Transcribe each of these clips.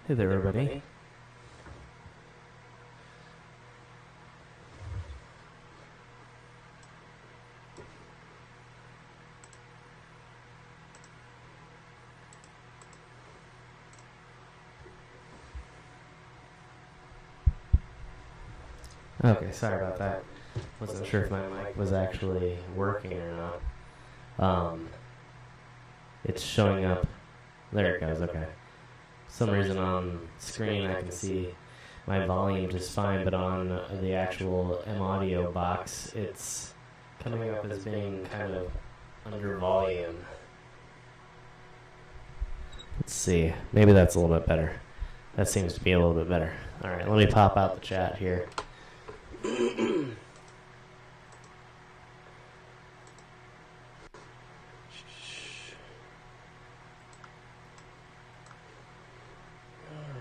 Hey there, everybody. Okay, sorry about that. Wasn't sure if my mic was actually working or not. It's showing up. There it goes, okay. For some reason on screen I can see my volume just fine, but on the actual M-Audio box, it's coming up as being kind of under volume. Let's see. Maybe that's a little bit better. That seems to be a little bit better. All right, let me pop out the chat here.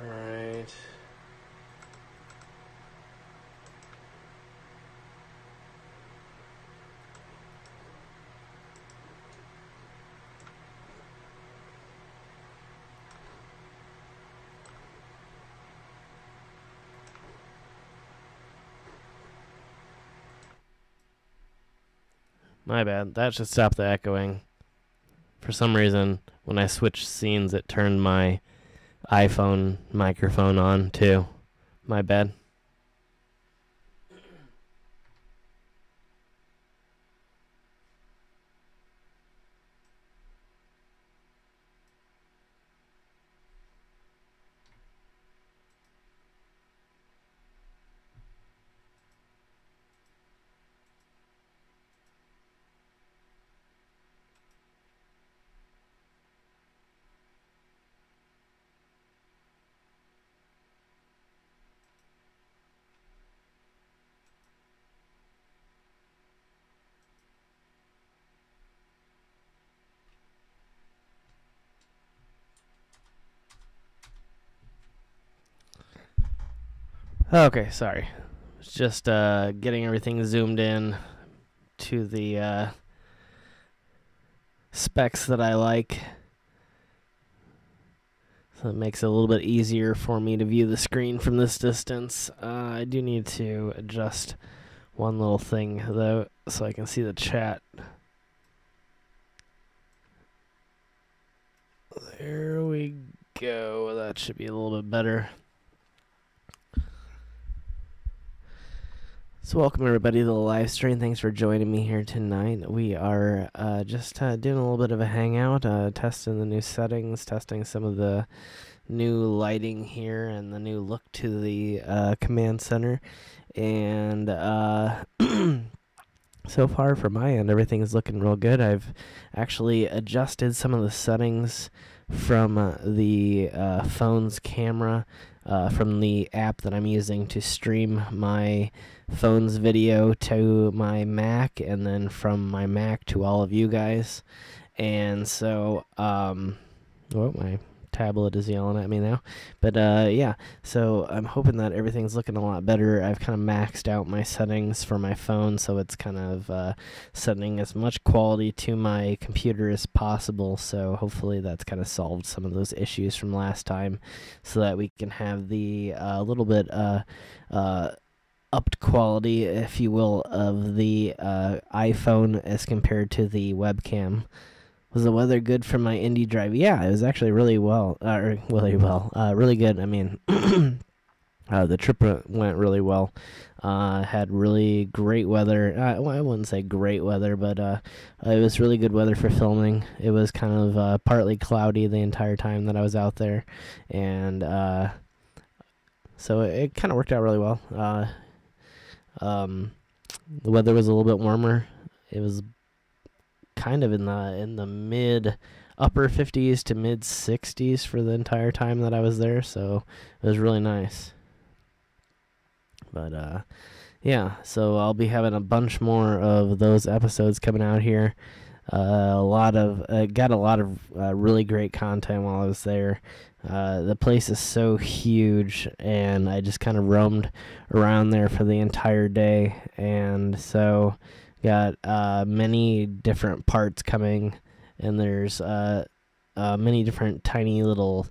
Alright. My bad. That should stop the echoing. For some reason, when I switched scenes, it turned my iPhone microphone on, too. My bad. Okay, sorry. Just getting everything zoomed in to the specs that I like. So it makes it a little bit easier for me to view the screen from this distance. I do need to adjust one little thing, though, so I can see the chat. There we go. That should be a little bit better. So welcome everybody to the live stream. Thanks for joining me here tonight. We are just doing a little bit of a hangout, testing the new settings, testing some of the new lighting here and the new look to the command center. And so far from my end, everything is looking real good. I've actually adjusted some of the settings from the phone's camera, from the app that I'm using to stream my phone's video to my Mac, and then from my Mac to all of you guys. And so, my tablet is yelling at me now. But yeah, so I'm hoping that everything's looking a lot better. I've kind of maxed out my settings for my phone, so it's kind of sending as much quality to my computer as possible. So hopefully that's kind of solved some of those issues from last time, so that we can have the little bit upped quality, if you will, of the iPhone as compared to the webcam. Was the weather good for my indie drive? Yeah, it was actually really good. I mean, the trip went really well. Had really great weather. Well, I wouldn't say great weather, but it was really good weather for filming. It was kind of partly cloudy the entire time that I was out there, and so it kind of worked out really well. The weather was a little bit warmer. It was kind of in the mid upper 50s to mid 60s for the entire time that I was there, so it was really nice. But yeah, so I'll be having a bunch more of those episodes coming out here. Got a lot of really great content while I was there. The place is so huge, and I just kind of roamed around there for the entire day, and so got many different parts coming, and there's many different tiny little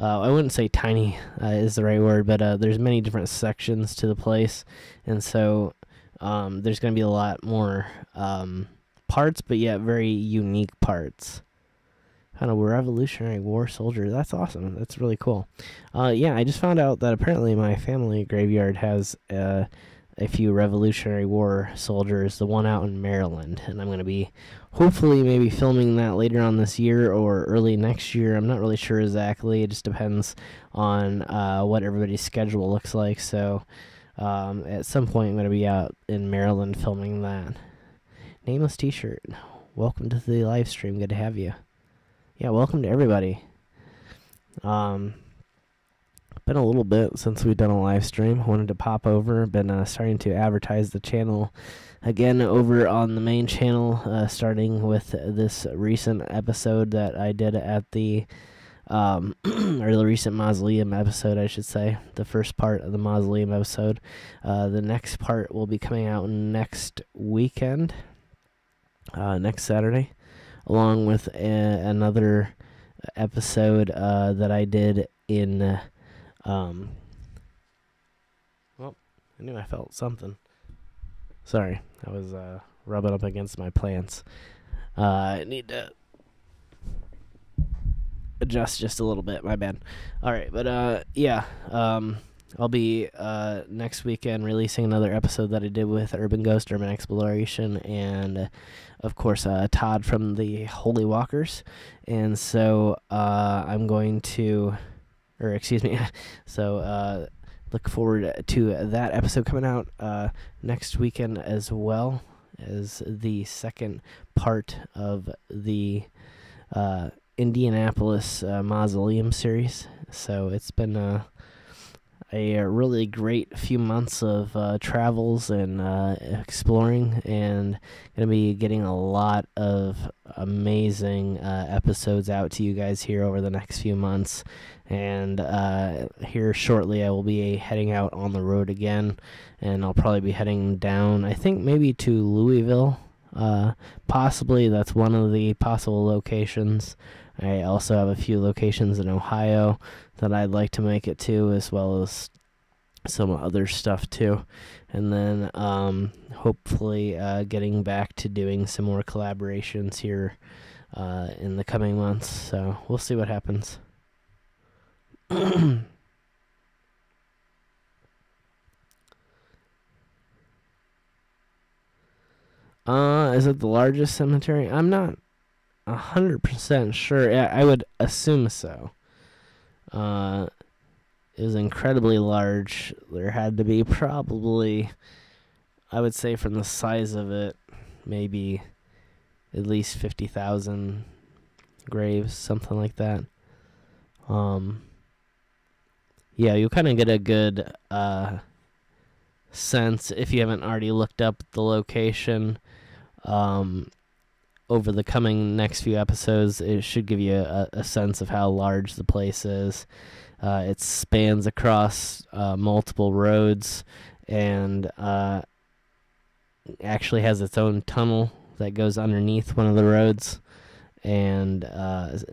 I wouldn't say tiny is the right word, but there's many different sections to the place, and so there's going to be a lot more parts, but yet very unique parts. Kind of Revolutionary War soldier. That's awesome. That's really cool. Yeah, I just found out that apparently my family graveyard has a few Revolutionary War soldiers, the one out in Maryland, and I'm going to be hopefully maybe filming that later on this year or early next year. I'm not really sure exactly. It just depends on what everybody's schedule looks like. So at some point I'm going to be out in Maryland filming that. Nameless t-shirt. Welcome to the live stream. Good to have you. Yeah, welcome to everybody. Been a little bit since we've done a live stream. Wanted to pop over. Been starting to advertise the channel again over on the main channel, starting with this recent episode that I did at the or the recent mausoleum episode, I should say. The first part of the mausoleum episode. The next part will be coming out next weekend, next Saturday, along with another episode that I did in well, I knew I felt something. Sorry, I was rubbing up against my plants. I need to adjust just a little bit, my bad. Alright, but yeah, I'll be next weekend releasing another episode that I did with Urban Ghost, Urban Exploration, and of course Todd from the Holy Walkers. And so I'm going to, or excuse me, so look forward to that episode coming out next weekend, as well as the second part of the Indianapolis Mausoleum series. So it's been a really great few months of travels and exploring, and going to be getting a lot of amazing episodes out to you guys here over the next few months. And here shortly I will be heading out on the road again, and I'll probably be heading down, I think maybe to Louisville, possibly. That's one of the possible locations. I also have a few locations in Ohio that I'd like to make it to, as well as some other stuff too. And then hopefully getting back to doing some more collaborations here in the coming months. So we'll see what happens. Is it the largest cemetery? I'm not 100% sure. Yeah, I would assume so. It was incredibly large. There had to be probably, I would say from the size of it, maybe at least 50,000 graves, something like that. Yeah, you'll kind of get a good sense, if you haven't already looked up the location, over the coming next few episodes. It should give you a sense of how large the place is. It spans across multiple roads, and actually has its own tunnel that goes underneath one of the roads. And it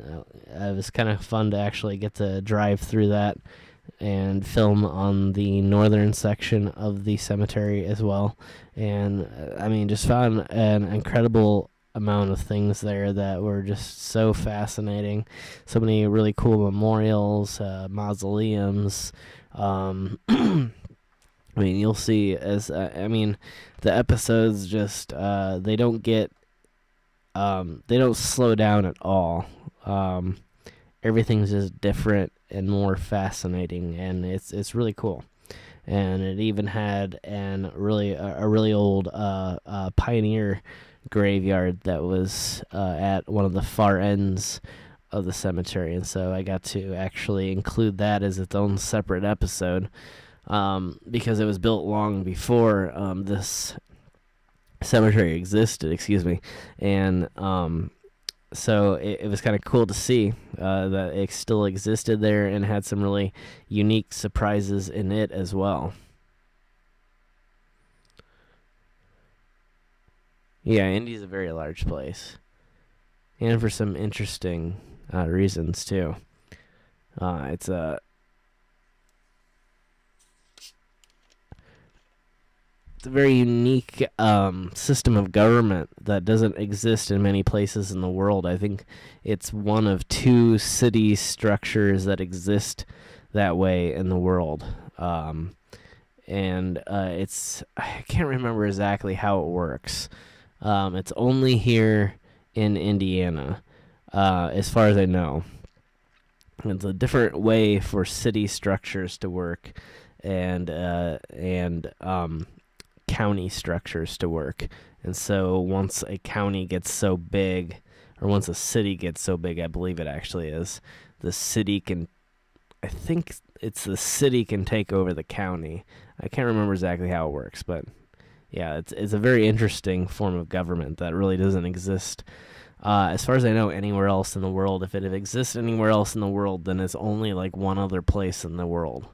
was kind of fun to actually get to drive through that and film on the northern section of the cemetery as well. And I mean, just found an incredible amount of things there that were just so fascinating. So many really cool memorials, mausoleums. I mean, you'll see as I mean, the episodes just they don't slow down at all. Everything's just different and more fascinating, and it's really cool. And it even had a really old pioneer graveyard that was at one of the far ends of the cemetery, and so I got to actually include that as its own separate episode, because it was built long before this cemetery existed, and so it was kind of cool to see that it still existed there and had some really unique surprises in it as well. Yeah, Indy's a very large place, and for some interesting reasons too. It's a very unique system of government that doesn't exist in many places in the world. I think it's one of 2 city structures that exist that way in the world. And I can't remember exactly how it works. It's only here in Indiana, as far as I know. It's a different way for city structures to work, and county structures to work. And so once a county gets so big, or once a city gets so big, I believe it actually is, the city can take over the county. I can't remember exactly how it works, but yeah, it's a very interesting form of government that really doesn't exist, as far as I know, anywhere else in the world. If it exists anywhere else in the world, then it's only like one other place in the world.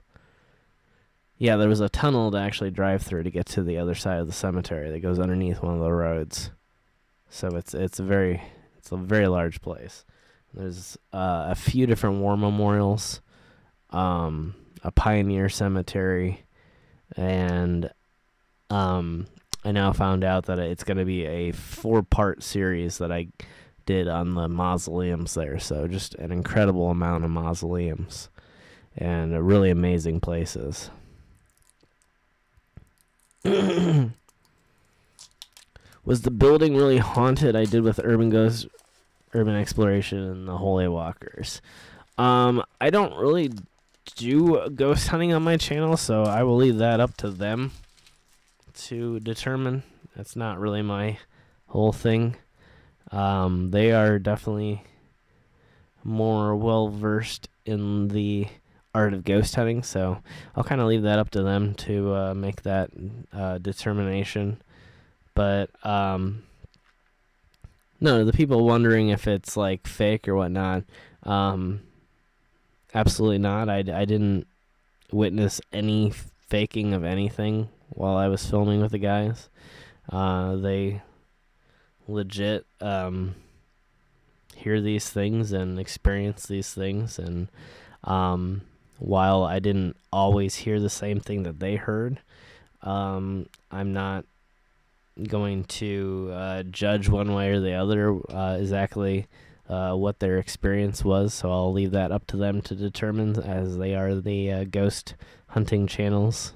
Yeah, there was a tunnel to actually drive through to get to the other side of the cemetery that goes underneath one of the roads. So it's a very large place. There's a few different war memorials, a pioneer cemetery, and I now found out that it's going to be a 4-part series that I did on the mausoleums there. So just an incredible amount of mausoleums and really amazing places. Was the building really haunted? I did with Urban Ghost, Urban Exploration, and the Holy Walkers. I don't really do ghost hunting on my channel, so I will leave that up to them to determine. That's not really my whole thing. They are definitely more well versed in the art of ghost hunting, so I'll kind of leave that up to them to make that determination. But no, the people wondering if it's like fake or whatnot, absolutely not. I didn't witness any faking of anything while I was filming with the guys. They legit hear these things and experience these things, and while I didn't always hear the same thing that they heard, I'm not going to judge one way or the other exactly what their experience was, so I'll leave that up to them to determine, as they are the ghost hunting channels.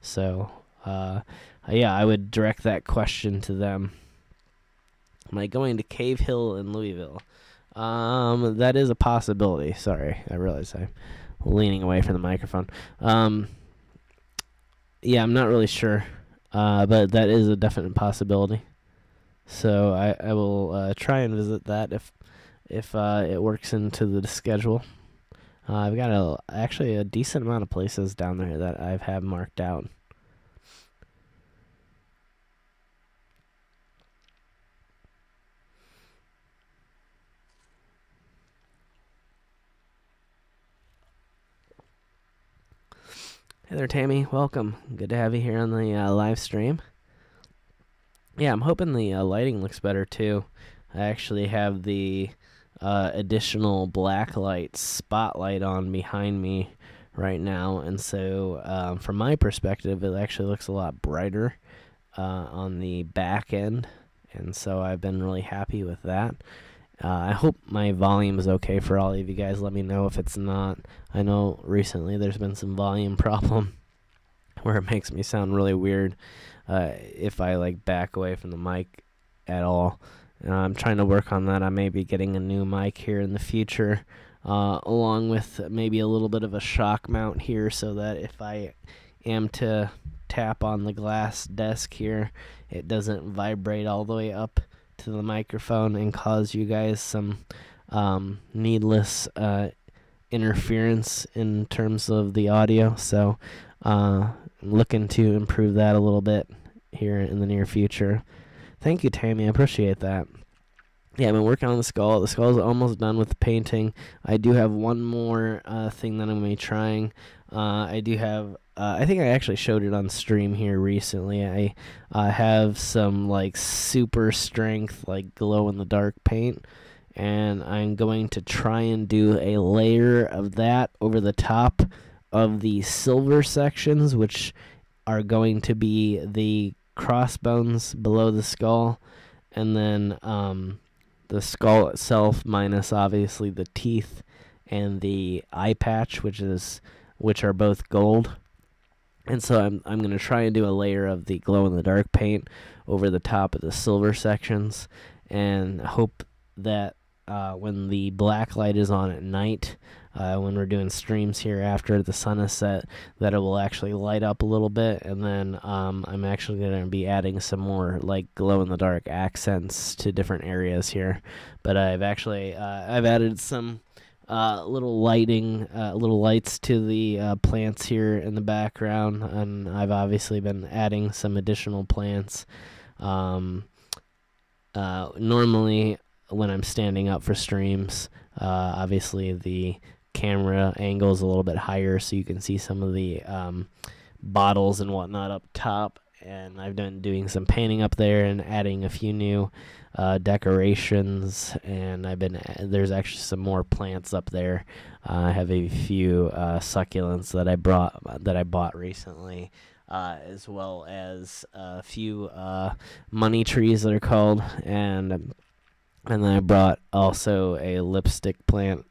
So yeah, I would direct that question to them. Am I going to Cave Hill in Louisville? That is a possibility. Sorry, I realize I'm leaning away from the microphone. Yeah, I'm not really sure, but that is a definite possibility. So I will try and visit that if it works into the schedule. I've got actually a decent amount of places down there that I have marked out. Hey there, Tammy. Welcome. Good to have you here on the live stream. Yeah, I'm hoping the lighting looks better too. I actually have the additional black light spotlight on behind me right now, and so from my perspective, it actually looks a lot brighter on the back end, and so I've been really happy with that. I hope my volume is okay for all of you guys. Let me know if it's not. I know recently there's been some volume problem where it makes me sound really weird if I like back away from the mic at all. I'm trying to work on that. I may be getting a new mic here in the future, along with maybe a little bit of a shock mount here, so that if I am to tap on the glass desk here, it doesn't vibrate all the way up to the microphone and cause you guys some needless interference in terms of the audio. So I'm looking to improve that a little bit here in the near future. Thank you, Tammy. I appreciate that. Yeah, I've been working on the skull. The skull is almost done with the painting. I do have one more thing that I'm going to be trying. I do have, I think I actually showed it on stream here recently. I have some like super strength, like glow in the dark paint, and I'm going to try and do a layer of that over the top of the silver sections, which are going to be the crossbones below the skull, and then the skull itself minus obviously the teeth and the eye patch, which are both gold. And so I'm going to try and do a layer of the glow-in-the-dark paint over the top of the silver sections, and hope that when the black light is on at night, when we're doing streams here after the sun is set, that it will actually light up a little bit. And then I'm actually going to be adding some more like glow-in-the-dark accents to different areas here. But I've added some little lights to the plants here in the background, and I've obviously been adding some additional plants. Normally when I'm standing up for streams, obviously the camera angle is a little bit higher, so you can see some of the bottles and whatnot up top, and I've been doing some painting up there and adding a few new decorations, and there's actually some more plants up there. I have a few succulents that I bought recently, as well as a few money trees that are called, and then I brought also a lipstick plant,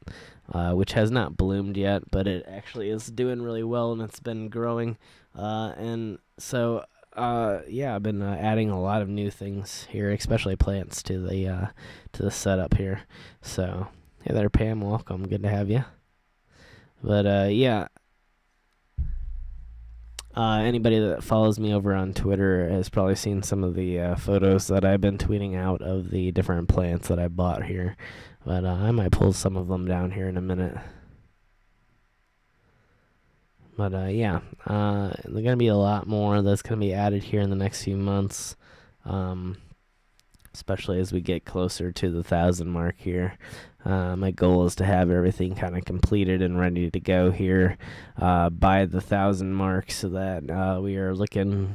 which has not bloomed yet, but it actually is doing really well, and it's been growing, and so I've been adding a lot of new things here, especially plants to the setup here. So, hey there, Pam. Welcome. Good to have you. But anybody that follows me over on Twitter has probably seen some of the photos that I've been tweeting out of the different plants that I bought here. But I might pull some of them down here in a minute. But there's going to be a lot more that's going to be added here in the next few months, especially as we get closer to the 1,000 mark here. My goal is to have everything kind of completed and ready to go here by the 1,000 mark, so that we are looking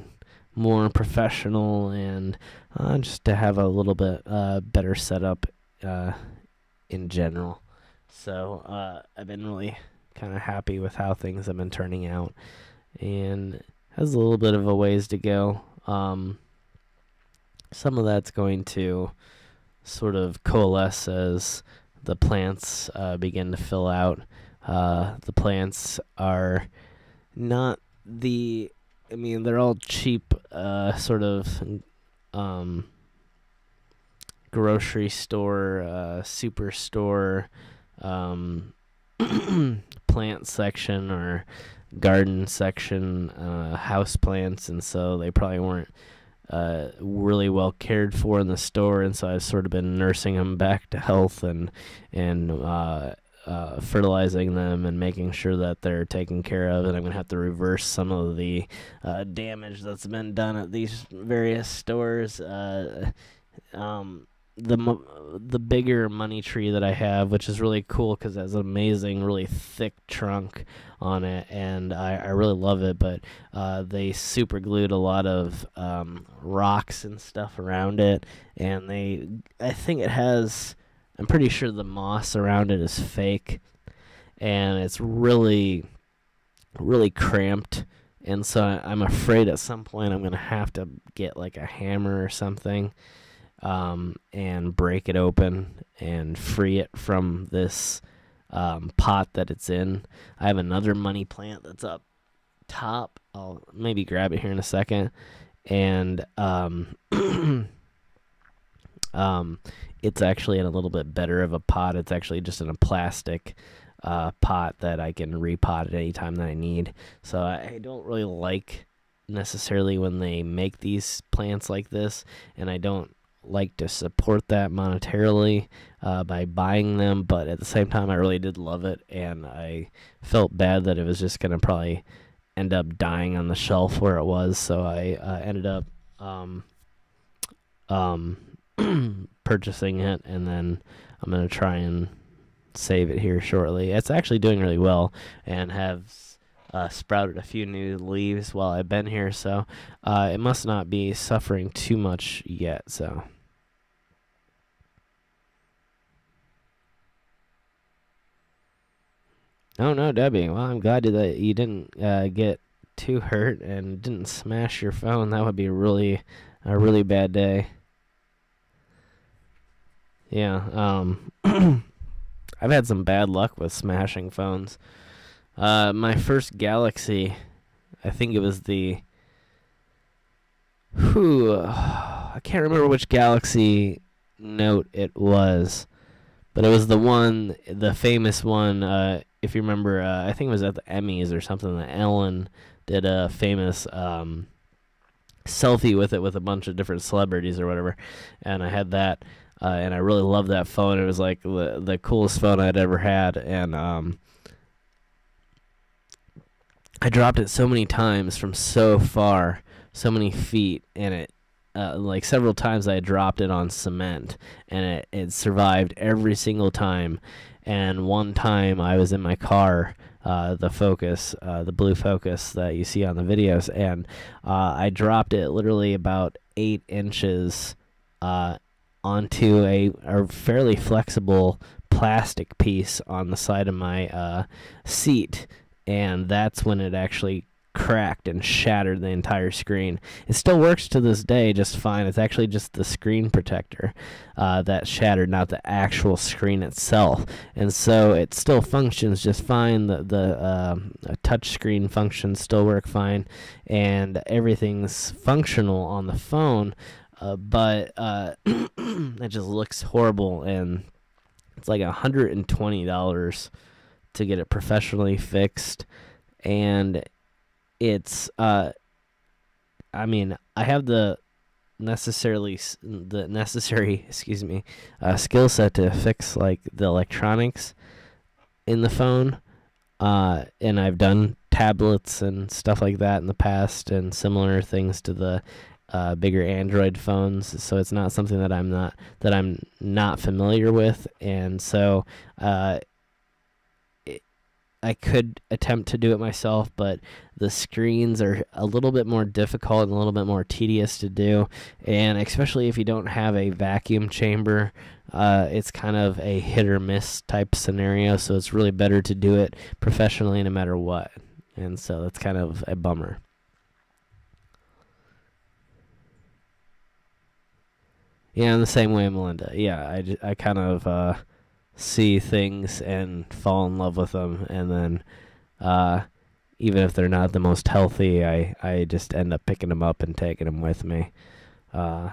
more professional, and just to have a little bit better setup in general. So I've been really kind of happy with how things have been turning out, and has a little bit of a ways to go. Some of that's going to sort of coalesce as the plants begin to fill out. The plants are not they're all cheap sort of grocery store, superstore plant section or garden section house plants, and so they probably weren't really well cared for in the store, and so I've sort of been nursing them back to health and fertilizing them and making sure that they're taken care of. And I'm going to have to reverse some of the damage that's been done at these various stores. The bigger money tree that I have, which is really cool because it has an amazing, really thick trunk on it, and I really love it, but they super glued a lot of rocks and stuff around it, and I think I'm pretty sure the moss around it is fake, and it's really, really cramped, and so I'm afraid at some point I'm going to have to get like a hammer or something and break it open and free it from this pot that it's in. I have another money plant that's up top. I'll maybe grab it here in a second. And it's actually in a little bit better of a pot. It's actually just in a plastic pot that I can repot at any time that I need. So I don't really like necessarily when they make these plants like this, and I don't like to support that monetarily by buying them, but at the same time I really did love it, and I felt bad that it was just going to probably end up dying on the shelf where it was, so I ended up purchasing it, and then I'm going to try and save it here shortly. It's actually doing really well and has sprouted a few new leaves while I've been here, so it must not be suffering too much yet. So Oh no, Debbie. Well, I'm glad that you didn't get too hurt and didn't smash your phone. That would be a really bad day. Yeah. I've had some bad luck with smashing phones. My first Galaxy, I think it was the. I can't remember which Galaxy Note it was, but it was the famous one. If you remember, I think it was at the Emmys or something. That Ellen did a famous selfie with it with a bunch of different celebrities or whatever, and I had that, and I really loved that phone. It was like the coolest phone I'd ever had, and I dropped it so many times from so far, so many feet, and it like several times I dropped it on cement, and it survived every single time. And one time I was in my car, the Focus, the blue Focus that you see on the videos, and I dropped it literally about 8 inches onto a fairly flexible plastic piece on the side of my seat, and that's when it actually cracked and shattered the entire screen. It still works to this day just fine. It's actually just the screen protector that shattered, not the actual screen itself. And so it still functions just fine. The touch screen functions still work fine, and everything's functional on the phone. But it just looks horrible, and it's like $120 to get it professionally fixed. And it's I have the necessary skill set to fix like the electronics in the phone, and I've done tablets and stuff like that in the past, and similar things to the bigger Android phones. So it's not something that I'm not familiar with, and so I could attempt to do it myself, but the screens are a little bit more difficult and a little bit more tedious to do, and especially if you don't have a vacuum chamber, it's kind of a hit or miss type scenario, so it's really better to do it professionally no matter what, and so that's kind of a bummer. Yeah, in the same way, Melinda. Yeah, I kind of see things and fall in love with them, and then even if they're not the most healthy, I just end up picking them up and taking them with me. Uh,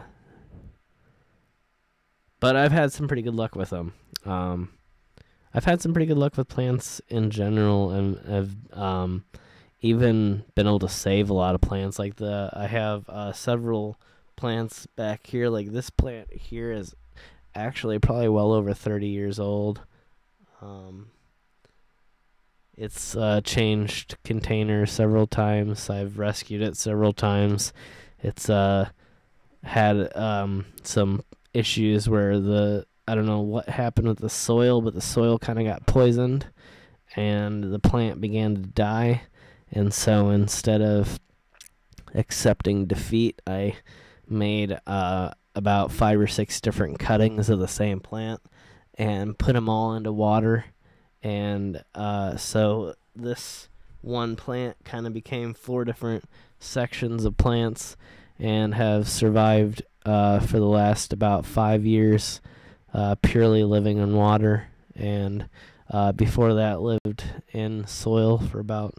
but I've had some pretty good luck with them. I've had some pretty good luck with plants in general, and I've even been able to save a lot of plants. Like I have several plants back here. Like this plant here is actually probably well over 30 years old. It's changed containers several times. I've rescued it several times. It's had some issues where I don't know what happened with the soil, but the soil kind of got poisoned, and the plant began to die. And so instead of accepting defeat, I made about 5 or 6 different cuttings of the same plant and put them all into water. And so this one plant kind of became 4 different sections of plants, and have survived for the last about 5 years, purely living in water. And before that, lived in soil for about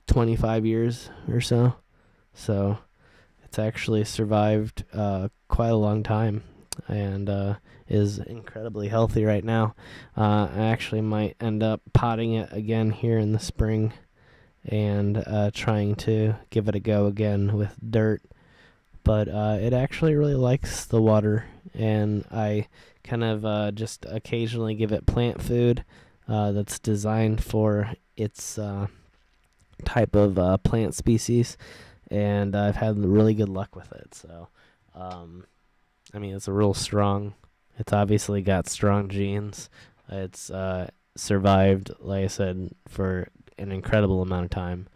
25 years or so. So it's actually survived quite a long time, and is incredibly healthy right now. I actually might end up potting it again here in the spring, and trying to give it a go again with dirt. But it actually really likes the water, and I kind of just occasionally give it plant food that's designed for its type of plant species, and I've had really good luck with it. So, it's obviously got strong genes. It's survived, like I said, for an incredible amount of time,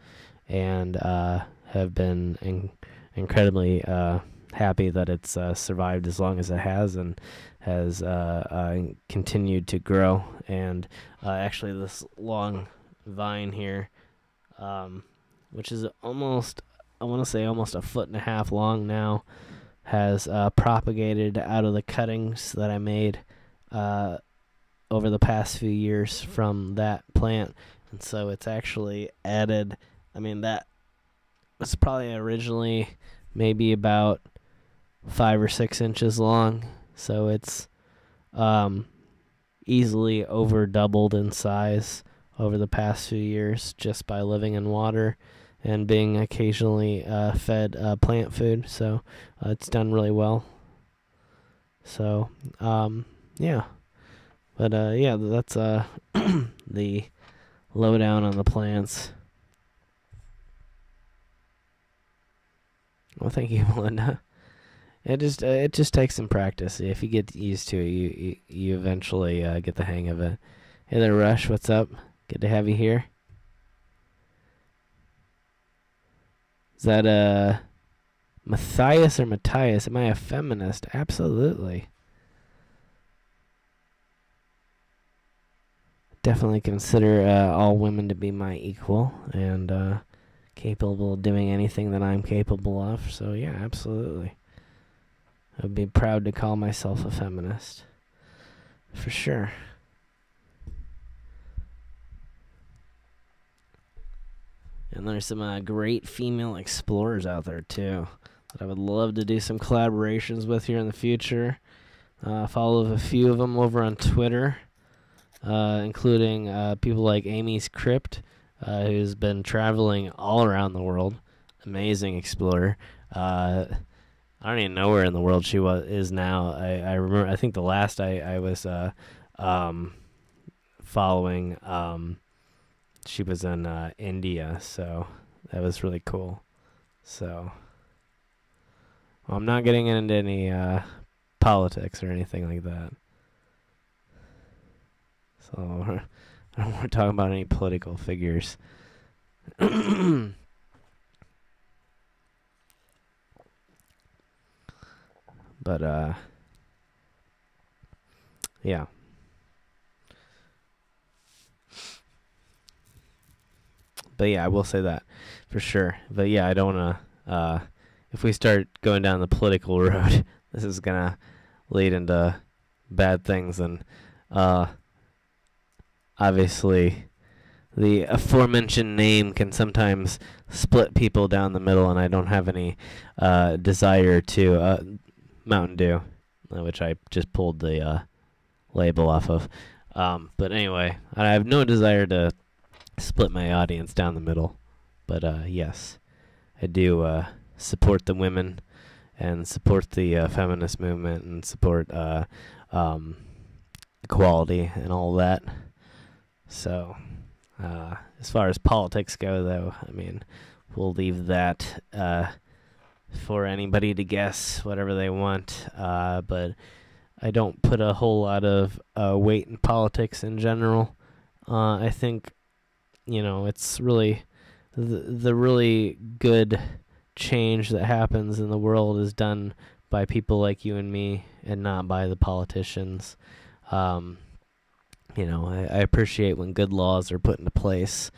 and have been incredibly happy that it's survived as long as it has and has continued to grow. And actually, this long vine here, which is almost, I want to say almost a foot and a half long now, has propagated out of the cuttings that I made over the past few years from that plant. And so it's actually added, I mean, that was probably originally maybe about 5 or 6 inches long. So it's easily over doubled in size over the past few years just by living in water and being occasionally fed plant food. So it's done really well. So, yeah. But, yeah, that's the lowdown on the plants. Well, thank you, Melinda. It just takes some practice. If you get used to it, you eventually get the hang of it. Hey there, Rush. What's up? Good to have you here. Is that Matthias or Matthias? Am I a feminist? Absolutely. Definitely consider all women to be my equal and capable of doing anything that I'm capable of. So yeah, absolutely. I'd be proud to call myself a feminist. For sure. And there's some great female explorers out there, too, that I would love to do some collaborations with here in the future. Follow a few of them over on Twitter, including people like Amy's Crypt, who's been traveling all around the world. Amazing explorer. I don't even know where in the world she is now. I remember, I think the last I was following, she was in India, so that was really cool. So, well, I'm not getting into any politics or anything like that. So, I don't want to talk about any political figures. But, yeah. But yeah, I will say that for sure. But yeah, I don't want to, if we start going down the political road, this is going to lead into bad things. And obviously, the aforementioned name can sometimes split people down the middle, and I don't have any desire to, Mountain Dew, which I just pulled the label off of. But anyway, I have no desire to split my audience down the middle. But yes, I do support the women and support the feminist movement and support equality and all that. So as far as politics go, though, I mean, we'll leave that for anybody to guess whatever they want. But I don't put a whole lot of weight in politics in general. I think, you know, it's really the really good change that happens in the world is done by people like you and me and not by the politicians. You know, I appreciate when good laws are put into place,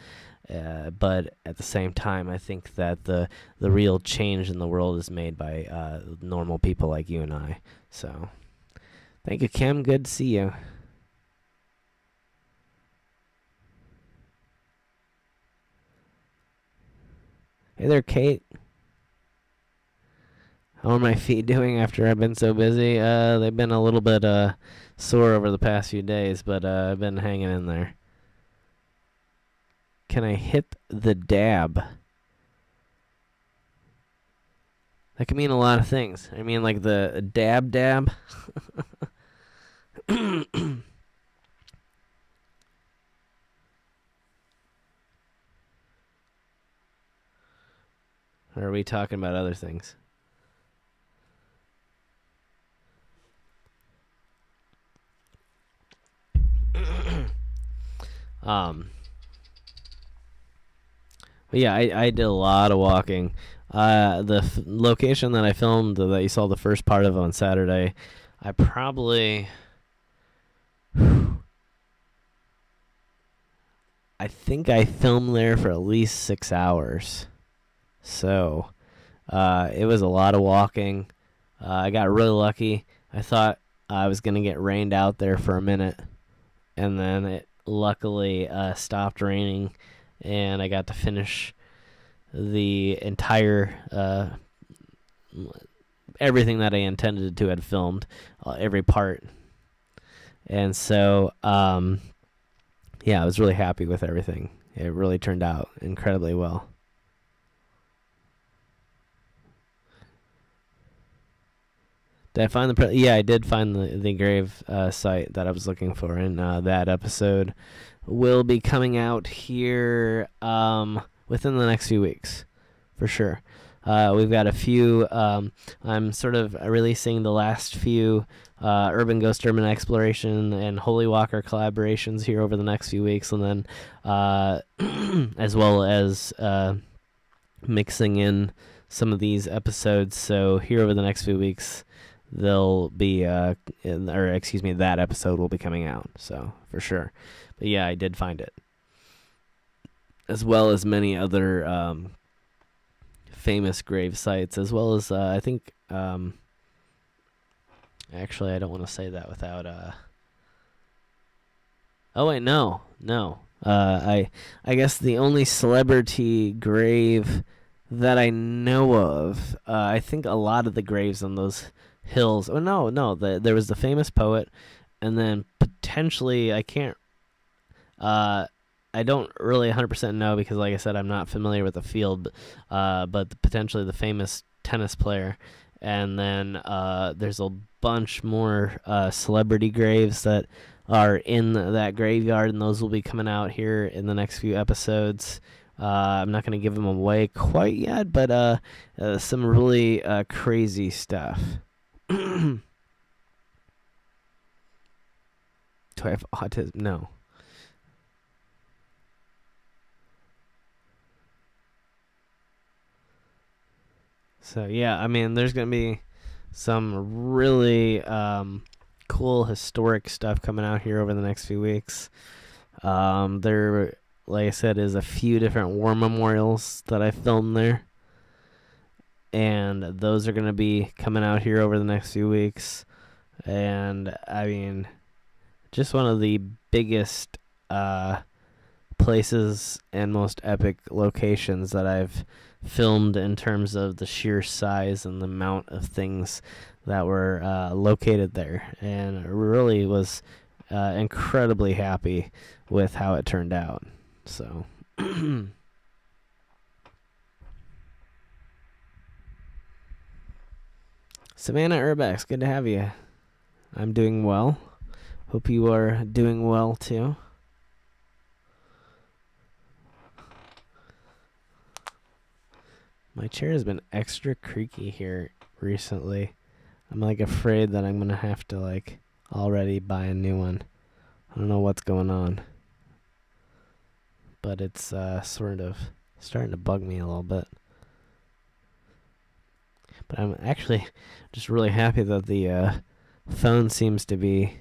but at the same time, I think that the real change in the world is made by normal people like you and I. So, thank you, Kim. Good to see you. Hey there, Kate. How are my feet doing after I've been so busy? They've been a little bit sore over the past few days, but I've been hanging in there. Can I hit the dab? That can mean a lot of things. I mean, like the dab. Or are we talking about other things? But yeah, I did a lot of walking The location that I filmed that you saw the first part of on Saturday, I think I filmed there for at least 6 hours. So it was a lot of walking. I got really lucky. I thought I was going to get rained out there for a minute, and then it luckily stopped raining, and I got to finish the entire everything that I intended to had filmed, every part. And so, yeah, I was really happy with everything. It really turned out incredibly well. Did I find yeah, I did find the grave site that I was looking for, and that episode will be coming out here within the next few weeks, for sure. We've got a few. I'm sort of releasing the last few Urban Ghost Urban Exploration and Holy Walker collaborations here over the next few weeks, and then as well as mixing in some of these episodes. So here over the next few weeks, they'll be, that episode will be coming out. So for sure. But yeah, I did find it, as well as many other famous grave sites, as well as I think. Actually, I don't want to say that without. Oh wait, no. I guess the only celebrity grave that I know of. I think a lot of the graves on those hills. Oh no. There was the famous poet, and then potentially I can't. I don't really 100% know because, like I said, I'm not familiar with the field. But potentially the famous tennis player, and then there's a bunch more celebrity graves that are in that graveyard, and those will be coming out here in the next few episodes. I'm not going to give them away quite yet, but some really crazy stuff. Do I have autism? No. So yeah, I mean, there's going to be some really cool historic stuff coming out here over the next few weeks. There, like I said, is a few different war memorials that I filmed there, and those are going to be coming out here over the next few weeks. And I mean, just one of the biggest places and most epic locations that I've filmed in terms of the sheer size and the amount of things that were located there, and I really was incredibly happy with how it turned out. So Savannah Urbex, good to have you. I'm doing well. Hope you are doing well too. My chair has been extra creaky here recently. I'm like afraid that I'm going to have to like already buy a new one. I don't know what's going on, but it's sort of starting to bug me a little bit. But I'm actually just really happy that the phone seems to be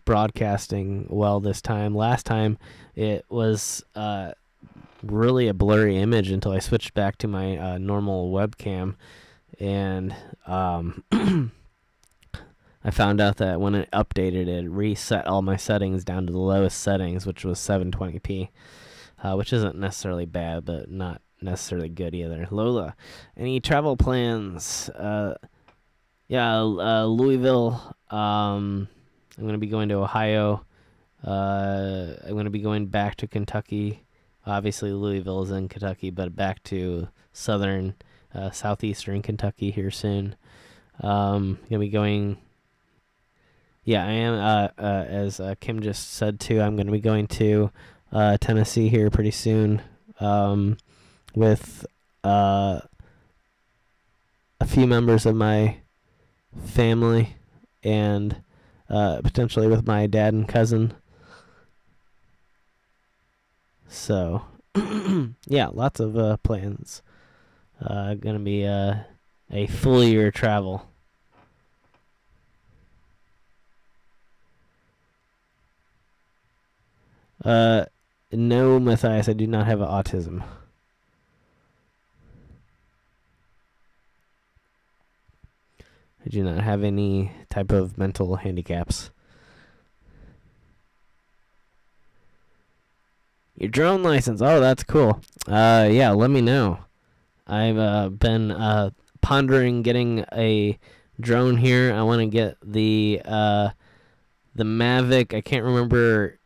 broadcasting well this time. Last time it was really a blurry image until I switched back to my normal webcam, and I found out that when it updated, it reset all my settings down to the lowest settings, which was 720p, which isn't necessarily bad, but not necessarily good either. Lola, any travel plans? Louisville. I'm going to be going to Ohio. I'm going to be going back to Kentucky. Obviously, Louisville is in Kentucky, but back to southeastern Kentucky here soon. Going to be going... Yeah, I am, as Kim just said, too, I'm going to be going to Tennessee here pretty soon with a few members of my family and potentially with my dad and cousin. So, Yeah, lots of plans. Gonna be a full year travel. No, Matthias, I do not have autism. I do not have any type of mental handicaps. Your drone license. Oh, that's cool. Yeah, let me know. I've been pondering getting a drone here. I want to get the Mavic. I can't remember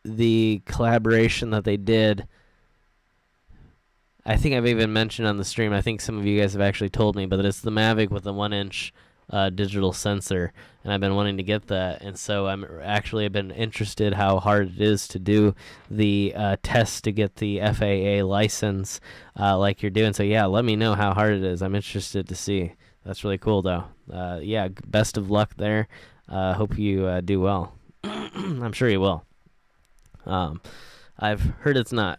the collaboration that they did. I think I've even mentioned on the stream. I think some of you guys have actually told me, but it's the Mavic with the 1-inch digital sensor, and I've been wanting to get that. And so I've been interested how hard it is to do the test to get the FAA license like you're doing. So yeah, let me know how hard it is. I'm interested to see. That's really cool though. Yeah, best of luck there. Hope you do well. I'm sure you will. I've heard it's not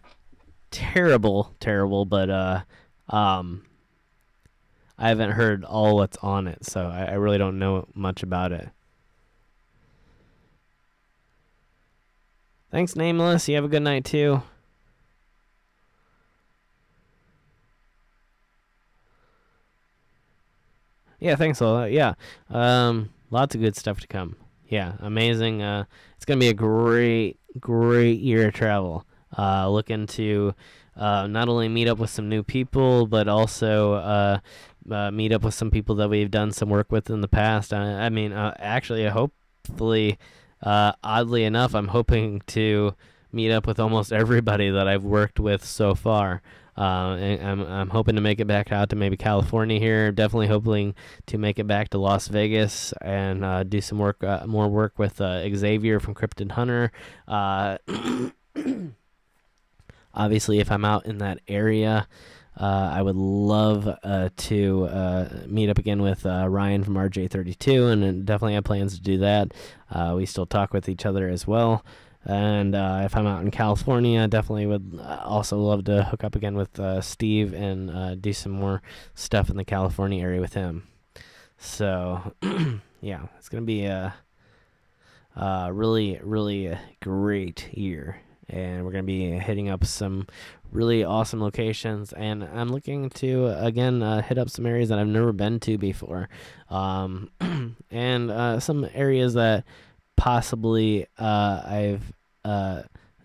terrible, but I haven't heard all what's on it, so I really don't know much about it. Thanks, Nameless. You have a good night too. Yeah, thanks a lot. Yeah, lots of good stuff to come. Yeah, amazing. It's gonna be a great year of travel. Looking to not only meet up with some new people, but also meet up with some people that we've done some work with in the past. Actually, hopefully, oddly enough, I'm hoping to meet up with almost everybody that I've worked with so far. And I'm hoping to make it back out to maybe California here. Definitely hoping to make it back to Las Vegas and do some work, more work with Xavier from Cryptid Hunter. Obviously, if I'm out in that area, I would love to meet up again with Ryan from RJ32, and definitely have plans to do that. We still talk with each other as well. And if I'm out in California, I definitely would also love to hook up again with Steve and do some more stuff in the California area with him. So, yeah, it's going to be a really great year. And we're going to be hitting up some really awesome locations. And I'm looking to, again, hit up some areas that I've never been to before. And some areas that possibly I've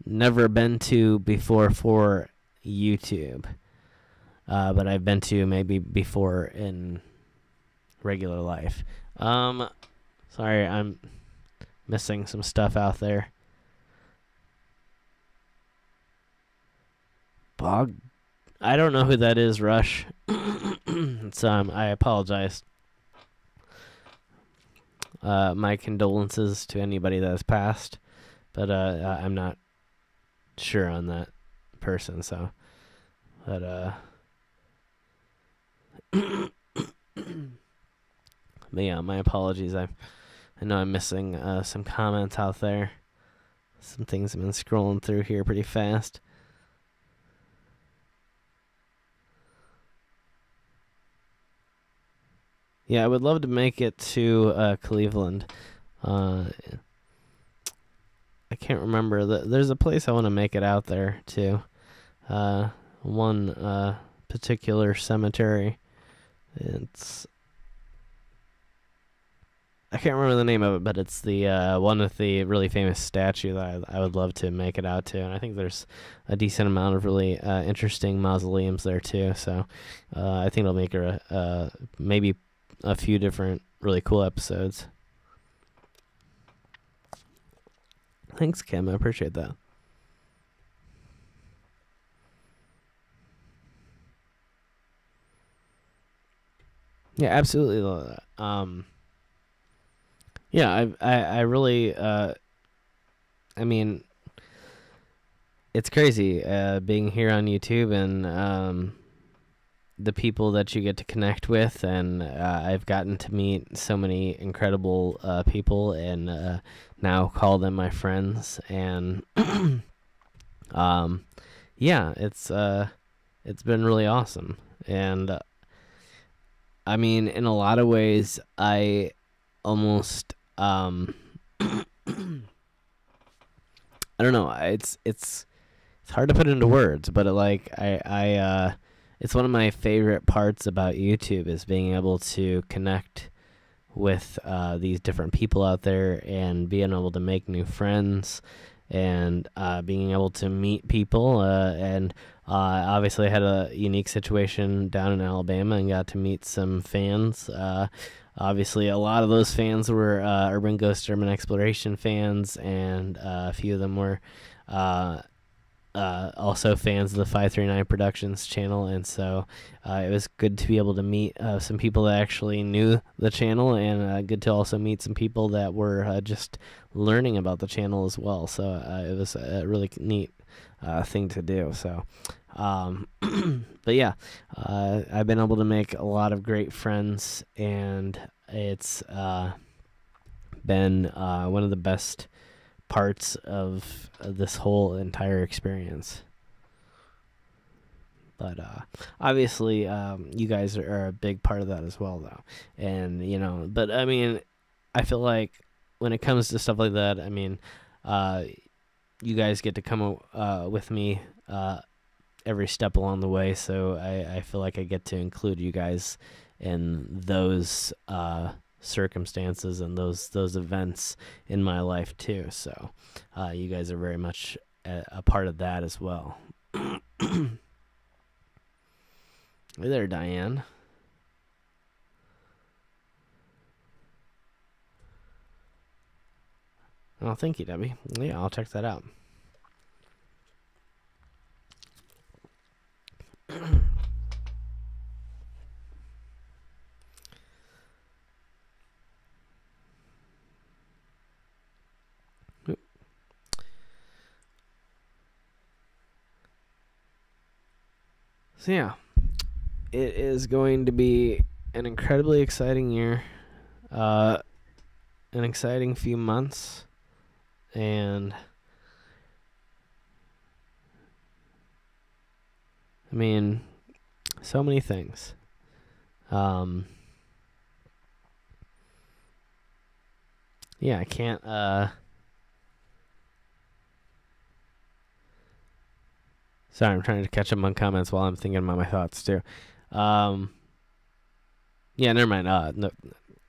never been to before for YouTube. But I've been to maybe before in regular life. Sorry, I'm missing some stuff out there. Bog, I don't know who that is, Rush. It's, I apologize. My condolences to anybody that has passed, but I'm not sure on that person. So, but but yeah, my apologies. I know I'm missing some comments out there. Some things have been scrolling through here pretty fast. Yeah, I would love to make it to Cleveland. I can't remember. There's a place I want to make it out there to. One particular cemetery. I can't remember the name of it, but it's the one with the really famous statue that I would love to make it out to. And I think there's a decent amount of really interesting mausoleums there too. So I think it'll make her maybe a few different really cool episodes. Thanks, Kim. I appreciate that. Yeah, absolutely. Yeah, I really, I mean, it's crazy being here on YouTube and the people that you get to connect with, and I've gotten to meet so many incredible people and now call them my friends. And yeah, it's been really awesome. And I mean, in a lot of ways, I almost I don't know. It's hard to put into words, but it's one of my favorite parts about YouTube is being able to connect with these different people out there and being able to make new friends and being able to meet people and obviously I had a unique situation down in Alabama and got to meet some fans. Obviously, a lot of those fans were Urban Ghost Urban Exploration fans, and a few of them were also fans of the 539 Productions channel, and so it was good to be able to meet some people that actually knew the channel, and good to also meet some people that were just learning about the channel as well. So it was a really neat thing to do. So, but yeah, I've been able to make a lot of great friends, and it's been one of the best parts of this whole entire experience. But obviously, you guys are a big part of that as well, though. And but I mean, I feel like when it comes to stuff like that, I mean, you guys get to come with me every step along the way, so I feel like I get to include you guys in those circumstances and those events in my life too. So you guys are very much a part of that as well. Hey there, Diane. Oh, thank you, Debbie. Yeah, I'll check that out. So yeah, it is going to be an incredibly exciting year, an exciting few months, and I mean, so many things. Yeah, I can't. Sorry, I'm trying to catch up on comments while I'm thinking about my thoughts too. Yeah, never mind. No,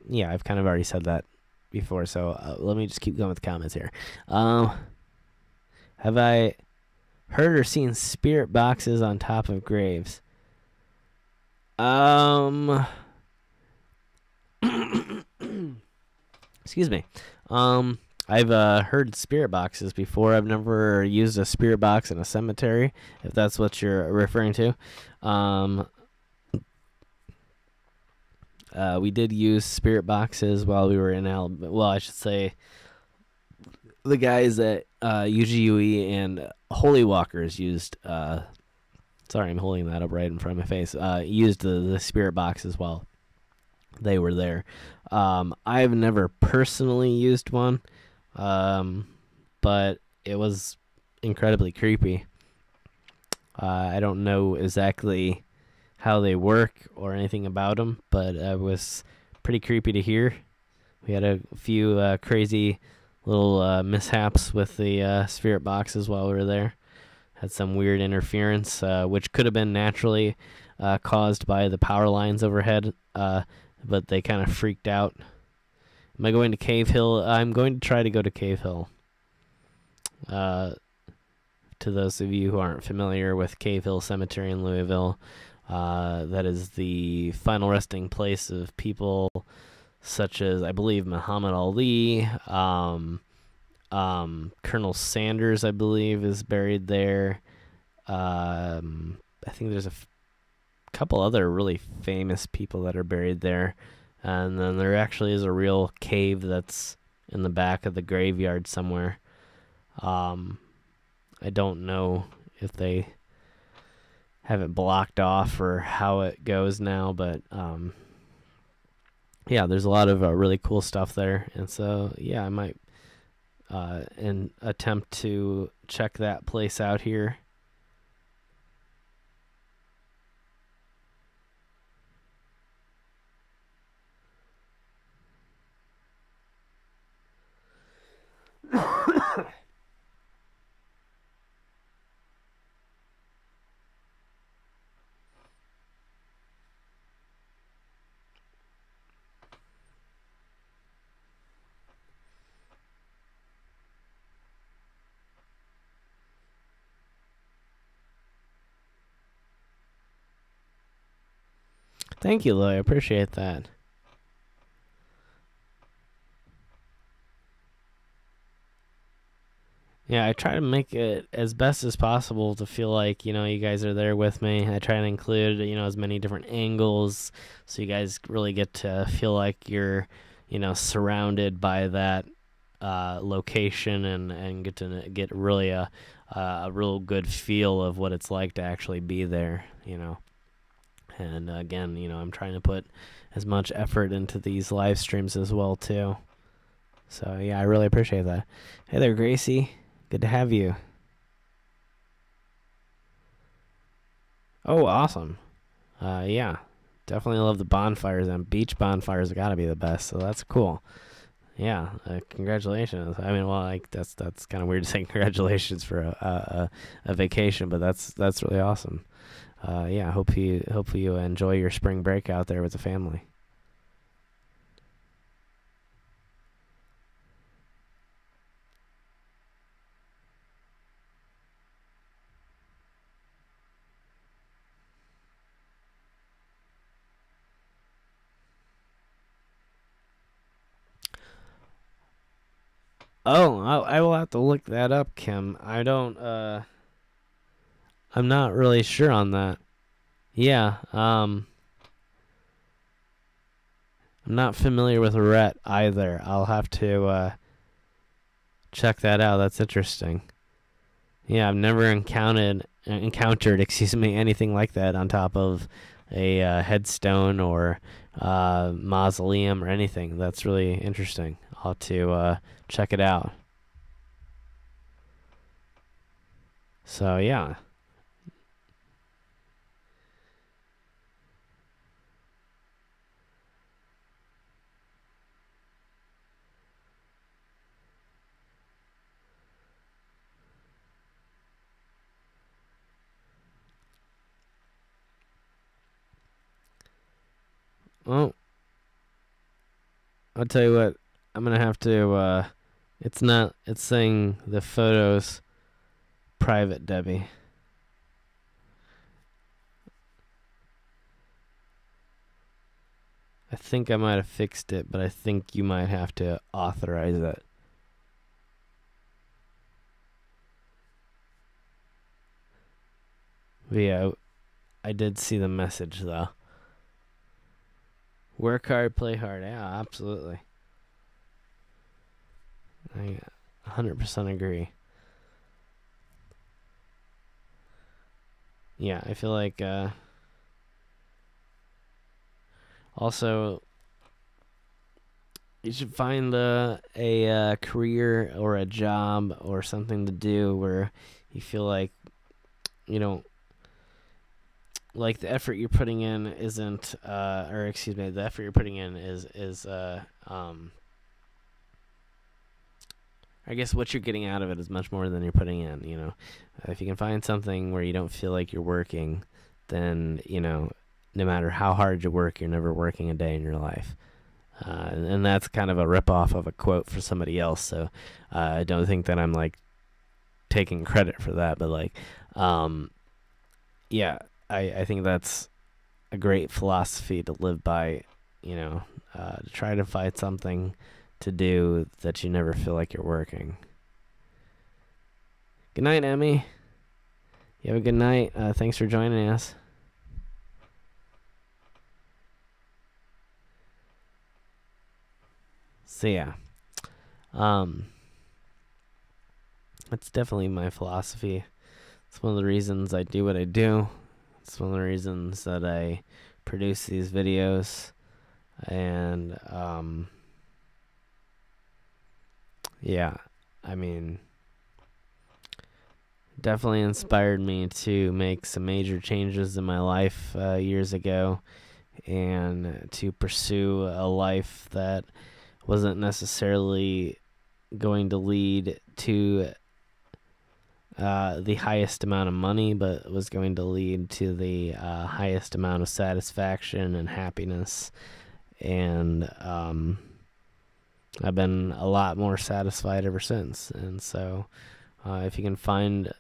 yeah, I've kind of already said that before, so let me just keep going with the comments here. Have I heard or seen spirit boxes on top of graves? Excuse me. I've heard spirit boxes before. I've never used a spirit box in a cemetery, if that's what you're referring to. We did use spirit boxes while we were in Alabama. Well, I should say the guys at UGUE and Holy Walkers used. Sorry, I'm holding that up right in front of my face. Used the spirit boxes while they were there. I've never personally used one, but it was incredibly creepy. I don't know exactly how they work or anything about them, but it was pretty creepy to hear. We had a few crazy little mishaps with the spirit boxes while we were there. Had some weird interference, which could have been naturally caused by the power lines overhead, but they kind of freaked out. Am I going to Cave Hill? I'm going to try to go to Cave Hill. To those of you who aren't familiar with Cave Hill Cemetery in Louisville, that is the final resting place of people such as, I believe, Muhammad Ali. Colonel Sanders, I believe, is buried there. I think there's a couple other really famous people that are buried there. And then there actually is a real cave that's in the back of the graveyard somewhere. I don't know if they have it blocked off or how it goes now, but yeah, there's a lot of really cool stuff there. And so, yeah, I might and attempt to check that place out here. Thank you, Lloyd. I appreciate that. Yeah, I try to make it as best as possible to feel like, you guys are there with me. I try to include, as many different angles so you guys really get to feel like you're, surrounded by that location and get to get really a real good feel of what it's like to actually be there. And again, I'm trying to put as much effort into these live streams as well, too. So, yeah, I really appreciate that. Hey there, Gracie. Good to have you. Oh, awesome. Yeah, definitely love the bonfires, and beach bonfires gotta be the best, so that's cool. Yeah, congratulations. I mean, well, like that's kind of weird to say congratulations for a vacation, but that's really awesome. Yeah, hope you enjoy your spring break out there with the family. Oh, I will have to look that up, Kim. I don't. I'm not really sure on that. Yeah. I'm not familiar with Rhett either. I'll have to check that out. That's interesting. Yeah, I've never encountered, excuse me, anything like that on top of a headstone or mausoleum or anything. That's really interesting. I'll have to check it out. So yeah. Oh, I'll tell you what. I'm gonna have to. It's not. It's saying the photos private, Debbie. I think I might have fixed it, but I think you might have to authorize it. But yeah, I did see the message though. Work hard, play hard. Yeah, absolutely. I 100% agree. Yeah, I feel like also you should find a career or a job or something to do where you feel like you know like the effort you're putting in isn't or excuse me, the effort you're putting in is I guess what you're getting out of it is much more than you're putting in. If you can find something where you don't feel like you're working, then no matter how hard you work, you're never working a day in your life. And that's kind of a ripoff of a quote for somebody else. So I don't think that I'm like taking credit for that, but like, yeah, I think that's a great philosophy to live by. To try to find something to do that you never feel like you're working. Good night, Emmy. You have a good night. Thanks for joining us. So yeah, it's definitely my philosophy. It's one of the reasons I do what I do. It's one of the reasons that I produce these videos, and yeah, I mean, definitely inspired me to make some major changes in my life years ago, and to pursue a life that wasn't necessarily going to lead to the highest amount of money, but was going to lead to the highest amount of satisfaction and happiness. And I've been a lot more satisfied ever since. And so if you can find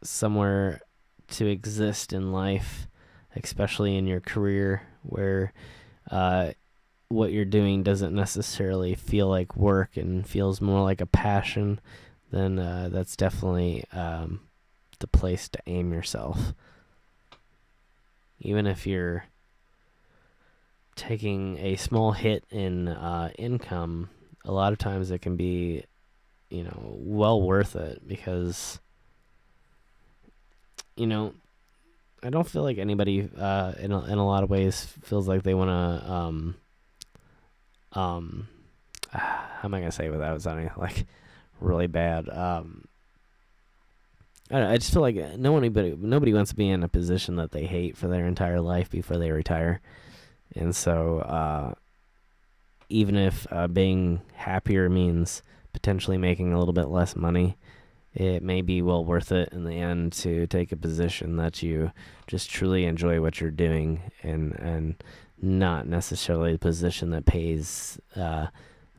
somewhere to exist in life especially in your career where what you're doing doesn't necessarily feel like work and feels more like a passion, then that's definitely the place to aim yourself. Even if you're taking a small hit in income, a lot of times it can be, well worth it, because, I don't feel like anybody in a lot of ways feels like they want to how am I gonna say it without sounding like really bad? I don't know, I just feel like nobody wants to be in a position that they hate for their entire life before they retire, and so even if being happier means potentially making a little bit less money, it may be well worth it in the end to take a position that you just truly enjoy what you're doing, and not necessarily the position that pays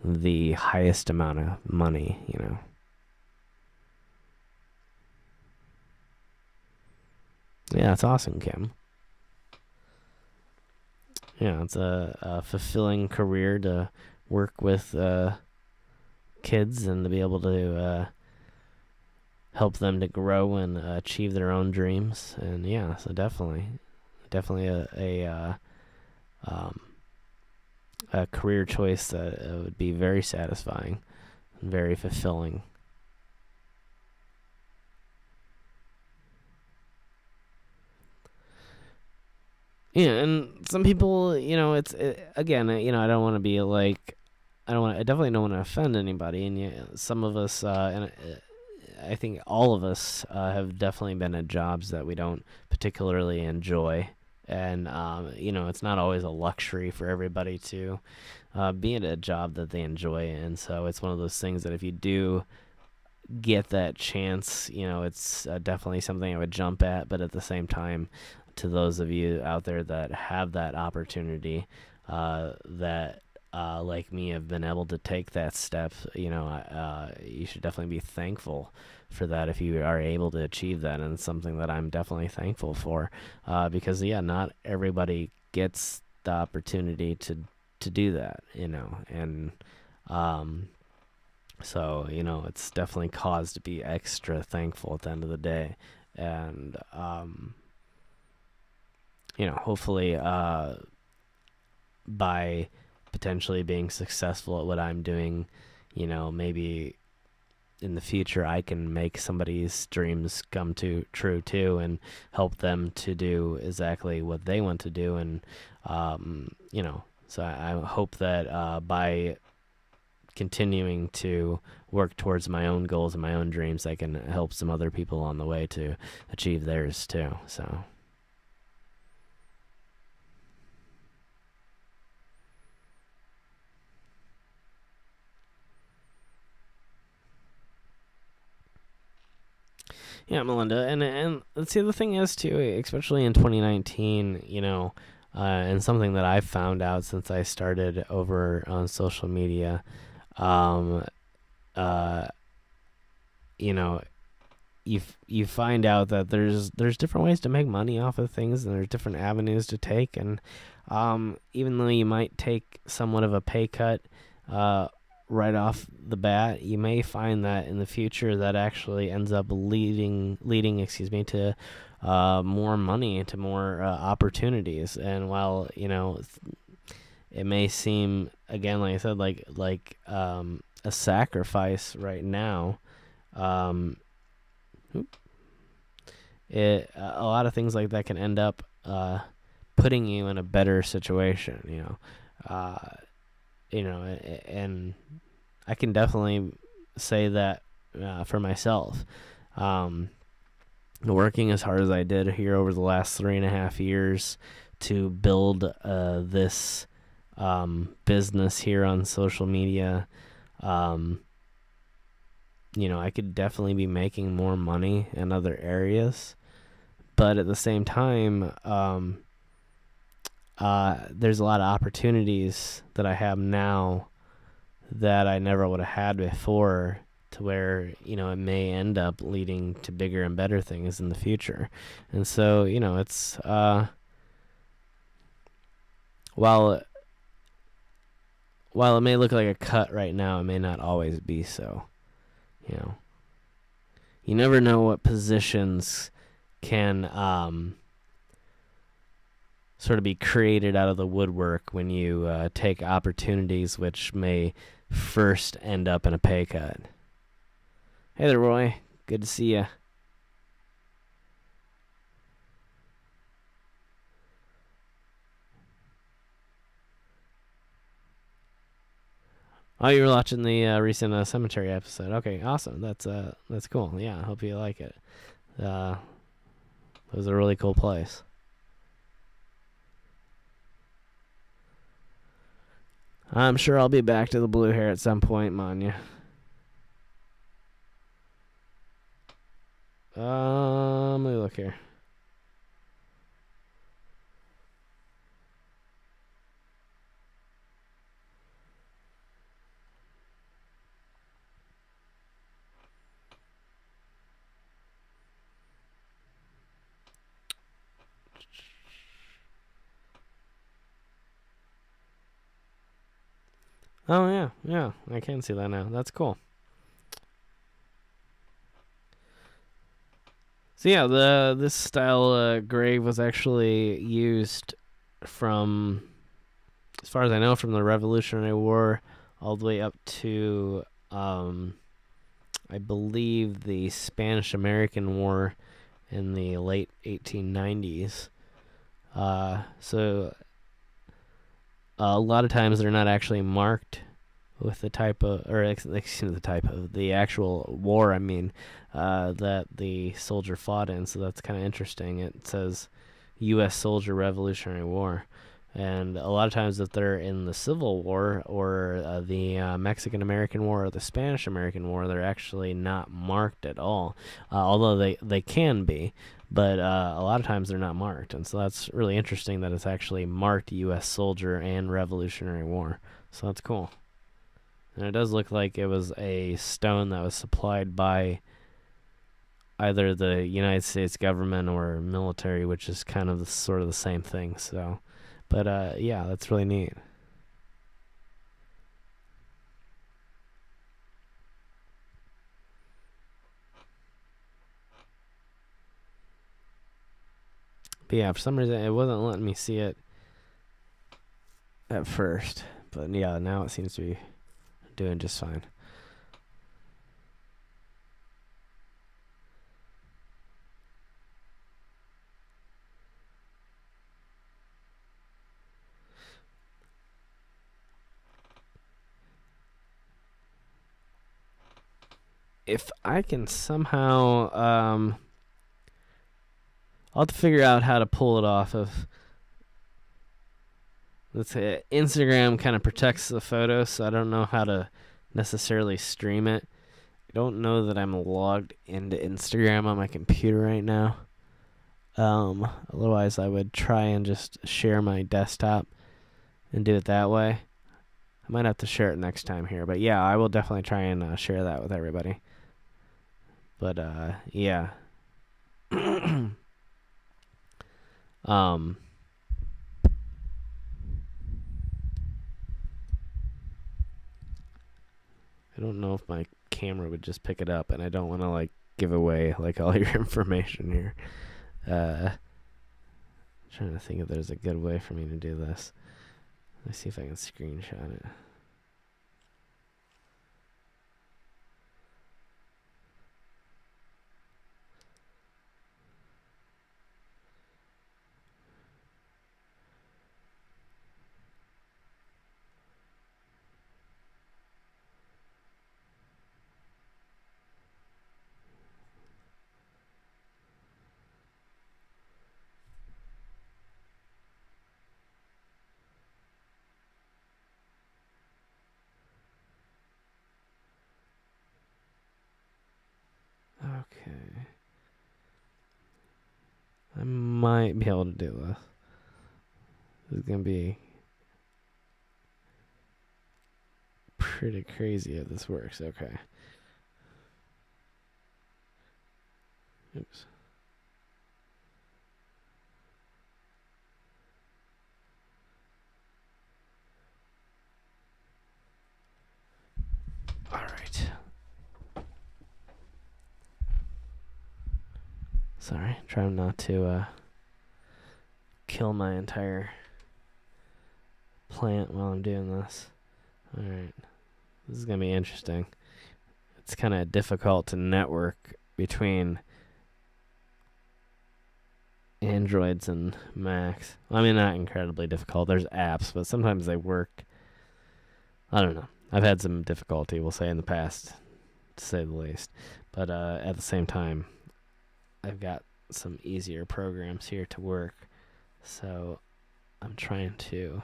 the highest amount of money, Yeah, it's awesome, Kim. Yeah, it's a fulfilling career to work with kids and to be able to help them to grow and achieve their own dreams. And yeah, so definitely a career choice that would be very satisfying and very fulfilling. Yeah, and some people, again, I don't want to be like, I definitely don't want to offend anybody, and yeah, some of us, and I think all of us have definitely been at jobs that we don't particularly enjoy, and it's not always a luxury for everybody to be at a job that they enjoy, and so it's one of those things that if you do get that chance, it's definitely something I would jump at, but at the same time, to those of you out there that have that opportunity, that like me have been able to take that step, you should definitely be thankful for that if you are able to achieve that, and it's something that I'm definitely thankful for, because not everybody gets the opportunity to do that, and so it's definitely cause to be extra thankful at the end of the day, and hopefully by potentially being successful at what I'm doing, maybe in the future I can make somebody's dreams come true too, and help them to do exactly what they want to do, and so I hope that by continuing to work towards my own goals and my own dreams, I can help some other people on the way to achieve theirs too. So yeah, Melinda, and see, the thing is too, especially in 2019, and something that I've found out since I started over on social media, um, uh, you know, you find out that there's different ways to make money off of things, and there's different avenues to take, and even though you might take somewhat of a pay cut right off the bat, you may find that in the future that actually ends up leading to more money, to more opportunities. And while it may seem, again, like I said, like a sacrifice right now, a lot of things like that can end up putting you in a better situation, and I can definitely say that for myself. Working as hard as I did here over the last 3.5 years to build this business here on social media, I could definitely be making more money in other areas, but at the same time, there's a lot of opportunities that I have now that I never would have had before, to where it may end up leading to bigger and better things in the future. And so it's while while it may look like a cut right now, it may not always be so. You know, you never know what positions can sort of be created out of the woodwork when you take opportunities which may first end up in a pay cut. Hey there, Roy. Good to see you. Oh, you were watching the recent cemetery episode. Okay, awesome. That's cool. Yeah, I hope you like it. It was a really cool place. I'm sure I'll be back to the blue hair at some point, Manya. Let me look here. Oh yeah, I can see that now. That's cool. So yeah, this style grave was actually used from, as far as I know, from the Revolutionary War all the way up to I believe the Spanish-American War in the late 1890s. So a lot of times they're not actually marked with the type of, or excuse me, the type of the actual war. I mean, that the soldier fought in. So that's kind of interesting. It says U.S. Soldier Revolutionary War. And a lot of times if they're in the Civil War or the Mexican-American War or the Spanish-American War, they're actually not marked at all, although they can be. But a lot of times they're not marked. And so that's really interesting that it's actually marked U.S. Soldier and Revolutionary War. So that's cool. And it does look like it was a stone that was supplied by either the United States government or military, which is kind of sort of the same thing. So, but yeah, that's really neat. But yeah, for some reason it wasn't letting me see it at first. But yeah, now it seems to be doing just fine. If I can somehow, I'll have to figure out how to pull it off of. Let's say Instagram kind of protects the photo, so I don't know how to necessarily stream it. I don't know that I'm logged into Instagram on my computer right now. Otherwise I would try and just share my desktop and do it that way. I might have to share it next time here, but yeah, I will definitely try and share that with everybody. But yeah. I don't know if my camera would just pick it up, and I don't want to like give away like all your information here. Trying to think if there's a good way for me to do this. Let's see if I can screenshot it. Okay. I might be able to do this. This is going to be pretty crazy if this works. Okay. Oops. All right. Sorry, trying not to kill my entire plant while I'm doing this. All right. This is going to be interesting. It's kind of difficult to network between Androids and Macs. I mean, not incredibly difficult. There's apps, but sometimes they work. I don't know. I've had some difficulty, we'll say, in the past, to say the least. But at the same time, I've got some easier programs here to work. So I'm trying to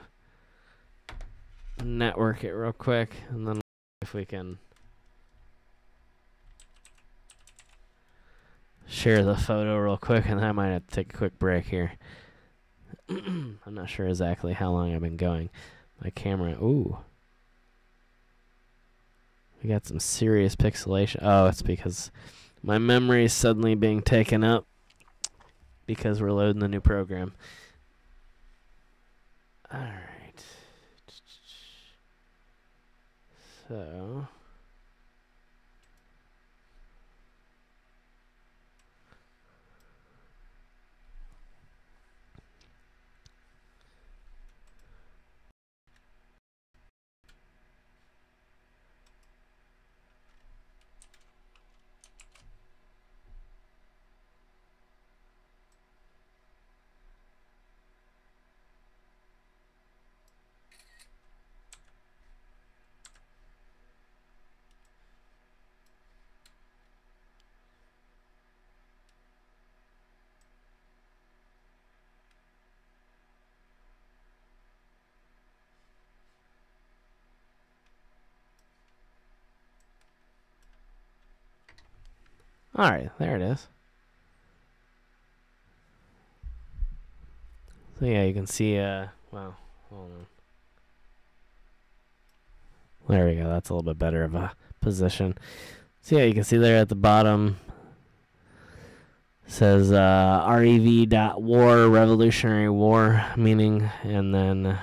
network it real quick, and then if we can share the photo real quick, and I might have to take a quick break here. I'm not sure exactly how long I've been going. My camera, ooh. We got some serious pixelation. Oh, it's because my memory is suddenly being taken up because we're loading the new program. Alright. So... Alright, there it is. So yeah, you can see, well, hold on. There we go, that's a little bit better of a position. So yeah, you can see there at the bottom, says rev.war, Revolutionary War, meaning, and then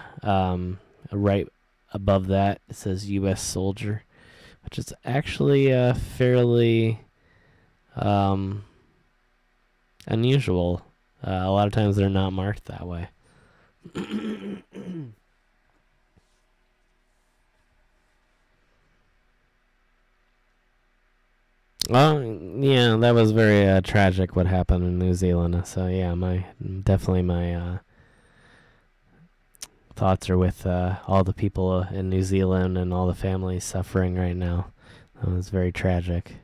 right above that, it says U.S. soldier, which is actually fairly unusual. A lot of times they're not marked that way. Well, yeah, that was very tragic what happened in New Zealand. So yeah, my thoughts are with all the people in New Zealand and all the families suffering right now. That was very tragic.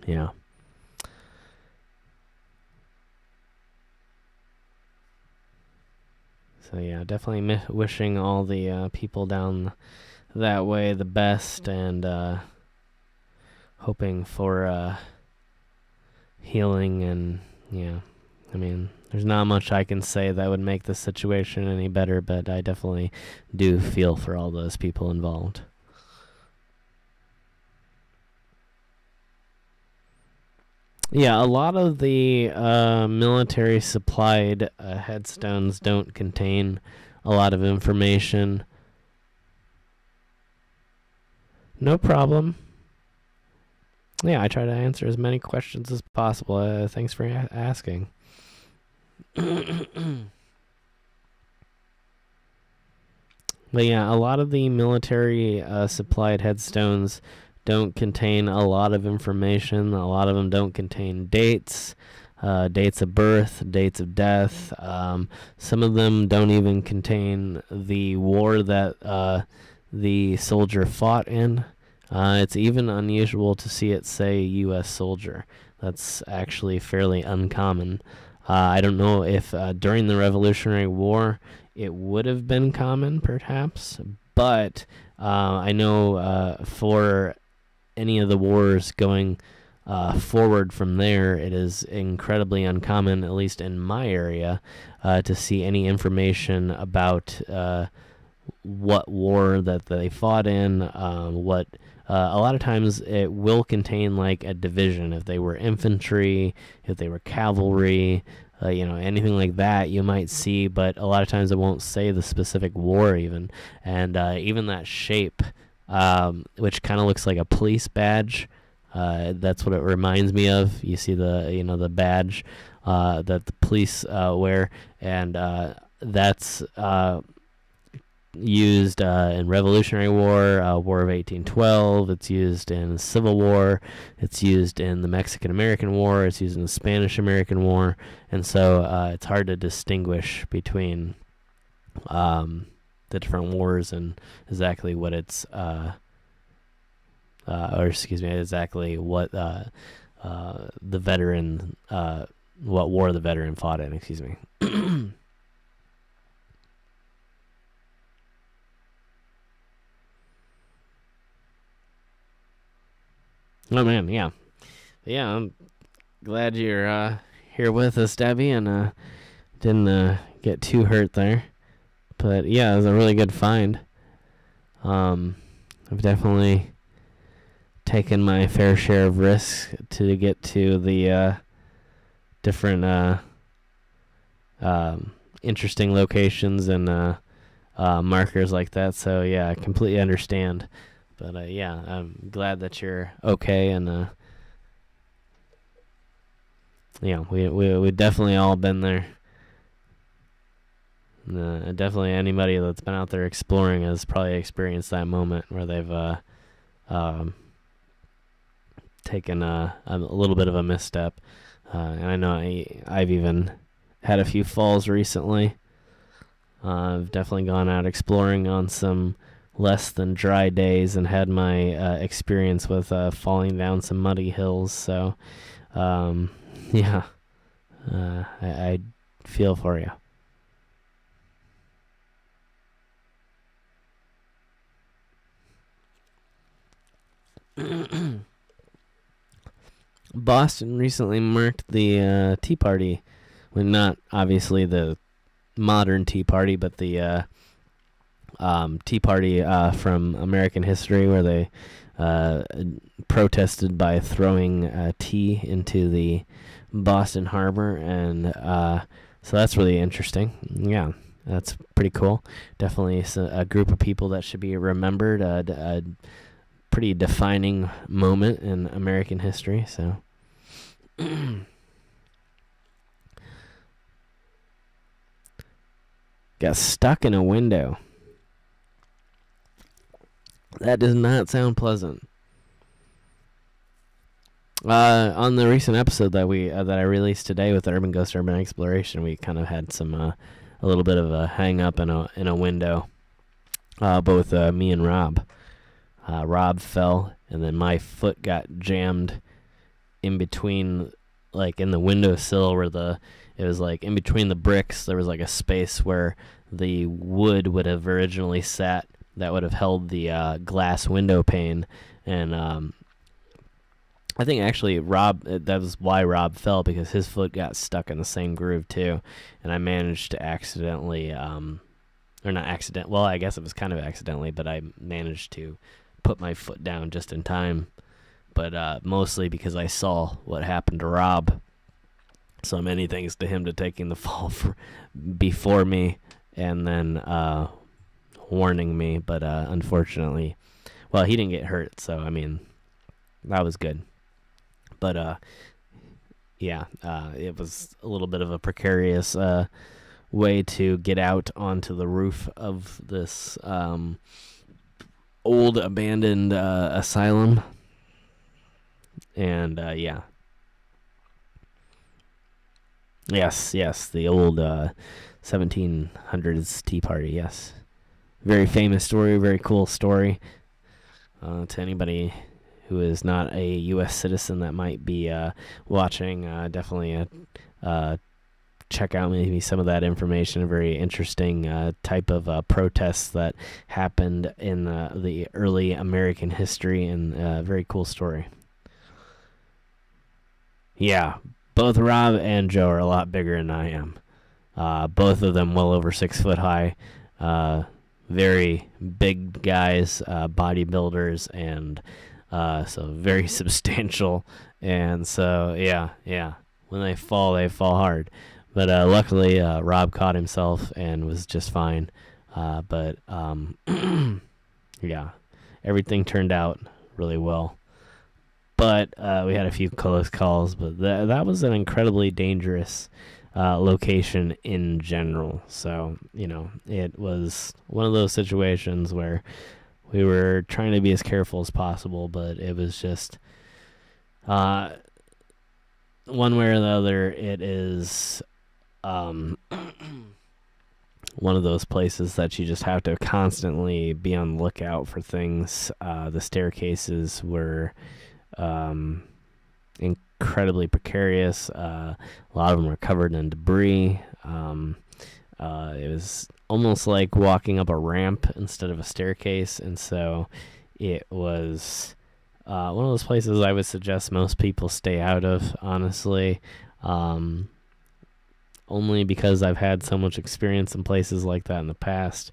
Yeah. So yeah, definitely wishing all the people down that way the best, and hoping for healing. And yeah, I mean, there's not much I can say that would make the situation any better, but I definitely do feel for all those people involved. Yeah, a lot of the military supplied headstones don't contain a lot of information. No problem. Yeah, I try to answer as many questions as possible. Thanks for asking. But yeah, a lot of the military supplied headstones don't contain a lot of information. A lot of them don't contain dates, dates of birth, dates of death. Some of them don't even contain the war that the soldier fought in. It's even unusual to see it say U.S. soldier. That's actually fairly uncommon. I don't know if during the Revolutionary War it would have been common, perhaps, but I know for any of the wars going forward from there, it is incredibly uncommon, at least in my area, to see any information about what war that they fought in, what a lot of times it will contain like a division, if they were infantry, if they were cavalry, anything like that you might see, but a lot of times it won't say the specific war even. And even that shape, which kind of looks like a police badge, that's what it reminds me of. You see the badge that the police wear, and that's used in Revolutionary War, War of 1812. It's used in Civil War. It's used in the Mexican-American War. It's used in the Spanish-American War. And so it's hard to distinguish between the different wars and exactly what it's, exactly what the veteran, what war the veteran fought in, excuse me. Oh man, yeah, I'm glad you're here with us, Debbie, and didn't get too hurt there. But yeah, it was a really good find. I've definitely taken my fair share of risks to get to the different interesting locations and markers like that. So yeah, I completely understand. But yeah, I'm glad that you're okay, and we definitely all been there. Definitely anybody that's been out there exploring has probably experienced that moment where they've taken a little bit of a misstep. And I know I've even had a few falls recently. I've definitely gone out exploring on some less than dry days and had my experience with falling down some muddy hills. So, yeah, I feel for you. Boston recently marked the Tea Party. Well, not obviously the modern Tea Party, but the Tea Party from American history, where they protested by throwing tea into the Boston Harbor, and so that's really interesting. Yeah, that's pretty cool. Definitely a group of people that should be remembered. A pretty defining moment in American history. So. Got stuck in a window. That does not sound pleasant. On the recent episode that I released today with the Urban Ghost Urban Exploration, we kind of had some a little bit of a hang up in a window. Both me and Rob. Rob fell, and then my foot got jammed in between, like in the windowsill where it was like in between the bricks. There was like a space where the wood would have originally sat that would have held the glass window pane, and I think actually that was why Rob fell, because his foot got stuck in the same groove too, and I managed to accidentally, or not accident. Well, I guess it was kind of accidentally, but I managed to put my foot down just in time. But mostly because I saw what happened to Rob. So many thanks to him to taking the fall before me and then warning me. But unfortunately, well, he didn't get hurt, so I mean, that was good. But yeah, it was a little bit of a precarious way to get out onto the roof of this old abandoned asylum. And yeah. Yes, the old 1700s Tea Party, yes. Very famous story, very cool story. To anybody who is not a U.S. citizen that might be watching, definitely check out maybe some of that information. A very interesting type of protests that happened in the early American history, and a very cool story. Yeah, both Rob and Joe are a lot bigger than I am. Both of them well over 6 foot high. Very big guys, bodybuilders, and so very substantial. And so, yeah. When they fall hard. But luckily, Rob caught himself and was just fine. But yeah, everything turned out really well. But we had a few close calls. But that was an incredibly dangerous location in general. So, it was one of those situations where we were trying to be as careful as possible, but it was just one way or the other, it is one of those places that you just have to constantly be on the lookout for things. The staircases were incredibly precarious. A lot of them were covered in debris. It was almost like walking up a ramp instead of a staircase, and so it was one of those places I would suggest most people stay out of, honestly. Only because I've had so much experience in places like that in the past.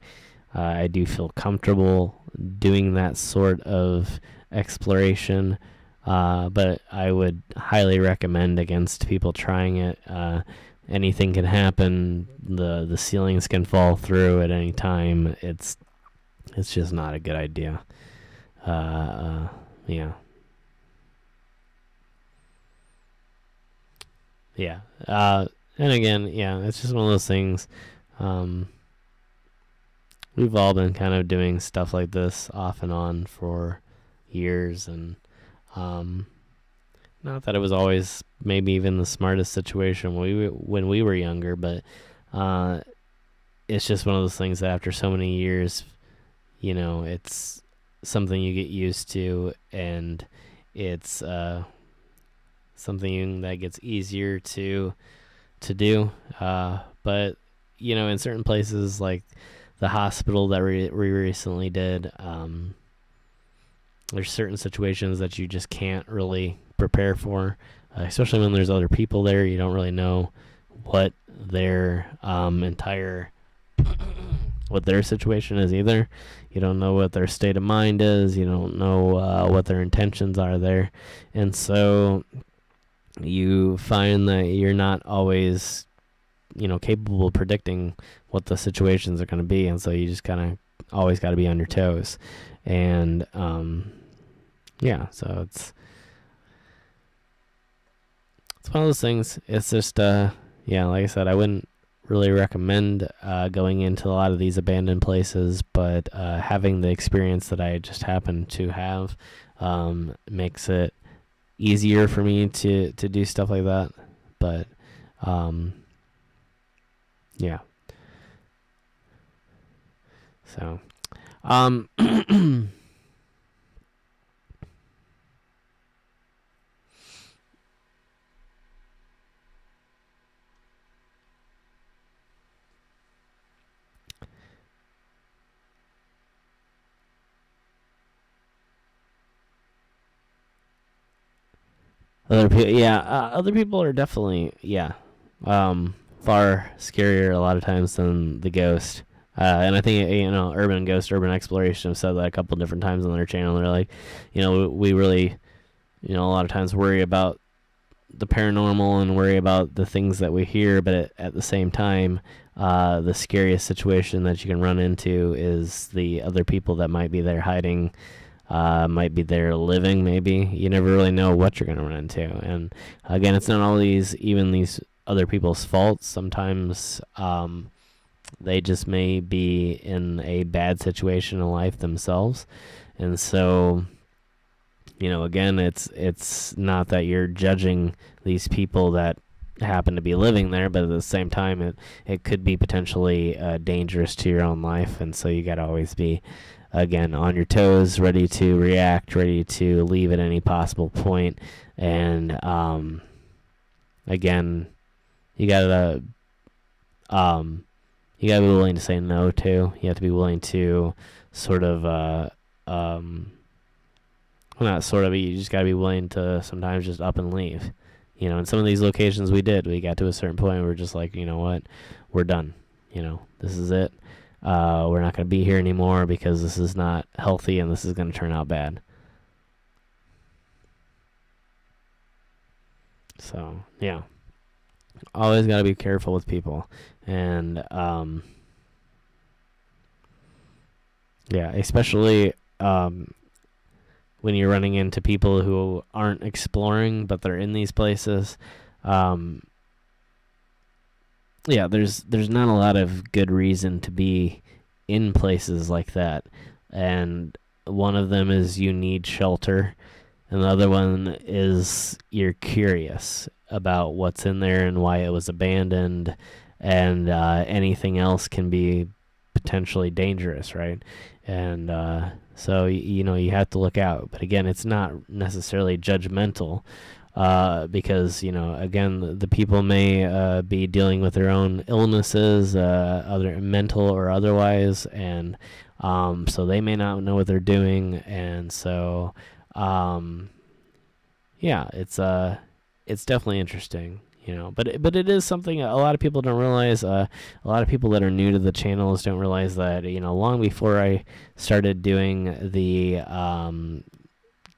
I do feel comfortable doing that sort of exploration, but I would highly recommend against people trying it. Anything can happen. The ceilings can fall through at any time. It's just not a good idea. Yeah. Yeah. And again, yeah, it's just one of those things. We've all been kind of doing stuff like this off and on for years, and not that it was always maybe even the smartest situation when we were younger, but it's just one of those things that after so many years, it's something you get used to, and it's something that gets easier to do. But in certain places like the hospital that we recently did, there's certain situations that you just can't really prepare for, especially when there's other people there. You don't really know what their what their situation is either. You don't know what their state of mind is. You don't know what their intentions are there. And so you find that you're not always, capable of predicting what the situations are going to be. And so you just kind of always got to be on your toes. And, yeah, so it's one of those things. It's just, like I said, I wouldn't really recommend going into a lot of these abandoned places, but having the experience that I just happened to have makes it easier for me to do stuff like that. But yeah, so other people are definitely far scarier a lot of times than the ghost. And I think Urban Ghost, Urban Exploration have said that a couple different times on their channel. They're like, we really, a lot of times worry about the paranormal and worry about the things that we hear, but at the same time, the scariest situation that you can run into is the other people that might be there hiding. Might be there living, maybe. You never really know what you're going to run into. And again, it's not always even these other people's faults. Sometimes they just may be in a bad situation in life themselves. And so, again, it's not that you're judging these people that happen to be living there, but at the same time, it could be potentially dangerous to your own life. And so you got to always be, again, on your toes, ready to react, ready to leave at any possible point. And again, you gotta be willing to say no too. You have to be willing to sort of well, not sort of, you just gotta be willing to sometimes just up and leave. In some of these locations we got to a certain point where we're just like, you know what, we're done. This is it. We're not going to be here anymore because this is not healthy and this is going to turn out bad. So, yeah. always got to be careful with people. And yeah, especially when you're running into people who aren't exploring but they're in these places. um yeah, there's not a lot of good reason to be in places like that. And one of them is you need shelter, and the other one is you're curious about what's in there and why it was abandoned, and anything else can be potentially dangerous, right? And so you know, you have to look out. But again, it's not necessarily judgmental, because you know, again, the people may be dealing with their own illnesses, other mental or otherwise, and so they may not know what they're doing. And so yeah, it's definitely interesting, you know. But it is something a lot of people don't realize. A lot of people that are new to the channels don't realize that, you know, long before I started doing the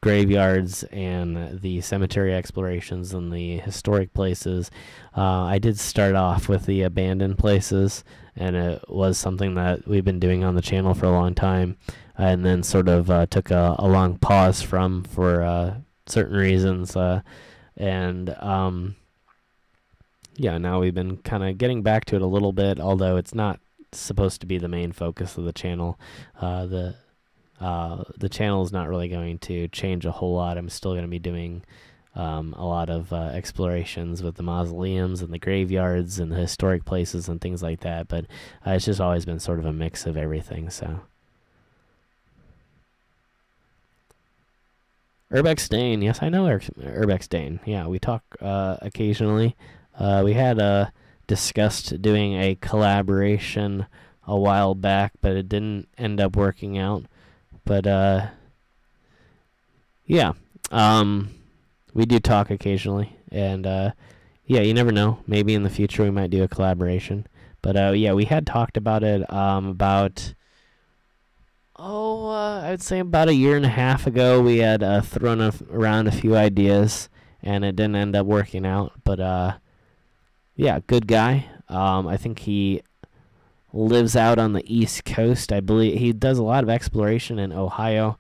graveyards and the cemetery explorations and the historic places, I did start off with the abandoned places, and it was something that we've been doing on the channel for a long time, and then sort of took a long pause for certain reasons, and yeah, now we've been kind of getting back to it a little bit, although it's not supposed to be the main focus of the channel. The channel is not really going to change a whole lot. I'm still going to be doing a lot of explorations with the mausoleums and the graveyards and the historic places and things like that, but it's just always been sort of a mix of everything. So Urbex Dane, yes, I know Urbex Dane. Yeah, we talk occasionally. We had discussed doing a collaboration a while back, but it didn't end up working out. But yeah, we do talk occasionally, and yeah, you never know. Maybe in the future we might do a collaboration. But yeah, we had talked about it about, I would say about a year and a half ago. We had thrown around a few ideas, and it didn't end up working out. But yeah, good guy. I think he lives out on the East Coast. I believe he does a lot of exploration in Ohio,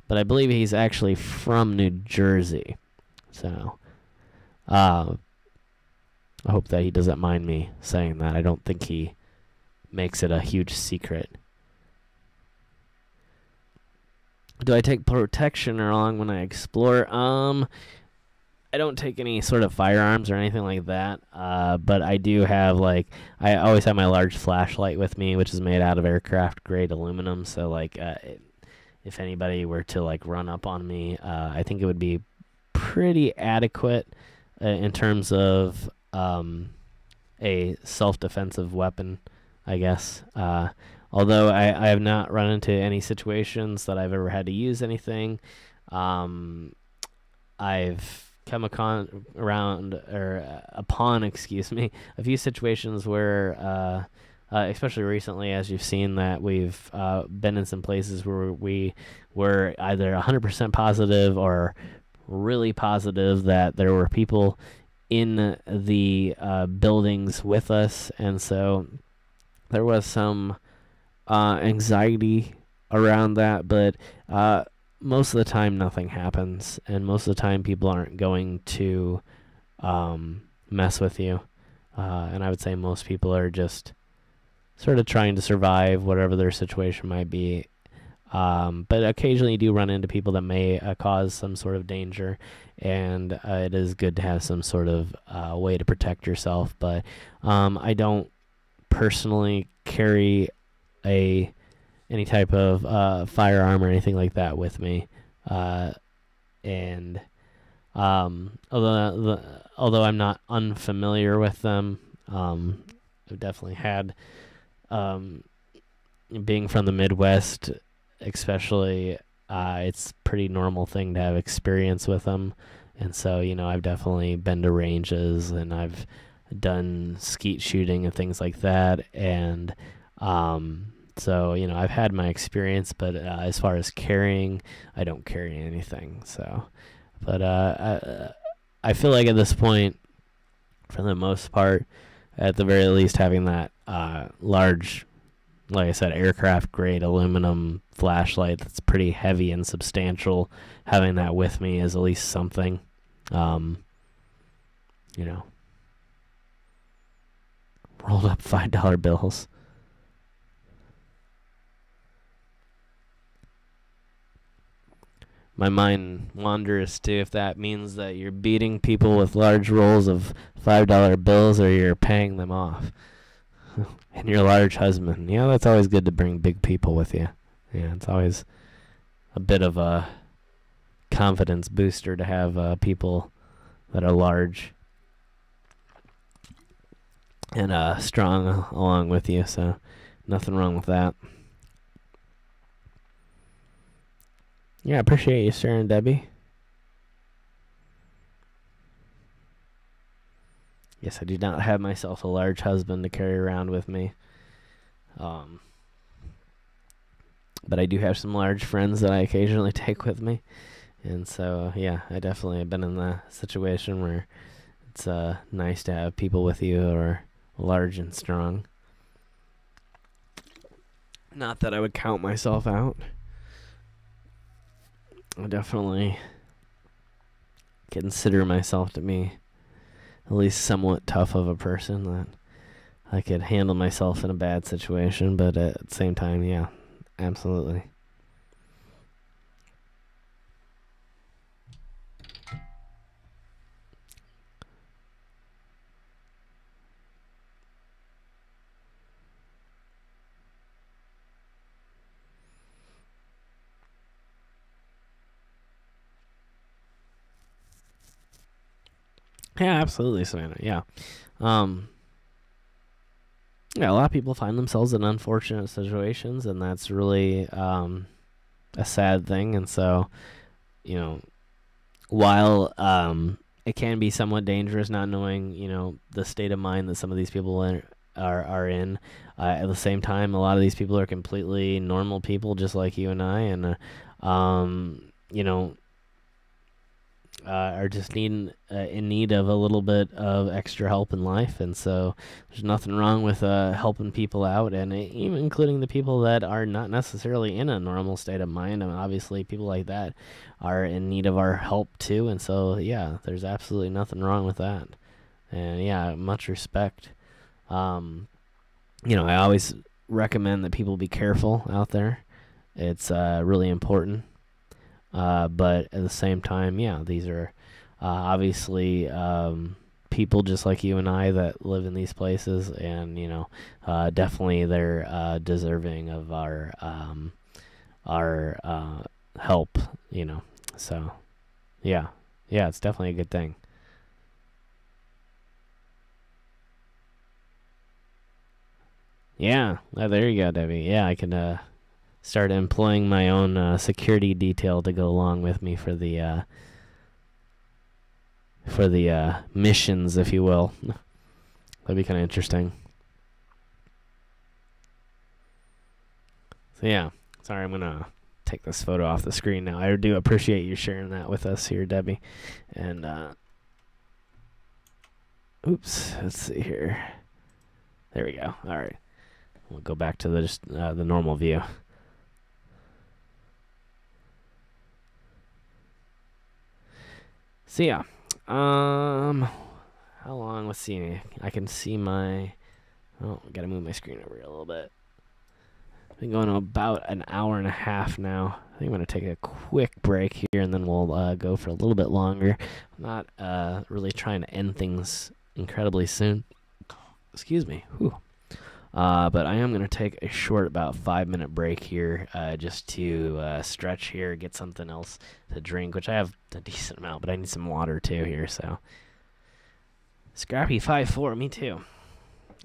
but I believe he's actually from New Jersey. So I hope that he doesn't mind me saying that. I don't think he makes it a huge secret. Do I take protection along when I explore? I don't take any sort of firearms or anything like that, but I do have, like, I always have my large flashlight with me, which is made out of aircraft grade aluminum. So like, if anybody were to like run up on me, I think it would be pretty adequate in terms of a self-defensive weapon, I guess. Although I have not run into any situations that I've ever had to use anything. I've come upon, excuse me, a few situations where, especially recently, as you've seen, that we've been in some places where we were either 100% positive or really positive that there were people in the buildings with us, and so there was some anxiety around that, but most of the time nothing happens, and most of the time people aren't going to mess with you, and I would say most people are just sort of trying to survive whatever their situation might be, but occasionally you do run into people that may cause some sort of danger, and it is good to have some sort of way to protect yourself. But I don't personally carry any type of firearm or anything like that with me, and although I'm not unfamiliar with them, I've definitely had, being from the Midwest especially, it's a pretty normal thing to have experience with them, and so, you know, I've definitely been to ranges, and I've done skeet shooting and things like that, and so, you know, I've had my experience, but as far as carrying, I don't carry anything. So, but I feel like at this point, for the most part. At the very least, having that large, like I said, aircraft grade aluminum flashlight that's pretty heavy and substantial, having that with me is at least something. Rolled up $5 bills. My mind wanders to if that means that you're beating people with large rolls of $5 bills or you're paying them off. And your large husband. Yeah, that's always good to bring big people with you. Yeah, it's always a bit of a confidence booster to have people that are large and strong along with you. So nothing wrong with that. Yeah, I appreciate you sharing, Debbie. Yes, I do not have myself a large husband to carry around with me. But I do have some large friends that I occasionally take with me. And so, yeah, I definitely have been in the situation where it's nice to have people with you who are large and strong. Not that I would count myself out. I definitely consider myself to be at least somewhat tough of a person, that I could handle myself in a bad situation, but at the same time, yeah, absolutely. Yeah, absolutely, Savannah. Yeah. Yeah, a lot of people find themselves in unfortunate situations, and that's really a sad thing. And so, while it can be somewhat dangerous not knowing, the state of mind that some of these people are in, at the same time, a lot of these people are completely normal people just like you and I, and, are just in need of a little bit of extra help in life. And so there's nothing wrong with helping people out, and even including the people that are not necessarily in a normal state of mind. I mean, obviously people like that are in need of our help too. And so, yeah, there's absolutely nothing wrong with that. And yeah, much respect. I always recommend that people be careful out there. It's really important. But at the same time, yeah, these are obviously people just like you and I that live in these places, and definitely they're deserving of our help. So yeah, it's definitely a good thing. Yeah, there you go, Debbie. Yeah, I can start employing my own security detail to go along with me for the missions, if you will. That'd be kind of interesting. So yeah, sorry, I'm gonna take this photo off the screen now. I do appreciate you sharing that with us here, Debbie. And oops, let's see here. There we go. All right, we'll go back to the normal view. So yeah, how long? Let's see. I can see my. Oh, I gotta move my screen over here a little bit. Been going about an hour and a half now. I think I'm gonna take a quick break here, and then we'll go for a little bit longer. I'm not really trying to end things incredibly soon. Excuse me. Whew. But I am going to take a short, about 5-minute break here, just to stretch here, get something else to drink, which I have a decent amount, but I need some water too here. So, Scrappy 5'4", me too.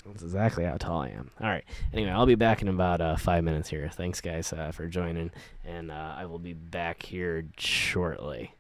That's exactly how tall I am. All right. Anyway, I'll be back in about 5 minutes here. Thanks, guys, for joining, and I will be back here shortly.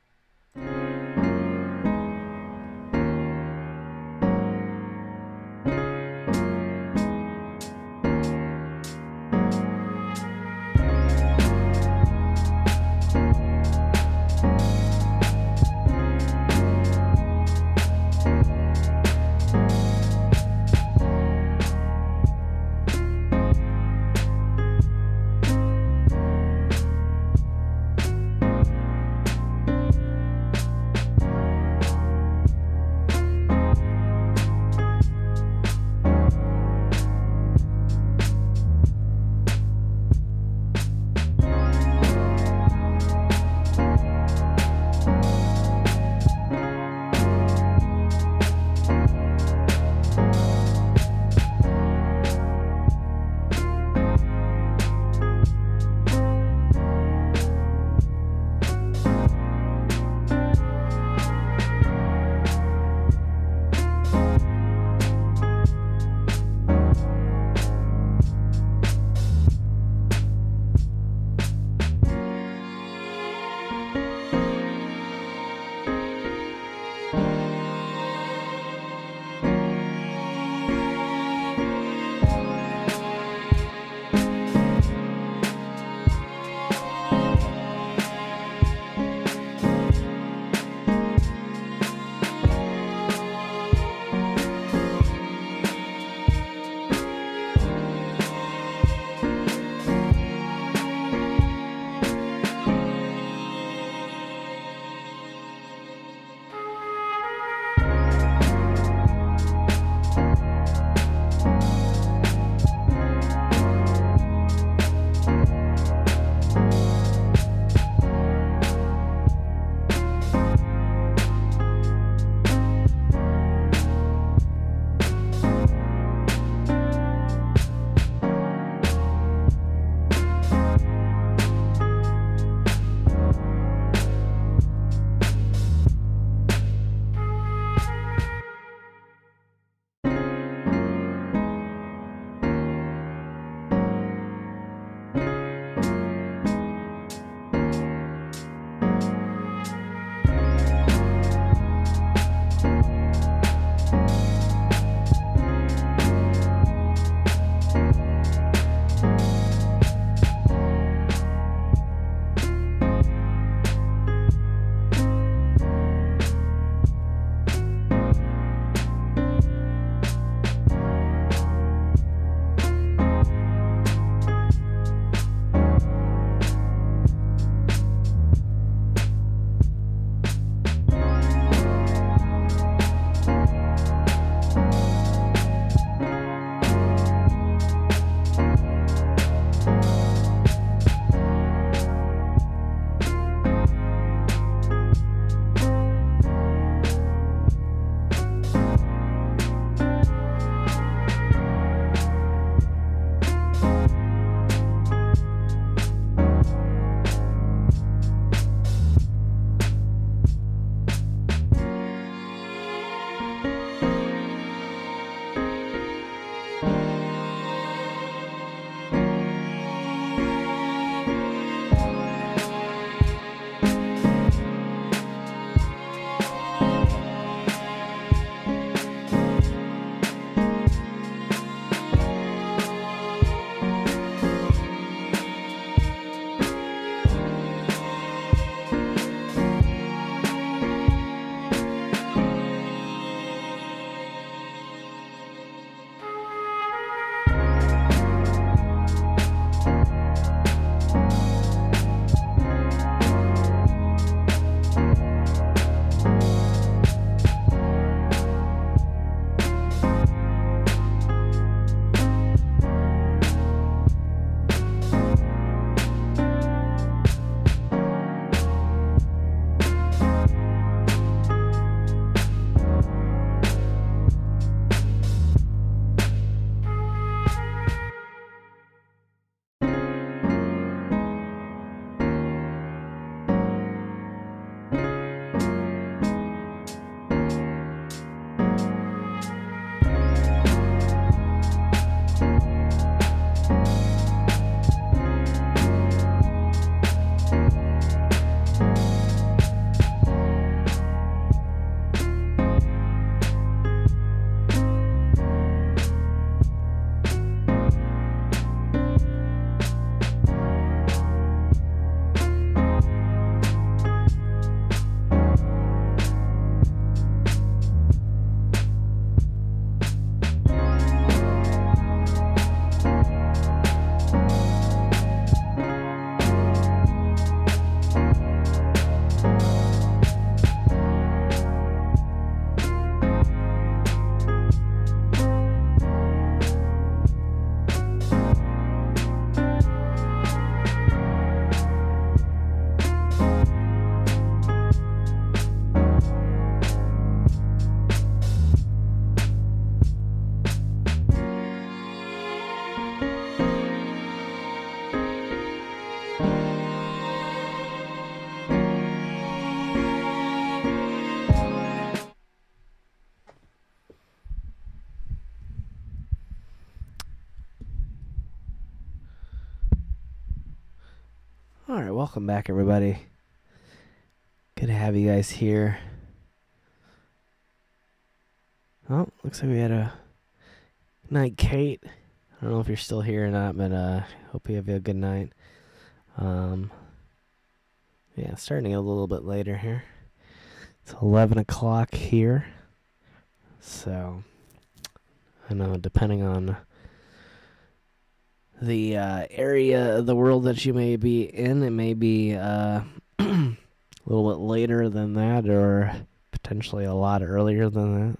Alright, welcome back, everybody. Good to have you guys here. Oh, looks like we had a night, Kate. I don't know if you're still here or not, but hope you have a good night. Yeah, starting a little bit later here. It's 11 o'clock here. So, I know, depending on the area of the world that you may be in, it may be a little bit later than that, or potentially a lot earlier than that.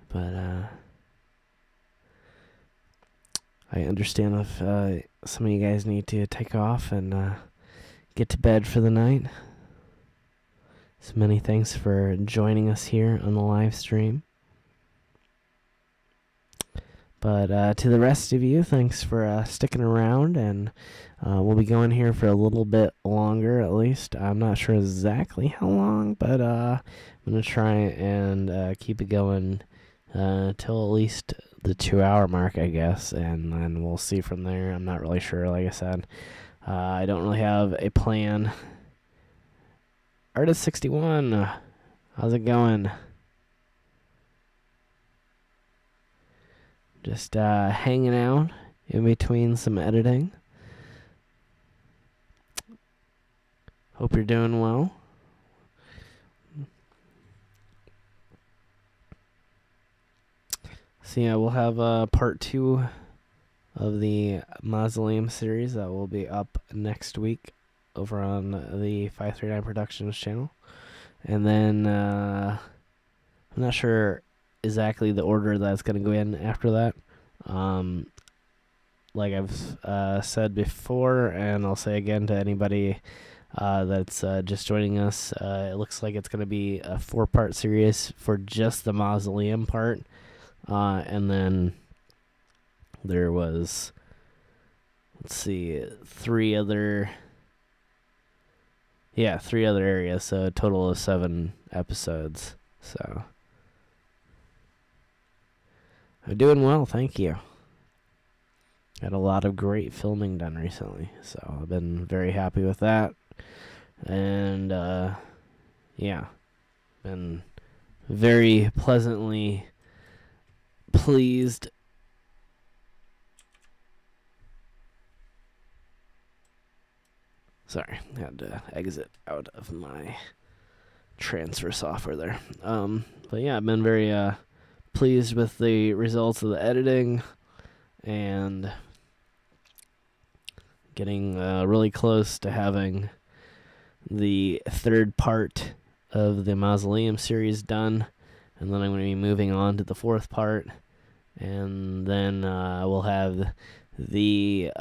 But I understand if some of you guys need to take off and get to bed for the night. So many thanks for joining us here on the live stream. But to the rest of you, thanks for sticking around, and we'll be going here for a little bit longer, at least. I'm not sure exactly how long, but I'm going to try and keep it going till at least the 2-hour mark, I guess, and then we'll see from there. I'm not really sure, like I said. I don't really have a plan. Artist61, how's it going? Just hanging out in between some editing. Hope you're doing well. So yeah, we'll have part 2 of the Mausoleum series that will be up next week over on the 539 Productions channel. And then I'm not sure exactly the order that's going to go in after that. Like I've said before, and I'll say again to anybody that's just joining us, it looks like it's going to be a 4-part series for just the Mausoleum part. And then there was, let's see, 3 other areas, so a total of 7 episodes. So I'm doing well, thank you. Had a lot of great filming done recently, so I've been very happy with that. And yeah, been very pleasantly pleased. Sorry, I had to exit out of my transfer software there. But yeah, I've been very pleased with the results of the editing, and getting really close to having the 3rd part of the Mausoleum series done, and then I'm going to be moving on to the 4th part, and then we'll have the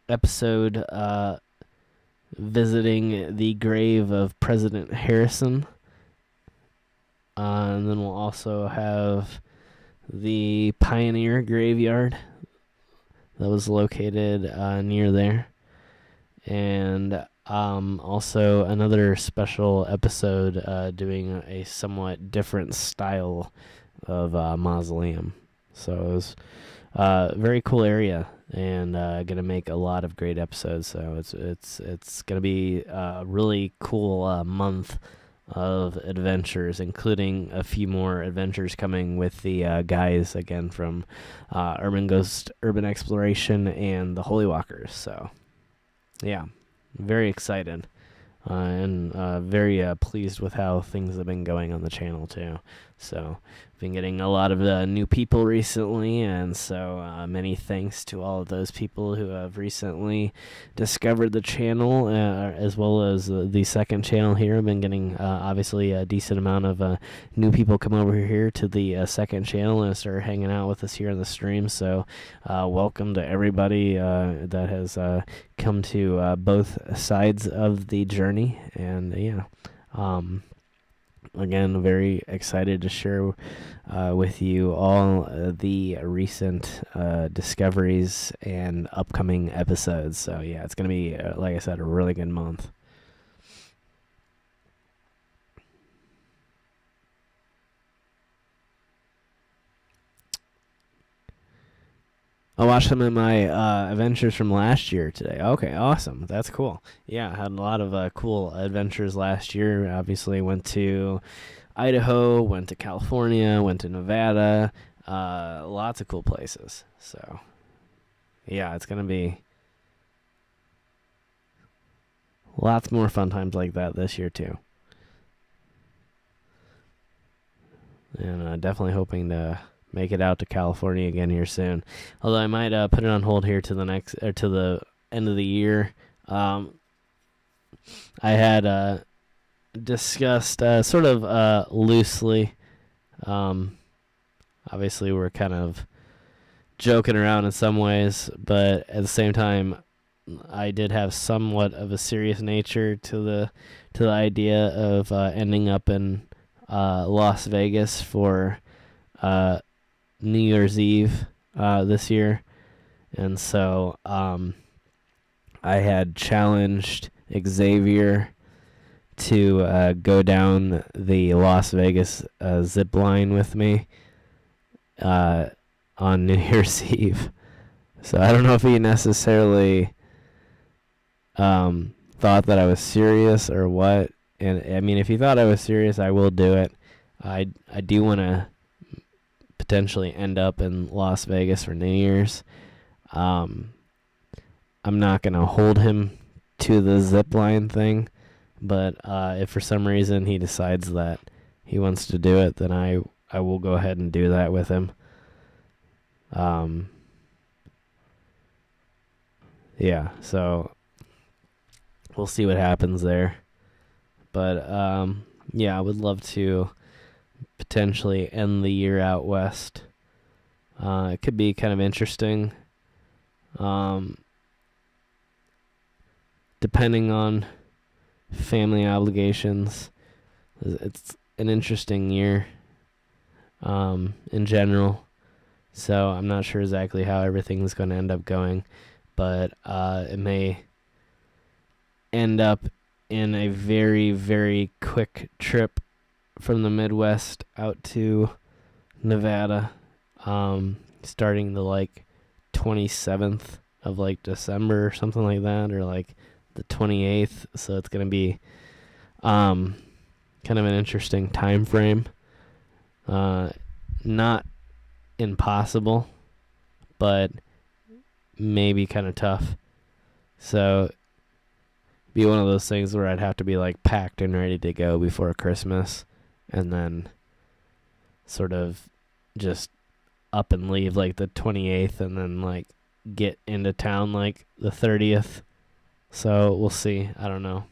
episode visiting the grave of President Harrison, and then we'll also have the Pioneer Graveyard that was located near there, and also another special episode doing a somewhat different style of mausoleum. So it was a very cool area, and gonna make a lot of great episodes. So it's gonna be a really cool month of adventures, including a few more adventures coming with the guys again from Urban Ghost, Urban Exploration, and the Holy Walkers. So yeah, very excited, and very pleased with how things have been going on the channel too. So been getting a lot of new people recently, and so many thanks to all of those people who have recently discovered the channel, as well as the second channel here. I've been getting obviously a decent amount of new people come over here to the second channel and start hanging out with us here on the stream. So welcome to everybody that has come to both sides of the journey, and yeah. Again, very excited to share with you all the recent discoveries and upcoming episodes. So yeah, it's going to be, like I said, a really good month. I watched some of my adventures from last year today. Okay, awesome. That's cool. Yeah, I had a lot of cool adventures last year. Obviously, went to Idaho, went to California, went to Nevada. Lots of cool places. So, yeah, it's going to be lots more fun times like that this year, too. And definitely hoping to make it out to California again here soon. Although I might put it on hold here to the next or to the end of the year. I had discussed sort of loosely. Obviously, we're kind of joking around in some ways, but at the same time, I did have somewhat of a serious nature to the idea of ending up in Las Vegas for New Year's Eve this year, and so I had challenged Xavier to go down the Las Vegas zip line with me on New Year's Eve. So I don't know if he necessarily thought that I was serious or what. And I mean, if he thought I was serious, I will do it. I do want to potentially end up in Las Vegas for New Year's. I'm not going to hold him to the zip line thing, but if for some reason he decides that he wants to do it, then I will go ahead and do that with him. Yeah, so we'll see what happens there. But yeah, I would love to potentially end the year out west. It could be kind of interesting. Depending on family obligations, it's an interesting year in general. So I'm not sure exactly how everything's going to end up going, but it may end up in a very, very quick trip from the Midwest out to Nevada, starting the 27th of December or something like that, or the 28th. So it's going to be kind of an interesting time frame. Not impossible, but maybe kind of tough. So be one of those things where I'd have to be packed and ready to go before Christmas, and then sort of just up and leave the 28th, and then get into town the 30th. So we'll see. I don't know.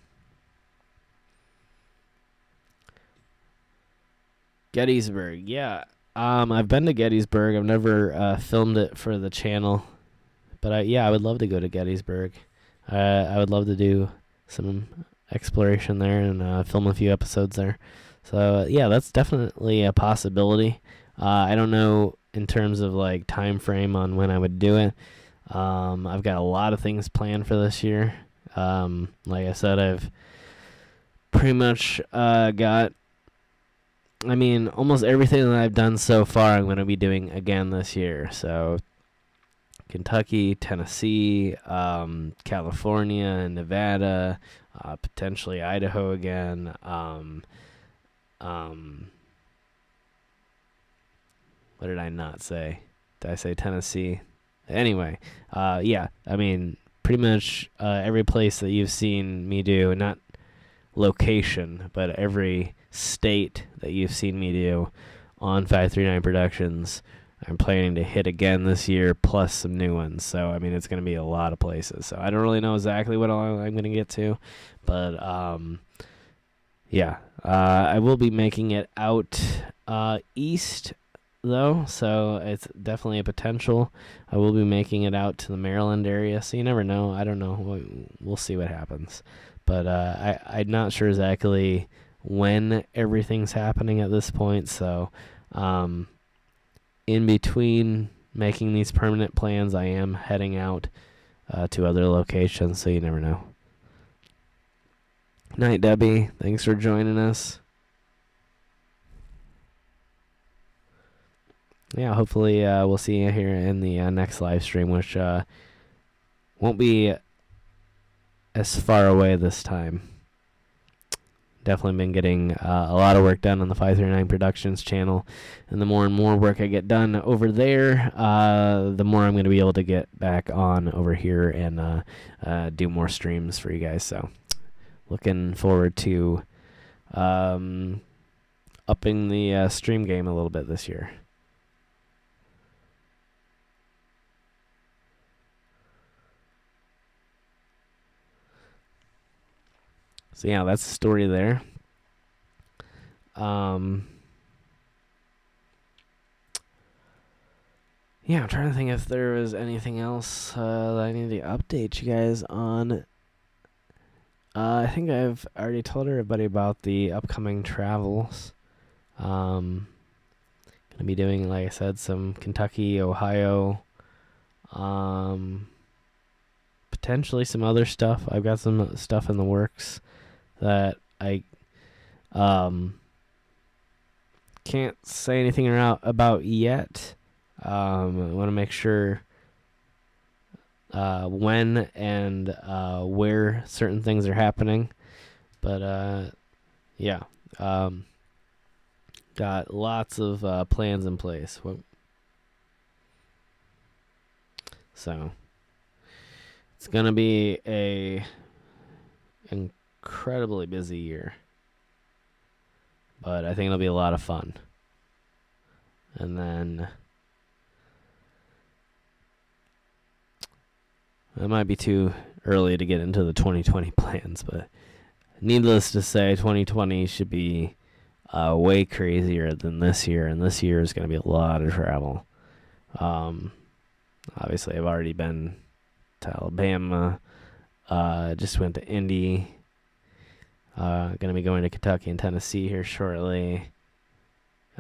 Gettysburg, yeah. I've been to Gettysburg. I've never filmed it for the channel, but I would love to go to Gettysburg. I would love to do some exploration there and film a few episodes there. So yeah, that's definitely a possibility. I don't know in terms of time frame on when I would do it. I've got a lot of things planned for this year. Like I said, I've pretty much got, almost everything that I've done so far I'm going to be doing again this year. So Kentucky, Tennessee, California, Nevada, potentially Idaho again. What did I not say? Did I say Tennessee? Anyway, yeah, pretty much every place that you've seen me do, not location, but every state that you've seen me do on 539 Productions, I'm planning to hit again this year, plus some new ones. So, it's going to be a lot of places. So, I don't really know exactly what I'm going to get to, but, yeah, I will be making it out east, though, so it's definitely a potential. I will be making it out to the Maryland area, so you never know. I don't know. We'll see what happens. But I'm not sure exactly when everything's happening at this point, so in between making these permanent plans, I am heading out to other locations, so you never know. Night, Debbie. Thanks for joining us. yeah, hopefully we'll see you here in the next live stream, which won't be as far away this time. Definitely been getting a lot of work done on the 539 Productions channel, and the more and more work I get done over there, the more I'm going to be able to get back on over here and do more streams for you guys. So looking forward to upping the stream game a little bit this year. So yeah, that's the story there. Yeah, I'm trying to think if there was anything else that I need to update you guys on. I think I've already told everybody about the upcoming travels. Gonna be doing, like I said, some Kentucky, Ohio, potentially some other stuff. I've got some stuff in the works that I can't say anything about yet. I want to make sure when and where certain things are happening. But yeah, got lots of plans in place. So it's gonna be a incredibly busy year, but I think it'll be a lot of fun. And then it might be too early to get into the 2020 plans, but needless to say, 2020 should be way crazier than this year, and this year is going to be a lot of travel. Obviously, I've already been to Alabama, just went to Indy, going to be going to Kentucky and Tennessee here shortly,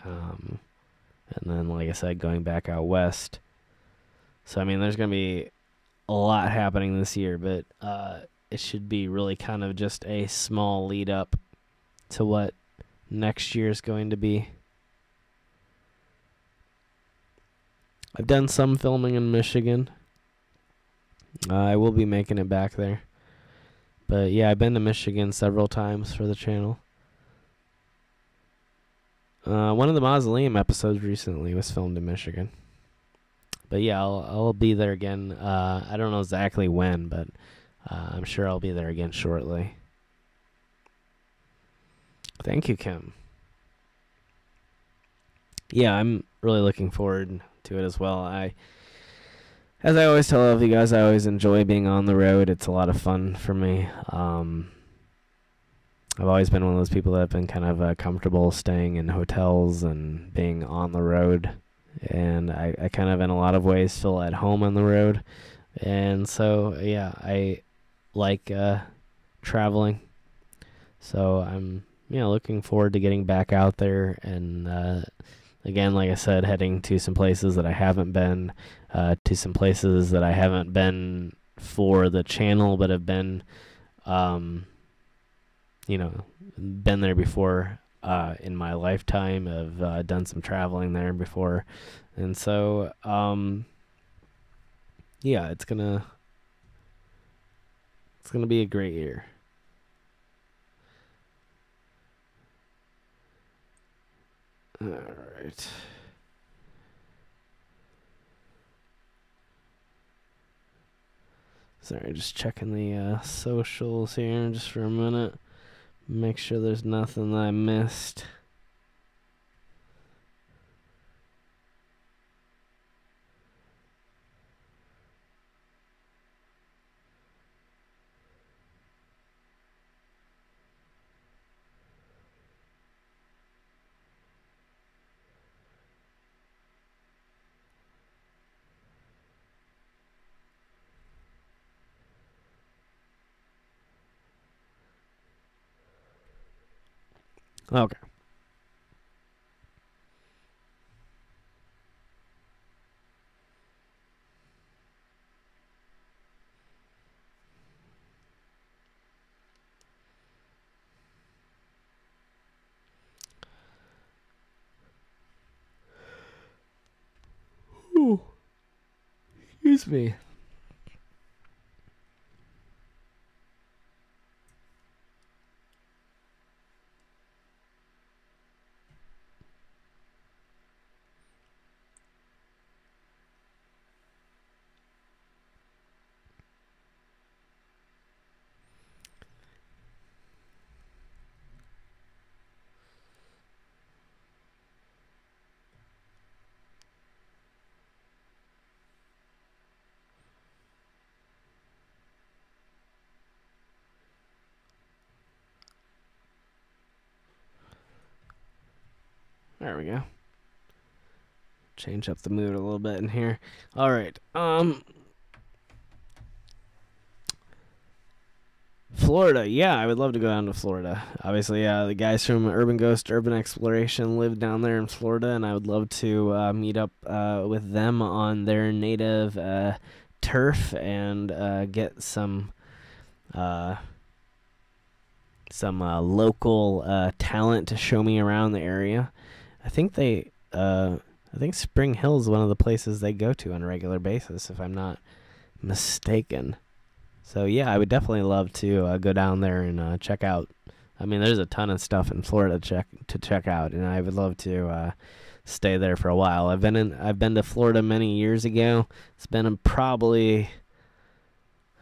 and then, like I said, going back out west. So, I mean, there's going to be a lot happening this year, but it should be really kind of just a small lead up to what next year is going to be. I've done some filming in Michigan. I will be making it back there. But yeah, I've been to Michigan several times for the channel. One of the Mausoleum episodes recently was filmed in Michigan. But yeah, I'll be there again. I don't know exactly when, but I'm sure I'll be there again shortly. Thank you, Kim. Yeah, I'm really looking forward to it as well. As I always tell all of you guys, I always enjoy being on the road. It's a lot of fun for me. I've always been one of those people that have been kind of comfortable staying in hotels and being on the road. And I kind of, in a lot of ways, feel at home on the road. And so, yeah, I like traveling. So I'm, looking forward to getting back out there and, again, like I said, heading to some places that I haven't been, to some places that I haven't been for the channel, but have been, been there before in my lifetime. I've done some traveling there before. And so, yeah, it's gonna be a great year. All right. Sorry, just checking the socials here just for a minute. Make sure there's nothing that I missed. Okay. Excuse me. There we go. Change up the mood a little bit in here. All right. Florida. Yeah, I would love to go down to Florida. Obviously, the guys from Urban Ghost Urban Exploration live down there in Florida, and I would love to meet up with them on their native turf and get some local talent to show me around the area. I think Spring Hill is one of the places they go to on a regular basis, if I'm not mistaken. So yeah, I would definitely love to go down there and check out. I mean, there's a ton of stuff in Florida to check out, and I would love to stay there for a while. I've been to Florida many years ago. It's been probably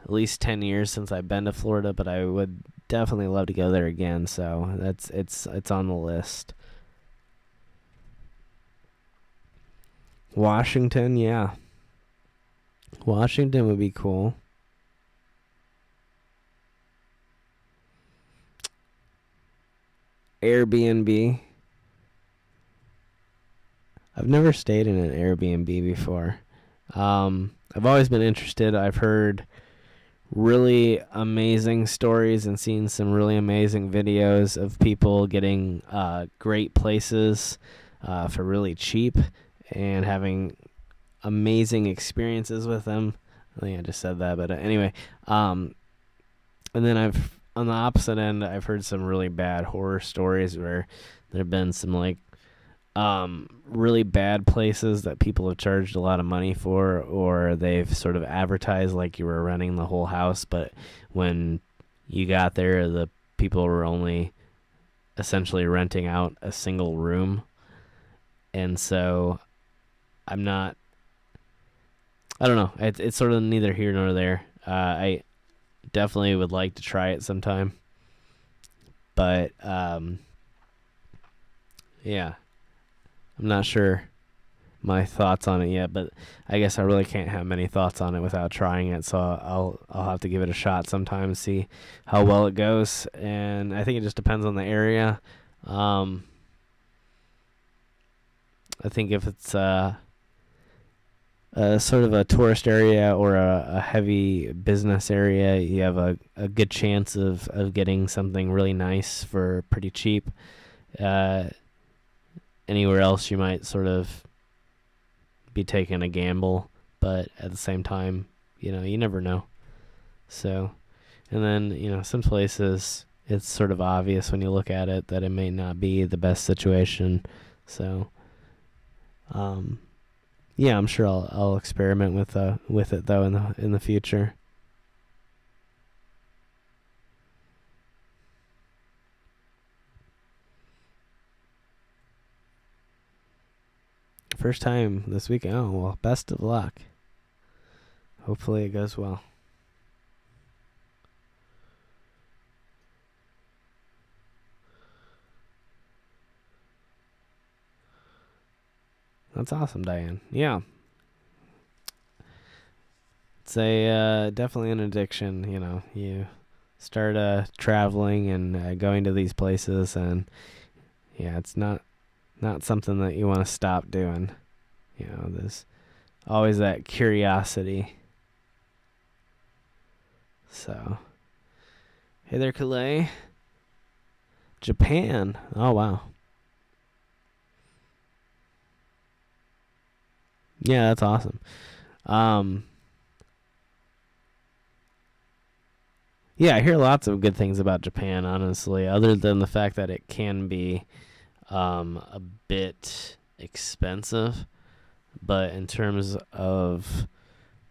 at least 10 years since I've been to Florida, but I would definitely love to go there again. So it's on the list. Washington, yeah. Washington would be cool. Airbnb. I've never stayed in an Airbnb before. I've always been interested. I've heard really amazing stories and seen some really amazing videos of people getting great places for really cheap and having amazing experiences with them. I think I just said that, but anyway. And then on the opposite end, I've heard some really bad horror stories where there have been some really bad places that people have charged a lot of money for, or they've sort of advertised like you were renting the whole house, but when you got there, the people were only essentially renting out a single room. And so I don't know. It's sort of neither here nor there. I definitely would like to try it sometime. But, yeah. I'm not sure my thoughts on it yet, but I guess I really can't have many thoughts on it without trying it, so I'll have to give it a shot sometime, see how well it goes. And I think it just depends on the area. I think if it's sort of a tourist area or a heavy business area, you have a good chance of getting something really nice for pretty cheap. Anywhere else, you might sort of be taking a gamble, but at the same time, you never know. So, and then, some places, it's sort of obvious when you look at it that it may not be the best situation. So, yeah, I'm sure I'll experiment with it though in the future. First time this week. Oh, well, best of luck. Hopefully it goes well. That's awesome, Diane. Yeah. It's definitely an addiction, You start traveling and going to these places, and yeah, it's not something that you want to stop doing. There's always that curiosity. So, hey there, Calais. Japan. Oh, wow. Yeah, that's awesome. Yeah, I hear lots of good things about Japan, honestly, other than the fact that it can be a bit expensive. But in terms of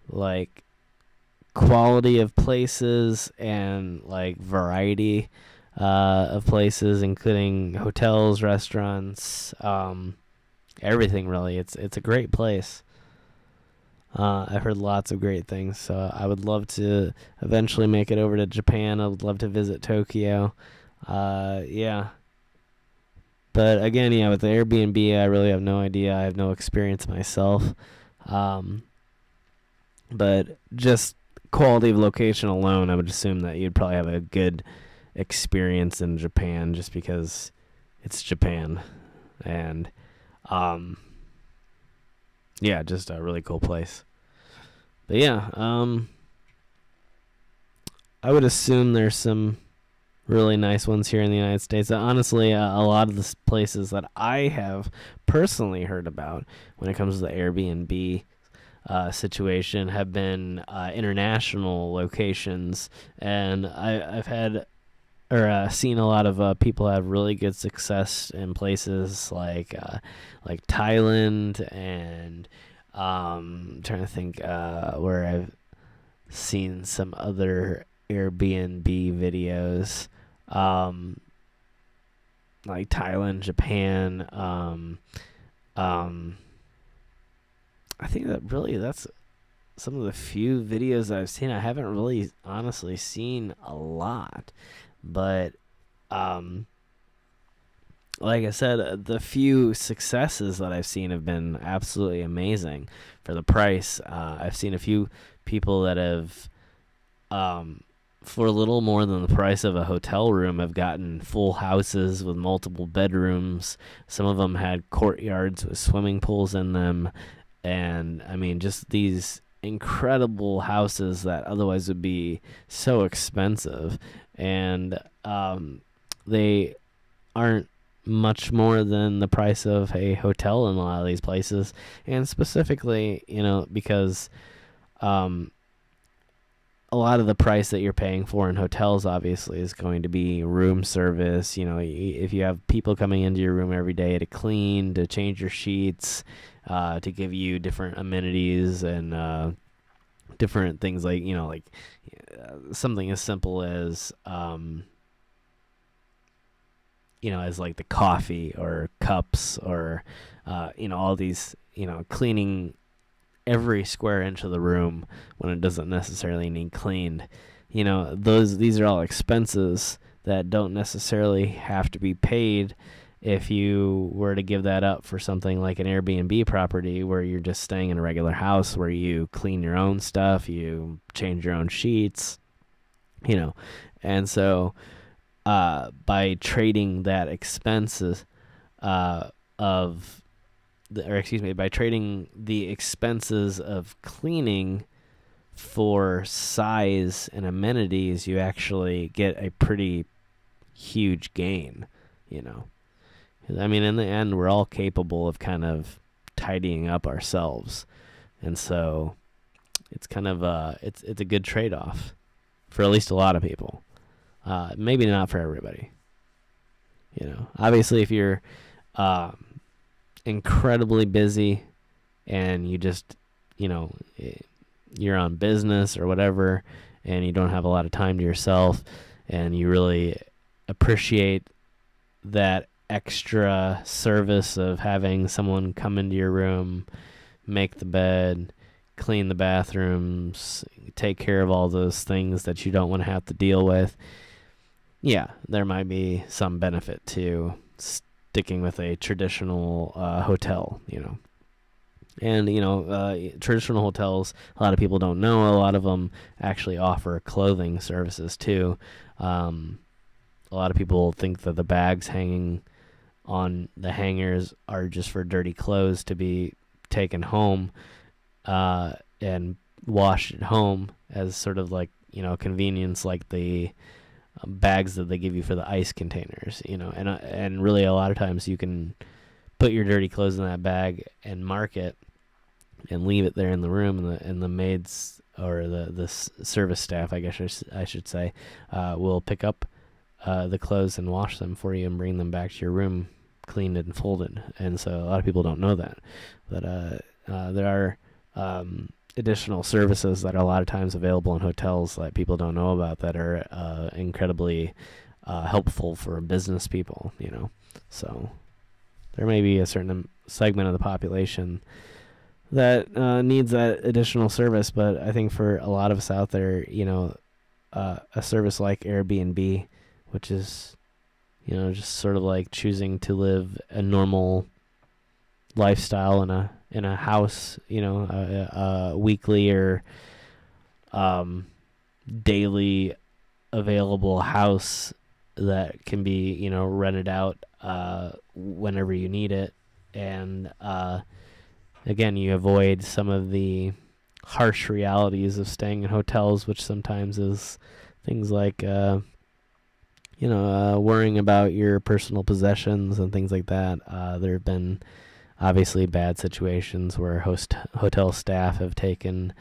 like quality of places and like variety of places, including hotels, restaurants, everything really. It's a great place. I've heard lots of great things, so I would love to eventually make it over to Japan. I would love to visit Tokyo. Yeah. But again, yeah, with the Airbnb, I really have no idea. I have no experience myself. Um, but just quality of location alone, I would assume that you'd probably have a good experience in Japan just because it's Japan. And yeah, just a really cool place. But yeah, I would assume there's some really nice ones here in the United States. Honestly, a lot of the places that I have personally heard about when it comes to the Airbnb situation have been international locations, and I've had or seen a lot of people have really good success in places like Thailand and trying to think where I've seen some other Airbnb videos, like Thailand, Japan. I think that's some of the few videos I've seen. I haven't really honestly seen a lot, but like I said, the few successes that I've seen have been absolutely amazing for the price. I've seen a few people that have, for a little more than the price of a hotel room, have gotten full houses with multiple bedrooms. Some of them had courtyards with swimming pools in them. And, I mean, just these incredible houses that otherwise would be so expensive. And they aren't much more than the price of a hotel in a lot of these places, and specifically, because a lot of the price that you're paying for in hotels obviously is going to be room service. If you have people coming into your room every day to clean, to change your sheets, to give you different amenities and different things like something as simple as as like the coffee or cups or, all these, cleaning every square inch of the room when it doesn't necessarily need cleaned. These are all expenses that don't necessarily have to be paid if you were to give that up for something like an Airbnb property where you're just staying in a regular house where you clean your own stuff, you change your own sheets, and so by trading that expenses by trading the expenses of cleaning for size and amenities, you actually get a pretty huge gain, I mean, in the end, we're all capable of kind of tidying up ourselves. And so it's kind of it's a good trade-off for at least a lot of people. Maybe not for everybody. Obviously, if you're incredibly busy and you just, you're on business or whatever, and you don't have a lot of time to yourself, and you really appreciate that extra service of having someone come into your room, make the bed, clean the bathrooms, take care of all those things that you don't want to have to deal with. Yeah, there might be some benefit to sticking with a traditional hotel, And, traditional hotels, a lot of people don't know, a lot of them actually offer clothing services too. A lot of people think that the bags hanging on the hangers are just for dirty clothes to be taken home and washed at home as sort of like, convenience, like the bags that they give you for the ice containers, and really a lot of times you can put your dirty clothes in that bag and mark it and leave it there in the room, and the maids or the service staff, I guess I should say, will pick up the clothes and wash them for you and bring them back to your room cleaned and folded. And so a lot of people don't know that, but there are additional services that are a lot of times available in hotels that people don't know about that are incredibly helpful for business people, So there may be a certain segment of the population that needs that additional service, but I think for a lot of us out there, a service like Airbnb, which is, just sort of like choosing to live a normal lifestyle in a house, a weekly or daily available house that can be, rented out whenever you need it. And again, you avoid some of the harsh realities of staying in hotels, which sometimes is things like worrying about your personal possessions and things like that. There have been obviously bad situations where hotel staff have taken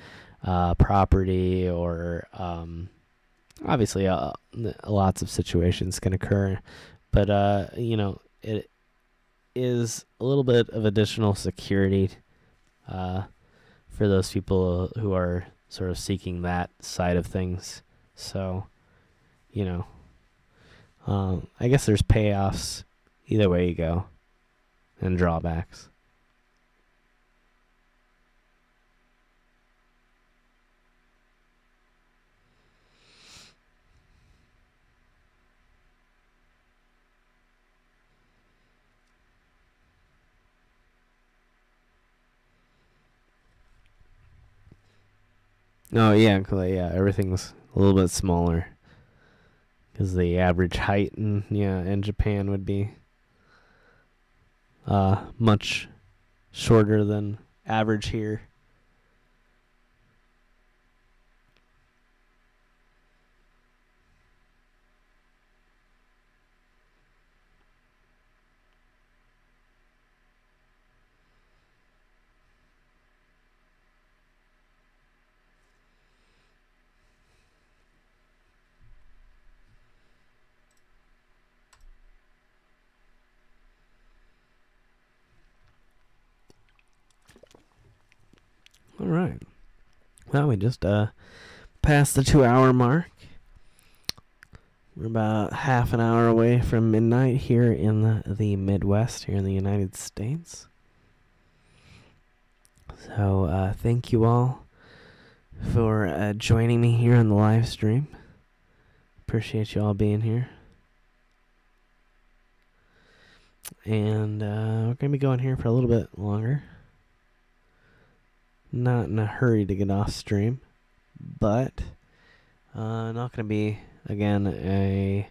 property, or obviously lots of situations can occur, but it is a little bit of additional security for those people who are sort of seeking that side of things. So I guess there's payoffs either way you go, and drawbacks. Oh yeah, everything's a little bit smaller because the average height in Japan would be much shorter than average here. All right. Well, we just passed the 2-hour mark. We're about half an hour away from midnight here in the Midwest, here in the United States. So thank you all for joining me here on the live stream. Appreciate you all being here. And we're going to be going here for a little bit longer. Not in a hurry to get off stream, but not going to be, again, a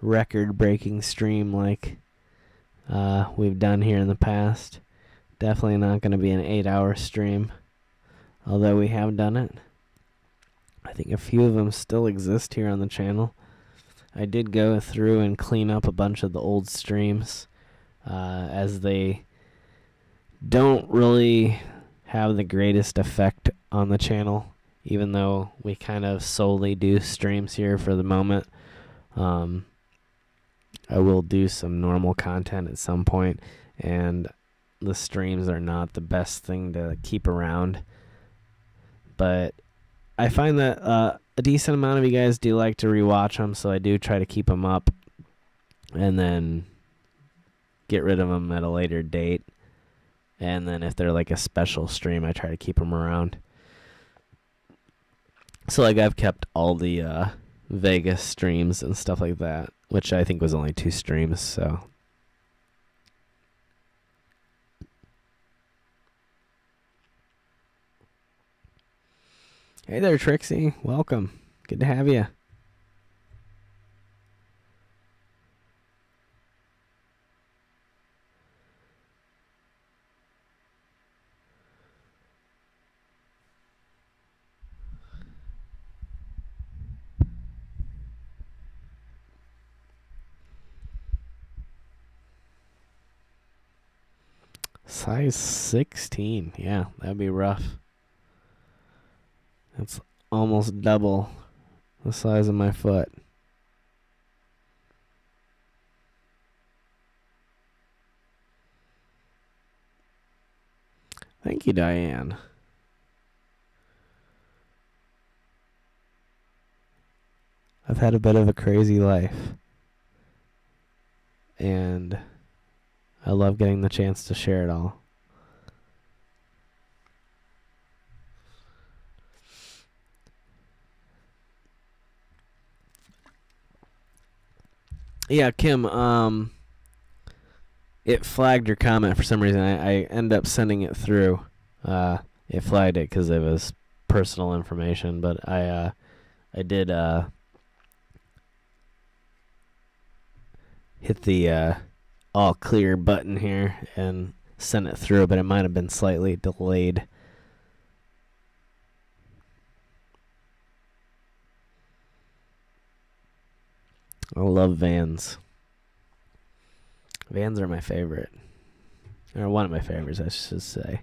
record-breaking stream like we've done here in the past. Definitely not going to be an 8-hour stream, although we have done it. I think a few of them still exist here on the channel. I did go through and clean up a bunch of the old streams, as they don't really have the greatest effect on the channel, even though we kind of solely do streams here for the moment. I will do some normal content at some point, and the streams are not the best thing to keep around. But I find that a decent amount of you guys do like to rewatch them, so I do try to keep them up and then get rid of them at a later date. And then if they're like a special stream, I try to keep them around. So like I've kept all the Vegas streams and stuff like that, which I think was only 2 streams, so. Hey there, Trixie. Welcome. Good to have you. Size 16. Yeah, that'd be rough. That's almost double the size of my foot. Thank you, Diane. I've had a bit of a crazy life, and I love getting the chance to share it all. Yeah, Kim, it flagged your comment for some reason. I end up sending it through. It flagged it because it was personal information, but I did hit the all clear button here and sent it through, but it might have been slightly delayed. I love Vans. Vans are my favorite. Or one of my favorites, I should say.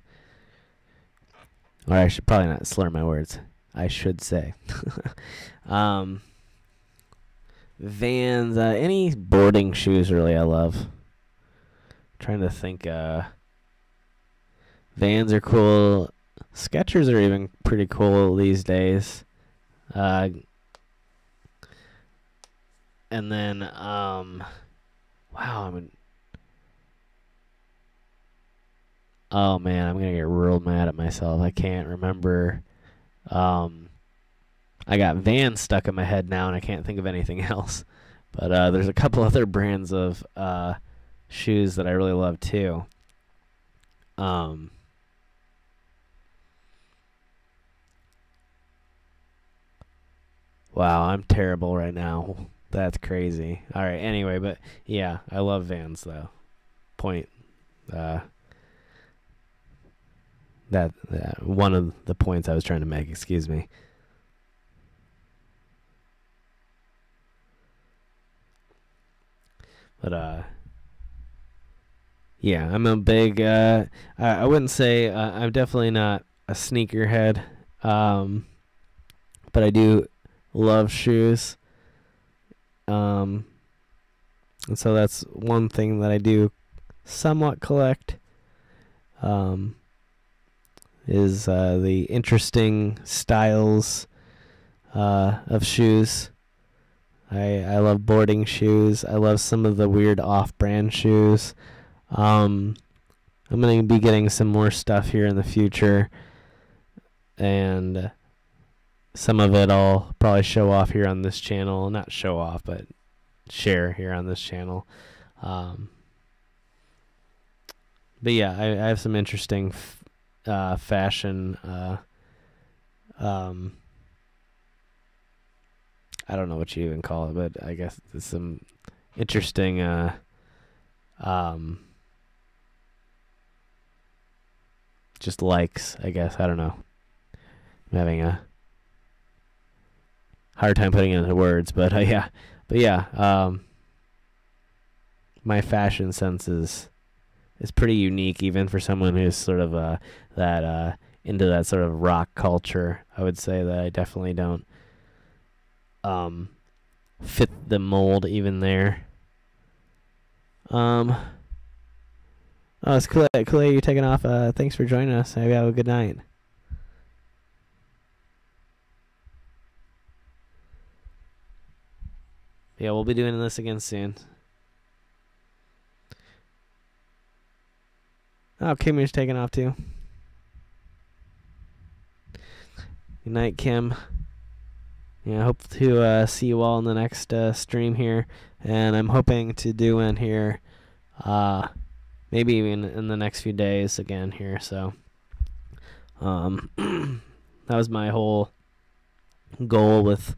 Or I should probably not slur my words. I should say. Vans, any boarding shoes really I love. Trying to think. Vans are cool. Skechers are even pretty cool these days. And then, wow, oh man, I'm gonna get real mad at myself. I can't remember. I got Vans stuck in my head now, and I can't think of anything else. But there's a couple other brands of shoes that I really love too. Wow, I'm terrible right now. That's crazy. All right, anyway, but yeah, I love Vans though. Point. That one of the points I was trying to make. Excuse me. But yeah, I'm a big. I wouldn't say I'm definitely not a sneakerhead. But I do love shoes. And so that's one thing that I do somewhat collect. Is the interesting styles of shoes. I love boarding shoes. I love some of the weird off-brand shoes. I'm going to be getting some more stuff here in the future. And some of it I'll probably show off here on this channel. Not show off, but share here on this channel. But yeah, I have some interesting fashion. I don't know what you even call it, but I guess it's some interesting just likes, I guess. I don't know. I'm having a hard time putting it into words, but yeah, my fashion sense is pretty unique, even for someone who's sort of that into that sort of rock culture. I would say that I definitely don't fit the mold even there. Oh, it's cool. Cool, you're taking off. Thanks for joining us. Maybe have a good night. Yeah, we'll be doing this again soon. Oh, Kimmy's taking off too. Good night, Kim. Yeah, I hope to see you all in the next stream here, and I'm hoping to do one here, maybe even in the next few days again here. So, that was my whole goal with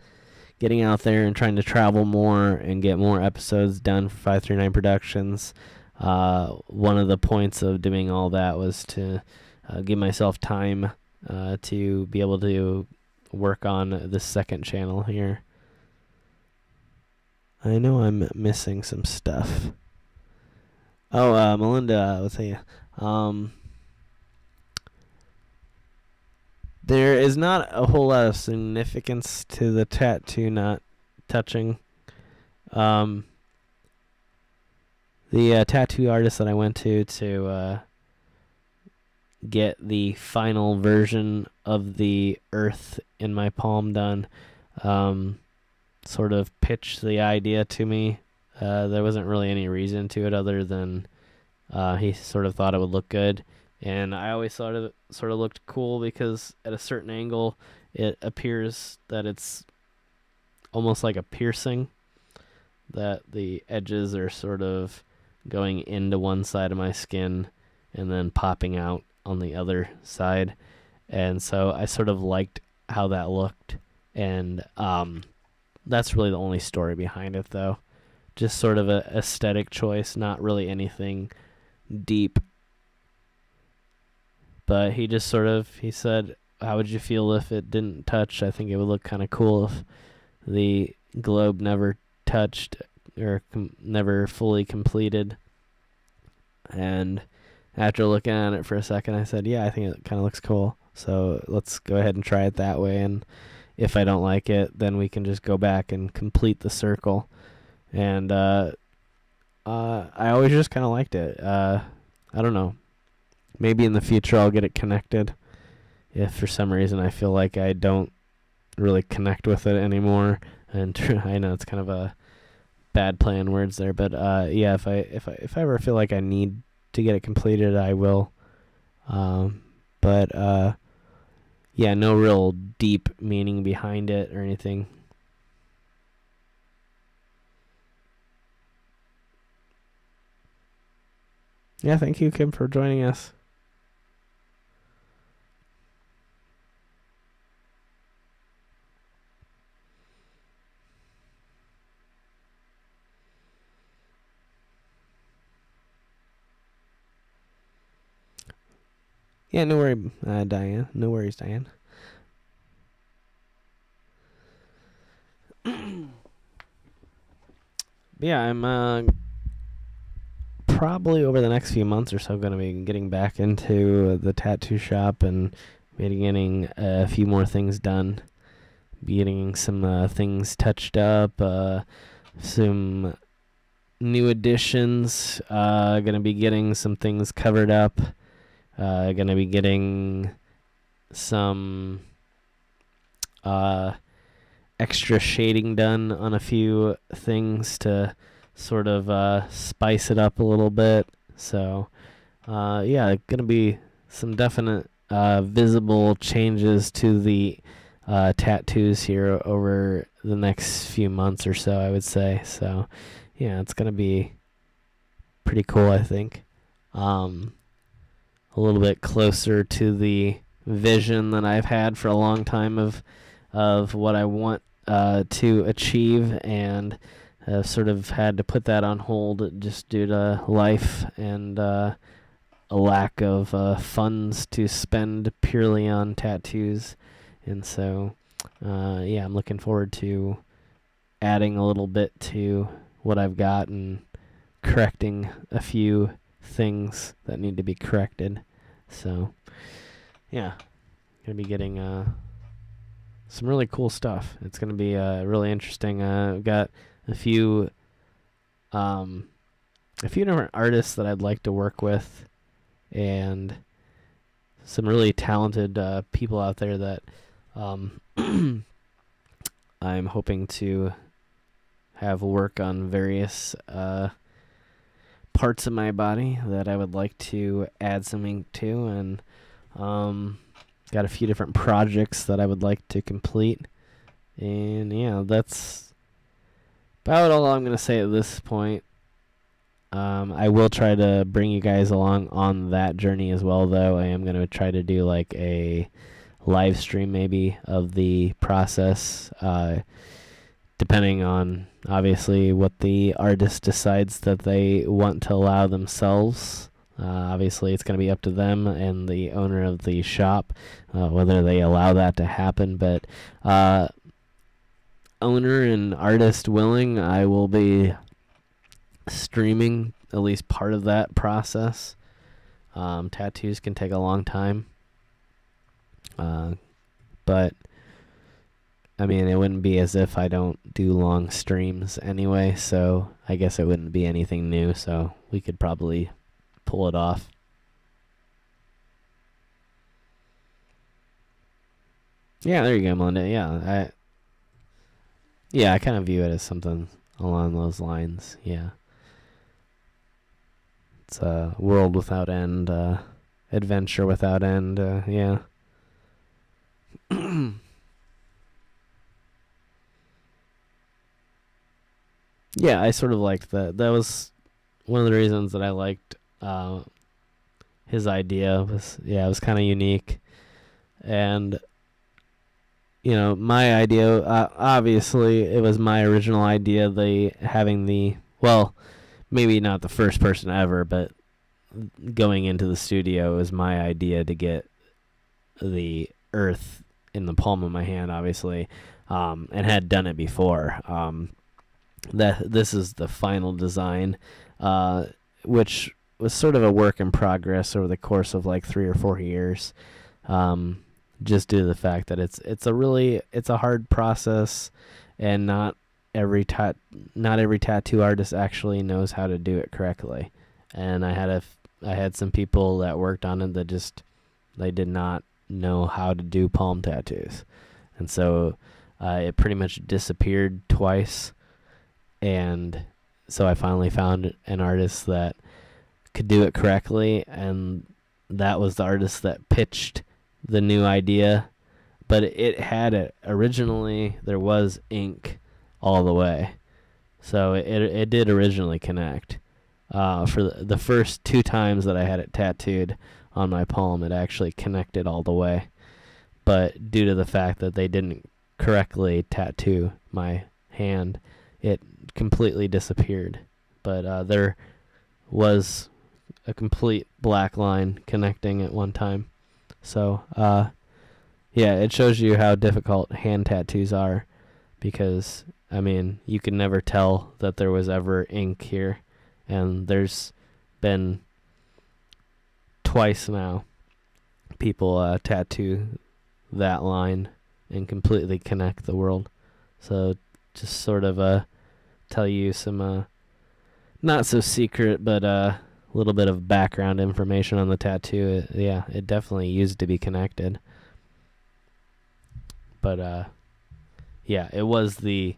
getting out there and trying to travel more and get more episodes done for 539 Productions. One of the points of doing all that was to give myself time to be able to work on the second channel here. I know I'm missing some stuff. Oh, Melinda, I'll tell you. There is not a whole lot of significance to the tattoo not touching. The tattoo artist that I went to get the final version of the earth in my palm done, sort of pitched the idea to me. There wasn't really any reason to it other than he sort of thought it would look good. And I always thought it sort of looked cool because at a certain angle, it appears that it's almost like a piercing, that the edges are sort of going into one side of my skin and then popping out on the other side. And so I sort of liked how that looked. And that's really the only story behind it, though. Just sort of a aesthetic choice, not really anything deep. But he just he said, how would you feel if it didn't touch? I think it would look kind of cool if the globe never touched or never fully completed. And after looking at it for a second, I said, yeah, I think it kind of looks cool. So let's go ahead and try it that way. And if I don't like it, then we can just go back and complete the circle. And I always just kind of liked it. I don't know. Maybe in the future I'll get it connected. If for some reason I feel like I don't really connect with it anymore. And I know it's kind of a bad play on words there, but yeah, if I ever feel like I need to get it completed, I will. But yeah, no real deep meaning behind it or anything. Yeah, thank you, Kim, for joining us. Yeah, no worries, Diane. No worries, Diane. Yeah, I'm probably over the next few months or so going to be getting back into the tattoo shop and maybe getting a few more things done. Getting some things touched up, some new additions, gonna be getting some things covered up, gonna be getting some extra shading done on a few things to sort of spice it up a little bit. So yeah, gonna be some definite visible changes to the tattoos here over the next few months or so, I would say. So yeah, it's gonna be pretty cool, I think. A little bit closer to the vision that I've had for a long time of what I want to achieve, and have sort of had to put that on hold just due to life and a lack of funds to spend purely on tattoos. And so yeah, I'm looking forward to adding a little bit to what I've got and correcting a few things that need to be corrected. So yeah, gonna be getting some really cool stuff. It's gonna be really interesting. I've got a few different artists that I'd like to work with, and some really talented people out there that I'm hoping to have work on various parts of my body that I would like to add some ink to, and got a few different projects that I would like to complete. And yeah, that's about all I'm going to say at this point. I will try to bring you guys along on that journey as well, though. I am going to try to do like a live stream maybe of the process, depending on obviously what the artist decides that they want to allow themselves. Obviously, it's going to be up to them and the owner of the shop whether they allow that to happen. But owner and artist willing, I will be streaming at least part of that process. Tattoos can take a long time. But I mean, it wouldn't be as if I don't do long streams anyway, so I guess it wouldn't be anything new, so we could probably pull it off. Yeah, there you go, Melinda. Yeah, Yeah, I kind of view it as something along those lines. Yeah. It's a world without end, adventure without end, yeah. Yeah, I sort of liked that. That was one of the reasons that I liked his idea. Was Yeah, it was kind of unique, and my idea. Obviously, it was my original idea. The having the well, maybe not the first person ever, but going into the studio was my idea to get the Earth in the palm of my hand, obviously, and had done it before. That this is the final design, which was sort of a work in progress over the course of like 3 or 4 years. Just due to the fact that it's a hard process, and not every tattoo artist actually knows how to do it correctly. And I had some people that worked on it that they did not know how to do palm tattoos, and so it pretty much disappeared twice. And so I finally found an artist that could do it correctly, and that was the artist that pitched the new idea. But it had it originally. There was ink all the way, so it did originally connect. For the first 2 times that I had it tattooed on my palm, it actually connected all the way. But due to the fact that they didn't correctly tattoo my hand, it completely disappeared. But there was a complete black line connecting at one time. So, yeah, it shows you how difficult hand tattoos are, because, I mean, you could never tell that there was ever ink here. And there's been twice now people tattoo that line and completely connect the world. So just sort of tell you some not so secret, but a little bit of background information on the tattoo. Yeah, it definitely used to be connected. But yeah, it was the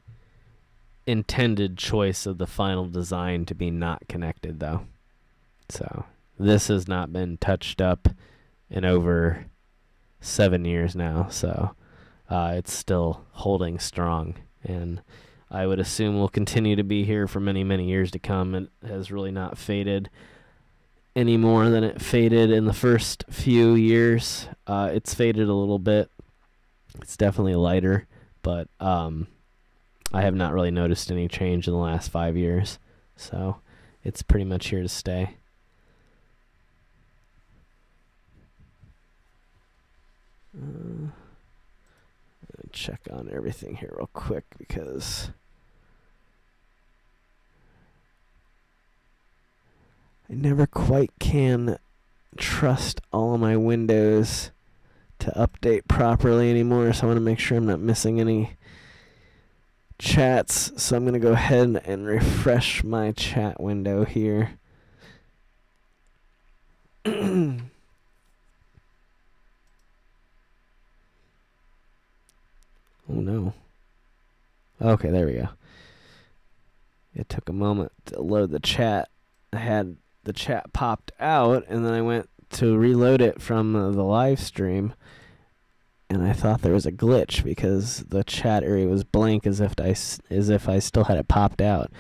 intended choice of the final design to be not connected, though. So this has not been touched up in over 7 years now, so it's still holding strong, and I would assume will continue to be here for many, many years to come. It has really not faded any more than it faded in the first few years. It's faded a little bit. It's definitely lighter, but I have not really noticed any change in the last 5 years, so it's pretty much here to stay. Check on everything here real quick, because I never quite can trust all of my windows to update properly anymore, so I want to make sure I'm not missing any chats. So I'm going to go ahead and refresh my chat window here. Oh no. Okay, there we go. It took a moment to load the chat. I had the chat popped out, and then I went to reload it from the live stream, and I thought there was a glitch because the chat area was blank, as if I still had it popped out.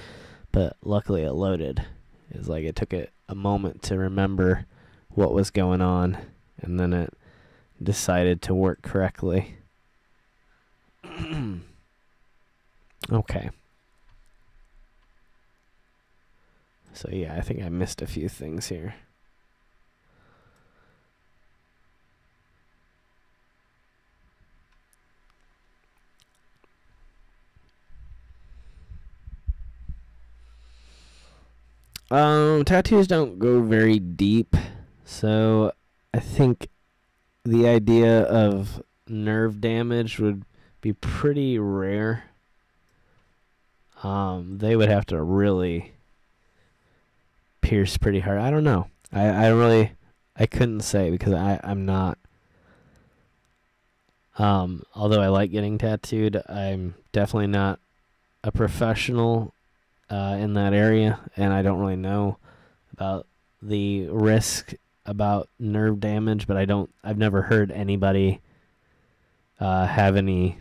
But luckily it loaded. It's like it took it a moment to remember what was going on, and then it decided to work correctly. Okay. So yeah, I think I missed a few things here. Tattoos don't go very deep, so I think the idea of nerve damage would be pretty rare. They would have to really pierce pretty hard. I don't know. I couldn't say, because I'm not. Although I like getting tattooed, I'm definitely not a professional in that area, and I don't really know about the risk about nerve damage, but I've never heard anybody have any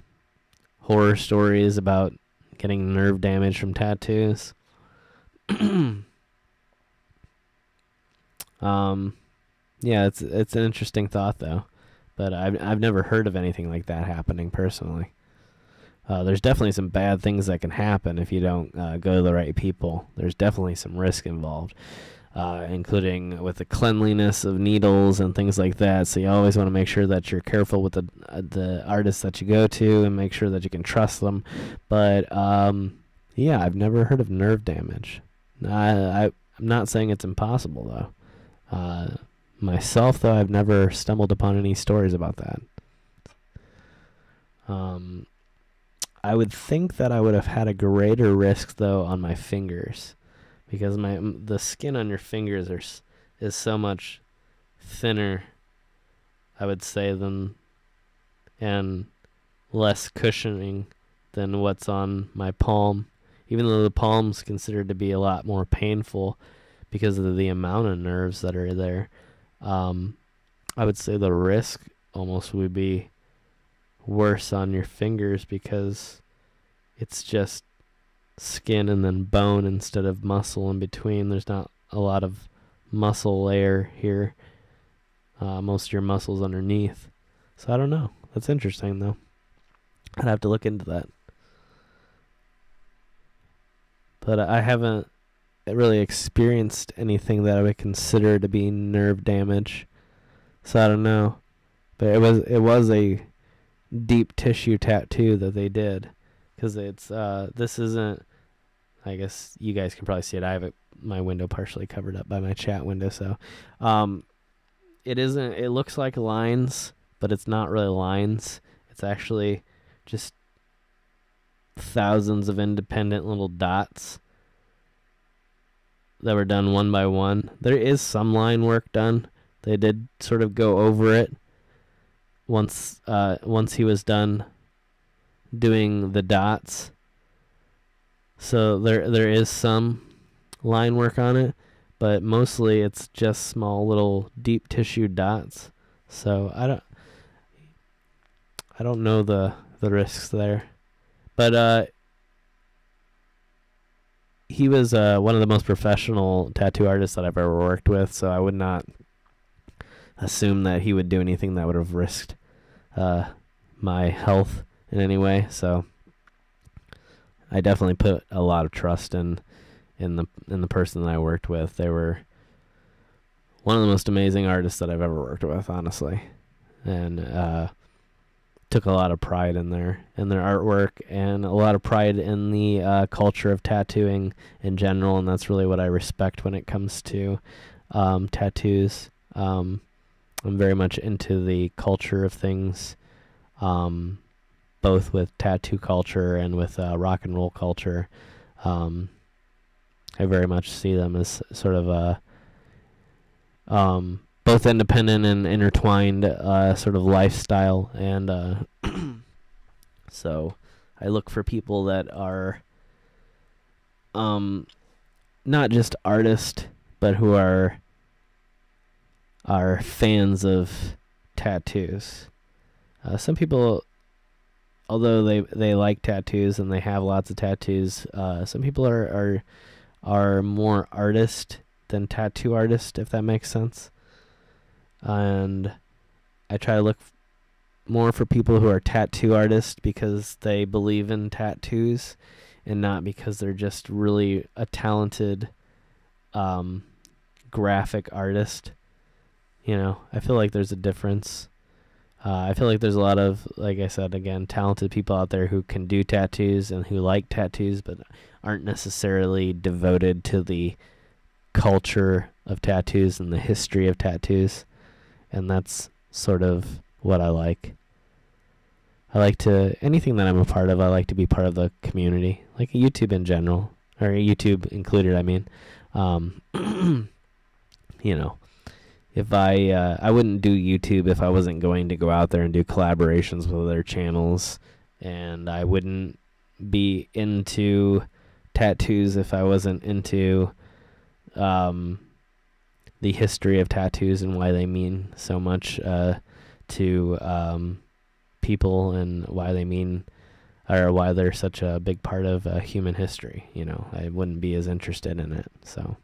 horror stories about getting nerve damage from tattoos. Yeah, it's an interesting thought though, but I've never heard of anything like that happening personally. There's definitely some bad things that can happen if you don't go to the right people. There's definitely some risk involved, including with the cleanliness of needles and things like that. So you always want to make sure that you're careful with the artists that you go to and make sure that you can trust them. But yeah, I've never heard of nerve damage. I'm not saying it's impossible though. Myself though, I've never stumbled upon any stories about that. I would think that I would have had a greater risk though on my fingers, because the skin on your fingers is so much thinner, I would say, and less cushioning than what's on my palm, even though the palm's considered to be a lot more painful because of the amount of nerves that are there. I would say the risk almost would be worse on your fingers because it's just skin and then bone instead of muscle in between. There's not a lot of muscle layer here. Most of your muscles underneath. So I don't know. That's interesting though. I'd have to look into that. But I haven't really experienced anything that I would consider to be nerve damage. So I don't know. But it was a deep tissue tattoo that they did, because it's this isn't, I guess you guys can probably see it. I have my window partially covered up by my chat window, so it isn't, it looks like lines, but it's not really lines. It's actually just thousands of independent little dots that were done one by one. There is some line work done. They did sort of go over it once he was done doing the dots. So there is some line work on it, but mostly it's just small little deep tissue dots. So I don't know the risks there. But he was one of the most professional tattoo artists that I've ever worked with, so I would not assume that he would do anything that would have risked my health in any way. So I definitely put a lot of trust in the person that I worked with. They were one of the most amazing artists that I've ever worked with, honestly, and took a lot of pride in their artwork and a lot of pride in the culture of tattooing in general, and that's really what I respect when it comes to tattoos. I'm very much into the culture of things, both with tattoo culture and with rock and roll culture. I very much see them as sort of both independent and intertwined sort of lifestyle, and so I look for people that are not just artists, but who are fans of tattoos. Some people, although they like tattoos and they have lots of tattoos, some people are more artist than tattoo artist, if that makes sense. And I try to look more for people who are tattoo artists because they believe in tattoos and not because they're just really a talented graphic artist. You know, I feel like there's a difference. I feel like there's a lot of, like I said, again, talented people out there who can do tattoos and who like tattoos but aren't necessarily devoted to the culture of tattoos and the history of tattoos. And that's sort of what I like. I like to, anything that I'm a part of, I like to be part of the community, like YouTube in general, or YouTube included, I mean. You know, if I wouldn't do YouTube if I wasn't going to go out there and do collaborations with other channels, and I wouldn't be into tattoos if I wasn't into the history of tattoos and why they mean so much to people, and why they mean, or why they're such a big part of human history. I wouldn't be as interested in it. So.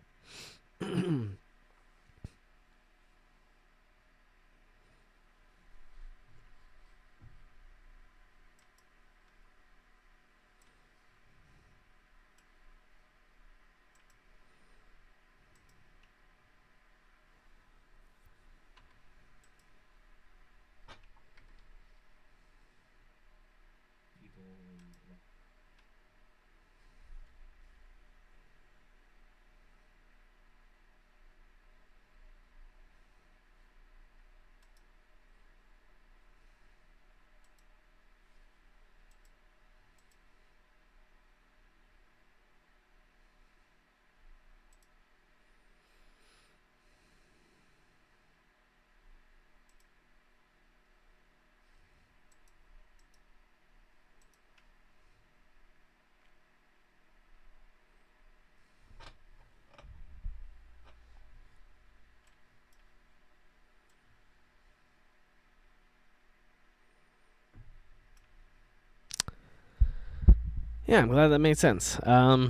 Yeah, I'm glad that made sense. Yeah,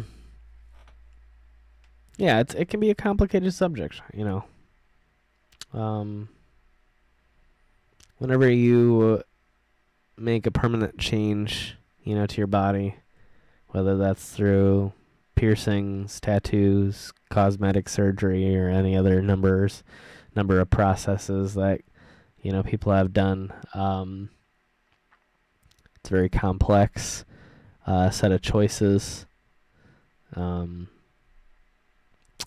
it can be a complicated subject, Whenever you make a permanent change, to your body, whether that's through piercings, tattoos, cosmetic surgery, or any other number of processes that people have done. It's a very complex set of choices, and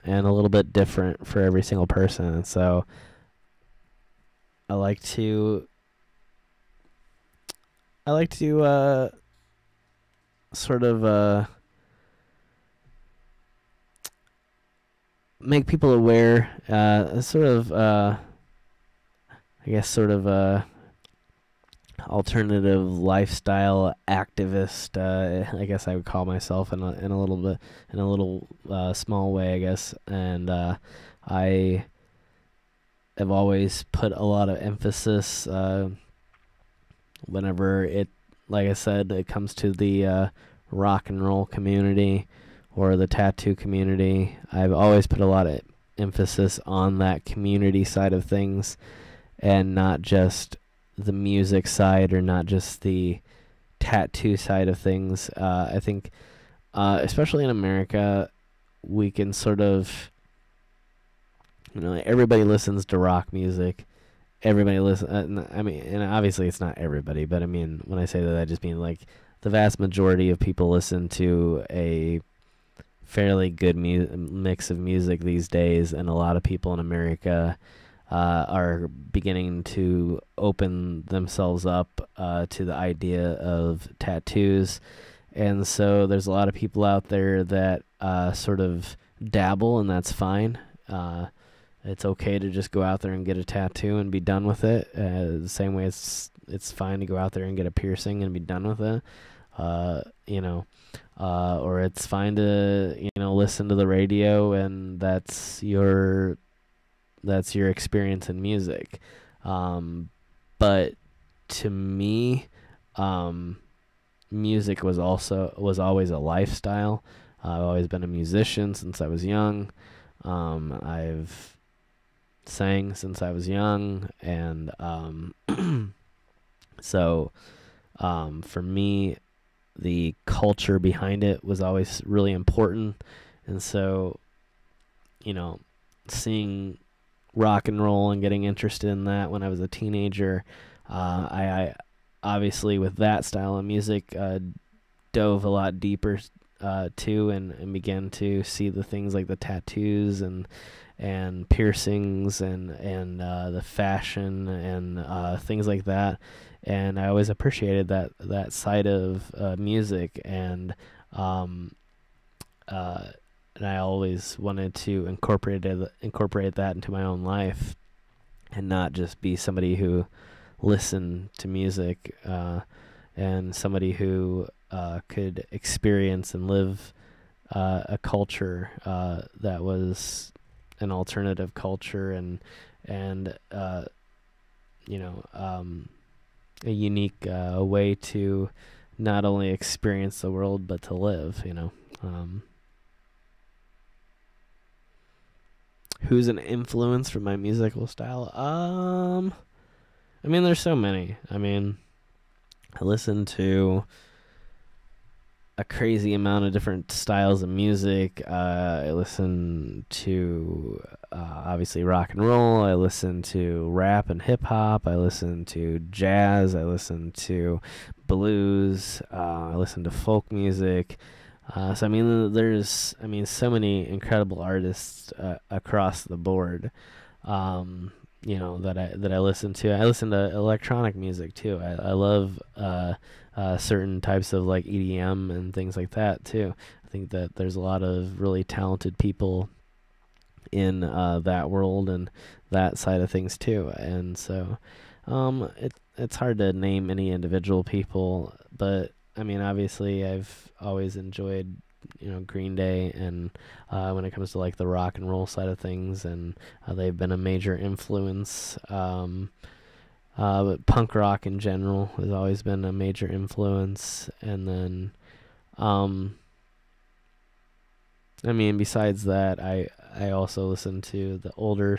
a little bit different for every single person. And so I like to sort of make people aware, sort of alternative lifestyle activist. I guess I would call myself in a little small way, I guess. And I have always put a lot of emphasis whenever like I said, it comes to the rock and roll community or the tattoo community. I've always put a lot of emphasis on that community side of things, and not just the music side, or not just the tattoo side of things. I think, especially in America, we can sort of, everybody listens to rock music. Everybody listen. And obviously it's not everybody, but I mean, when I say that, I just mean like the vast majority of people listen to a fairly good mix of music these days, and a lot of people in America are beginning to open themselves up to the idea of tattoos. And so there's a lot of people out there that sort of dabble, and that's fine. It's okay to just go out there and get a tattoo and be done with it. The same way it's fine to go out there and get a piercing and be done with it. Or it's fine to listen to the radio, and that's your experience in music. But to me, music was always a lifestyle. I've always been a musician since I was young. I've sang since I was young, and so for me, the culture behind it was always really important. And so, seeing rock and roll and getting interested in that when I was a teenager, I obviously, with that style of music, dove a lot deeper too, and began to see the things like the tattoos and piercings and the fashion and things like that. And I always appreciated that side of music, and I always wanted to incorporate that into my own life, and not just be somebody who listened to music, and somebody who could experience and live a culture that was an alternative culture, and a unique way to not only experience the world but to live. Who's an influence for my musical style? There's so many. I listen to a crazy amount of different styles of music. I listen to obviously rock and roll. I listen to rap and hip hop. I listen to jazz. I listen to blues. I listen to folk music. There's so many incredible artists across the board. That I listen to. I listen to electronic music too. I love certain types of like EDM and things like that too. I think that there's a lot of really talented people in that world and that side of things too. And so it's hard to name any individual people, but obviously I've always enjoyed Green Day, and when it comes to like the rock and roll side of things, and they've been a major influence. But punk rock in general has always been a major influence. And then besides that, I also listen to the older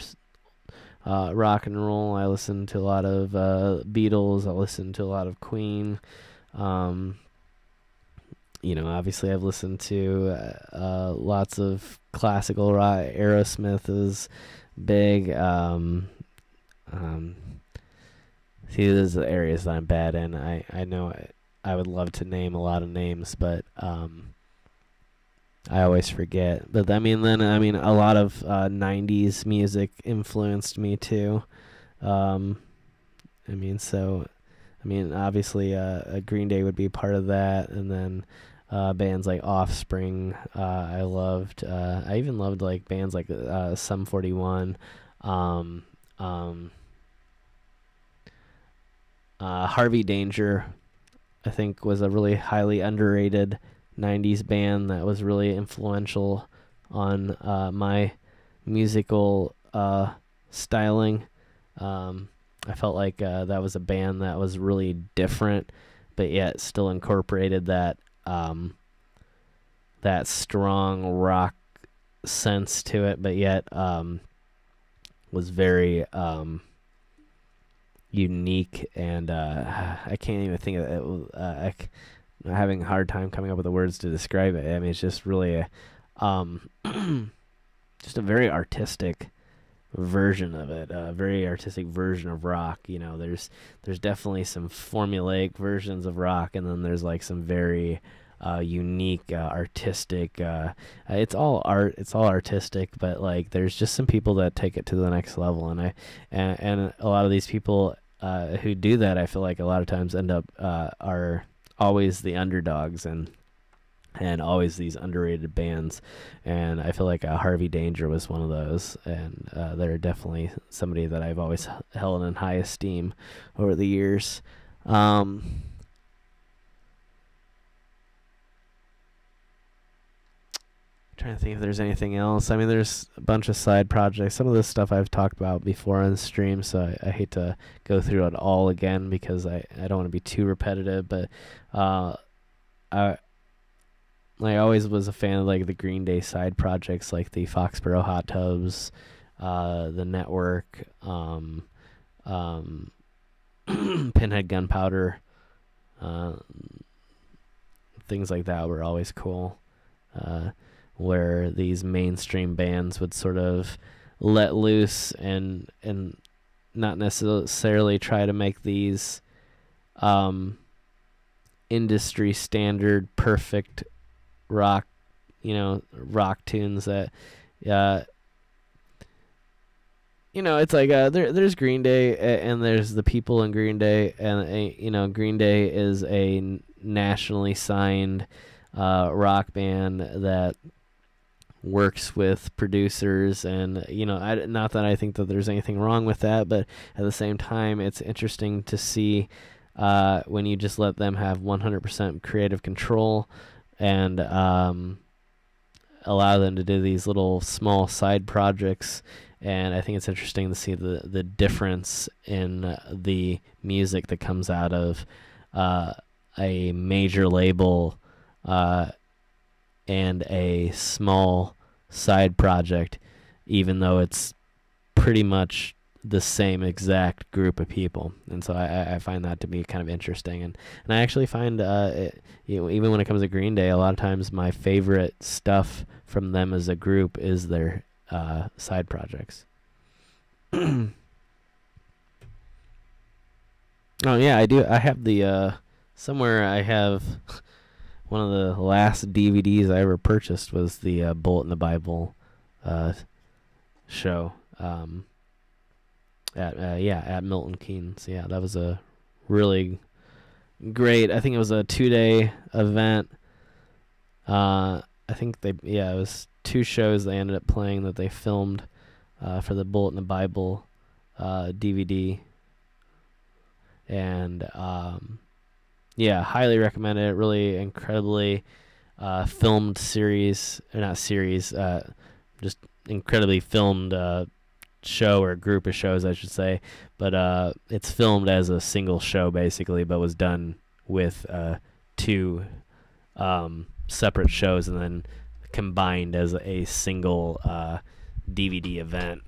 rock and roll. I listen to a lot of Beatles. I listen to a lot of Queen. Obviously I've listened to lots of classical rock. Aerosmith is big. See, these are the areas that I'm bad in. I know I would love to name a lot of names, but I always forget. But a lot of 90s music influenced me too. Obviously Green Day would be part of that, and then bands like Offspring I loved. I even loved like bands like Sum 41. Harvey Danger, I think, was a really highly underrated 90s band that was really influential on my musical styling. I felt like that was a band that was really different, but yet still incorporated that strong rock sense to it, but yet was very unique, and I can't even think of it. I'm having a hard time coming up with the words to describe it. It's just really a just a very artistic version of it, a very artistic version of rock. There's definitely some formulaic versions of rock, and then there's like some very unique artistic. It's all art, it's all artistic, but like there's just some people that take it to the next level, and a lot of these people who do that, I feel like a lot of times end up are always the underdogs and always these underrated bands, and I feel like Harvey Danger was one of those, and they're definitely somebody that I've always held in high esteem over the years. Trying to think if there's anything else. There's a bunch of side projects. Some of this stuff I've talked about before on stream, so I hate to go through it all again because I don't want to be too repetitive, but I always was a fan of like the Green Day side projects, like the Foxborough Hot Tubs, the Network, Pinhead Gunpowder, things like that were always cool. Where these mainstream bands would sort of let loose and not necessarily try to make these industry standard perfect rock tunes that it's like there's Green Day and there's the people in Green Day, and Green Day is a nationally signed rock band that works with producers, and not that I think that there's anything wrong with that, but at the same time it's interesting to see when you just let them have 100% creative control and allow them to do these little small side projects. And I think it's interesting to see the difference in the music that comes out of a major label and a small side project, even though it's pretty much the same exact group of people. And so I find that to be kind of interesting. And I actually find, even when it comes to Green Day, a lot of times my favorite stuff from them as a group is their side projects. Oh, yeah, I do. I have the, somewhere I have one of the last DVDs I ever purchased was the Bullet in the Bible show. At Milton Keynes. Yeah, that was a really great. I think it was a 2-day event. I think it was 2 shows they ended up playing that they filmed for the Bullet in the Bible DVD. And highly recommend it. Really incredibly filmed series, or not series, just incredibly filmed show, or group of shows I should say, but it's filmed as a single show basically, but was done with 2 separate shows and then combined as a single DVD event.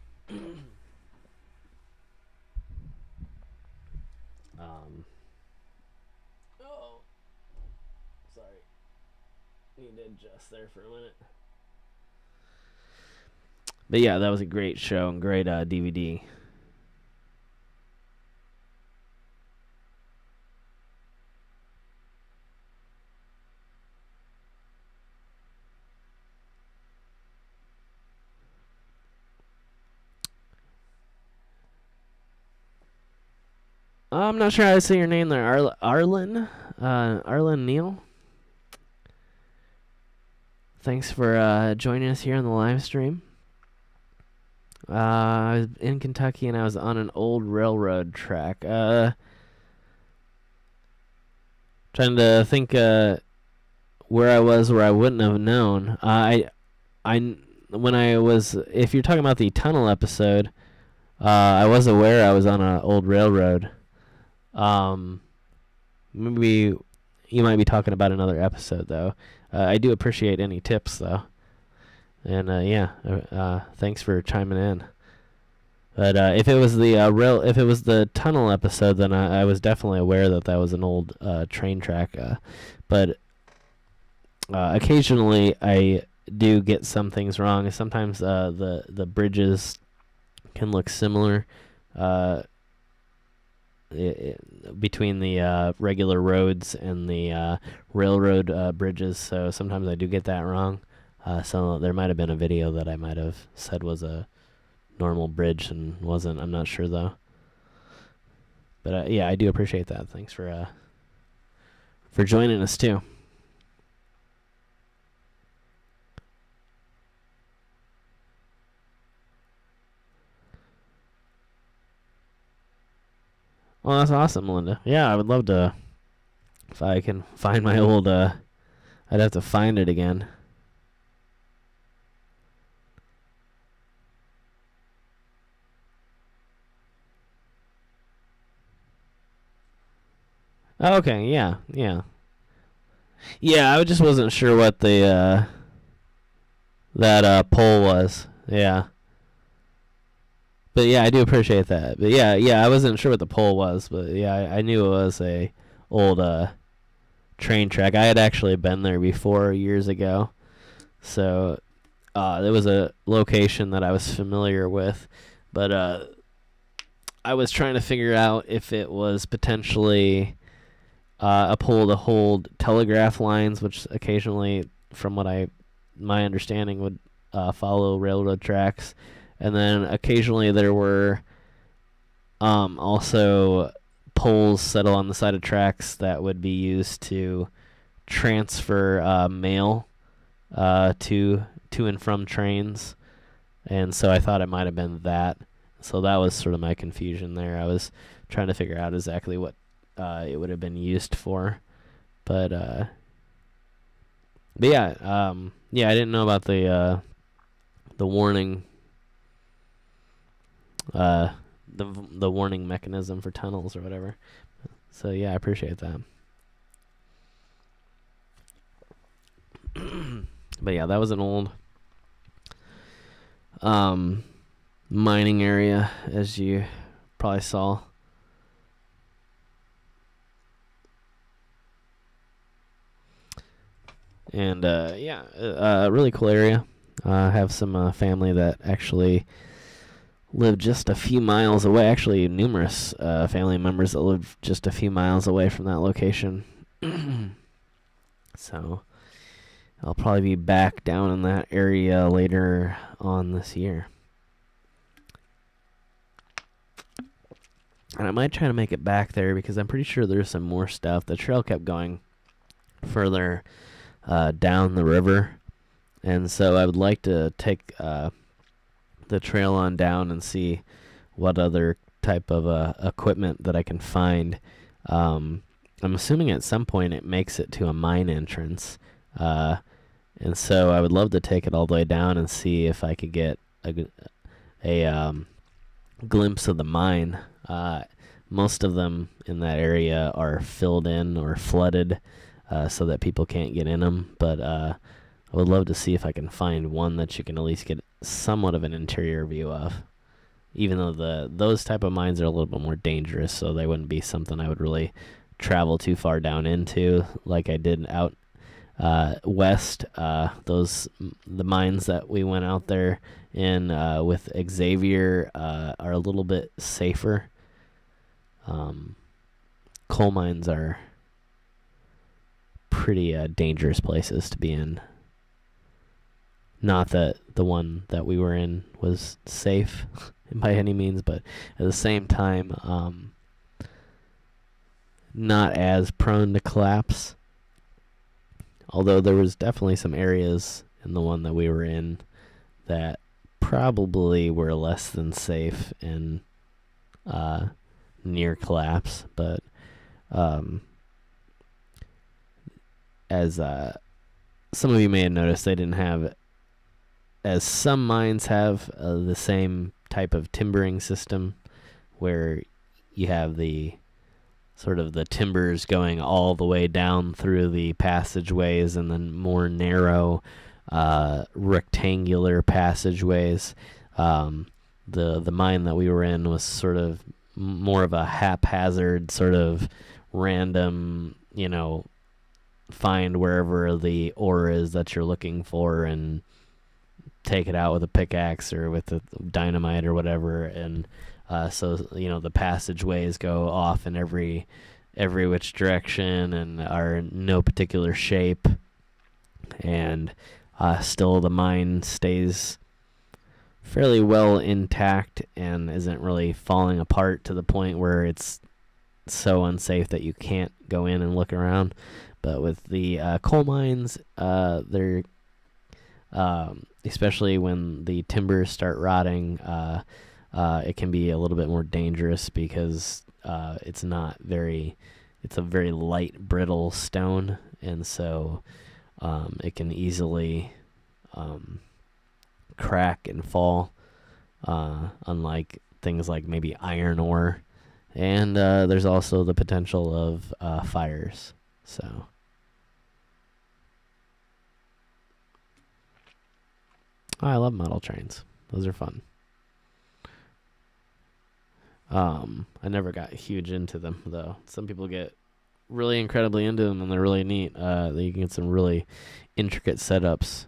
Sorry, need to adjust there for a minute. But yeah, that was a great show and great DVD. I'm not sure how to say your name there. Arlen Neal. Thanks for joining us here on the live stream. I was in Kentucky and I was on an old railroad track. Trying to think where I was where I wouldn't have known. If you're talking about the tunnel episode, I was aware I was on an old railroad. Maybe you might be talking about another episode though. I do appreciate any tips though. And thanks for chiming in. But if it was the tunnel episode, then I was definitely aware that was an old train track. But occasionally I do get some things wrong. Sometimes the bridges can look similar between the regular roads and the railroad bridges. So sometimes I do get that wrong. So there might have been a video that I might have said was a normal bridge and wasn't. I'm not sure though. But I do appreciate that. Thanks for joining us too. Well, that's awesome, Melinda. Yeah, I would love to. If I can find my old, I'd have to find it again. Oh, okay, yeah. Yeah, I just wasn't sure what the that poll was. Yeah. But yeah, I do appreciate that. But yeah, I wasn't sure what the poll was, but yeah, I knew it was a old train track. I had actually been there before years ago. So there was a location that I was familiar with, but I was trying to figure out if it was potentially a pole to hold telegraph lines, which occasionally, from my understanding, would follow railroad tracks. And then occasionally there were also poles set on the side of tracks that would be used to transfer mail to and from trains. And so I thought it might have been that. So that was sort of my confusion there. I was trying to figure out exactly what it would have been used for. But yeah, I didn't know about the warning, the warning mechanism for tunnels or whatever. So yeah, I appreciate that. But yeah, that was an old mining area, as you probably saw. And really cool area. I have some family that actually live just a few miles away. Actually, numerous family members that live just a few miles away from that location. So I'll probably be back down in that area later on this year. And I might try to make it back there because I'm pretty sure there's some more stuff. The trail kept going further down the river. And so I would like to take the trail on down and see what other type of equipment that I can find. I'm assuming at some point it makes it to a mine entrance. And so I would love to take it all the way down and see if I could get a glimpse of the mine. Most of them in that area are filled in or flooded so that people can't get in them. But I would love to see if I can find one that you can at least get somewhat of an interior view of. Even though those type of mines are a little bit more dangerous, so they wouldn't be something I would really travel too far down into like I did out west. The mines that we went out there in with Xavier are a little bit safer. Coal mines are pretty dangerous places to be in. Not that the one that we were in was safe by any means, but at the same time, not as prone to collapse. Although there was definitely some areas in the one that we were in that probably were less than safe and near collapse. But as some of you may have noticed, they didn't have, as some mines have, the same type of timbering system where you have the sort of the timbers going all the way down through the passageways and then more narrow rectangular passageways. The mine that we were in was sort of more of a haphazard sort of random, find wherever the ore is that you're looking for and take it out with a pickaxe or with a dynamite or whatever. And so the passageways go off in every which direction and are in no particular shape, and still the mine stays fairly well intact and isn't really falling apart to the point where it's so unsafe that you can't go in and look around. But with the coal mines, they're especially when the timbers start rotting, it can be a little bit more dangerous because it's a very light, brittle stone, and so it can easily crack and fall, unlike things like maybe iron ore. And there's also the potential of fires. So I love model trains. Those are fun. I never got huge into them, though. Some people get really incredibly into them, and they're really neat. You can get some really intricate setups.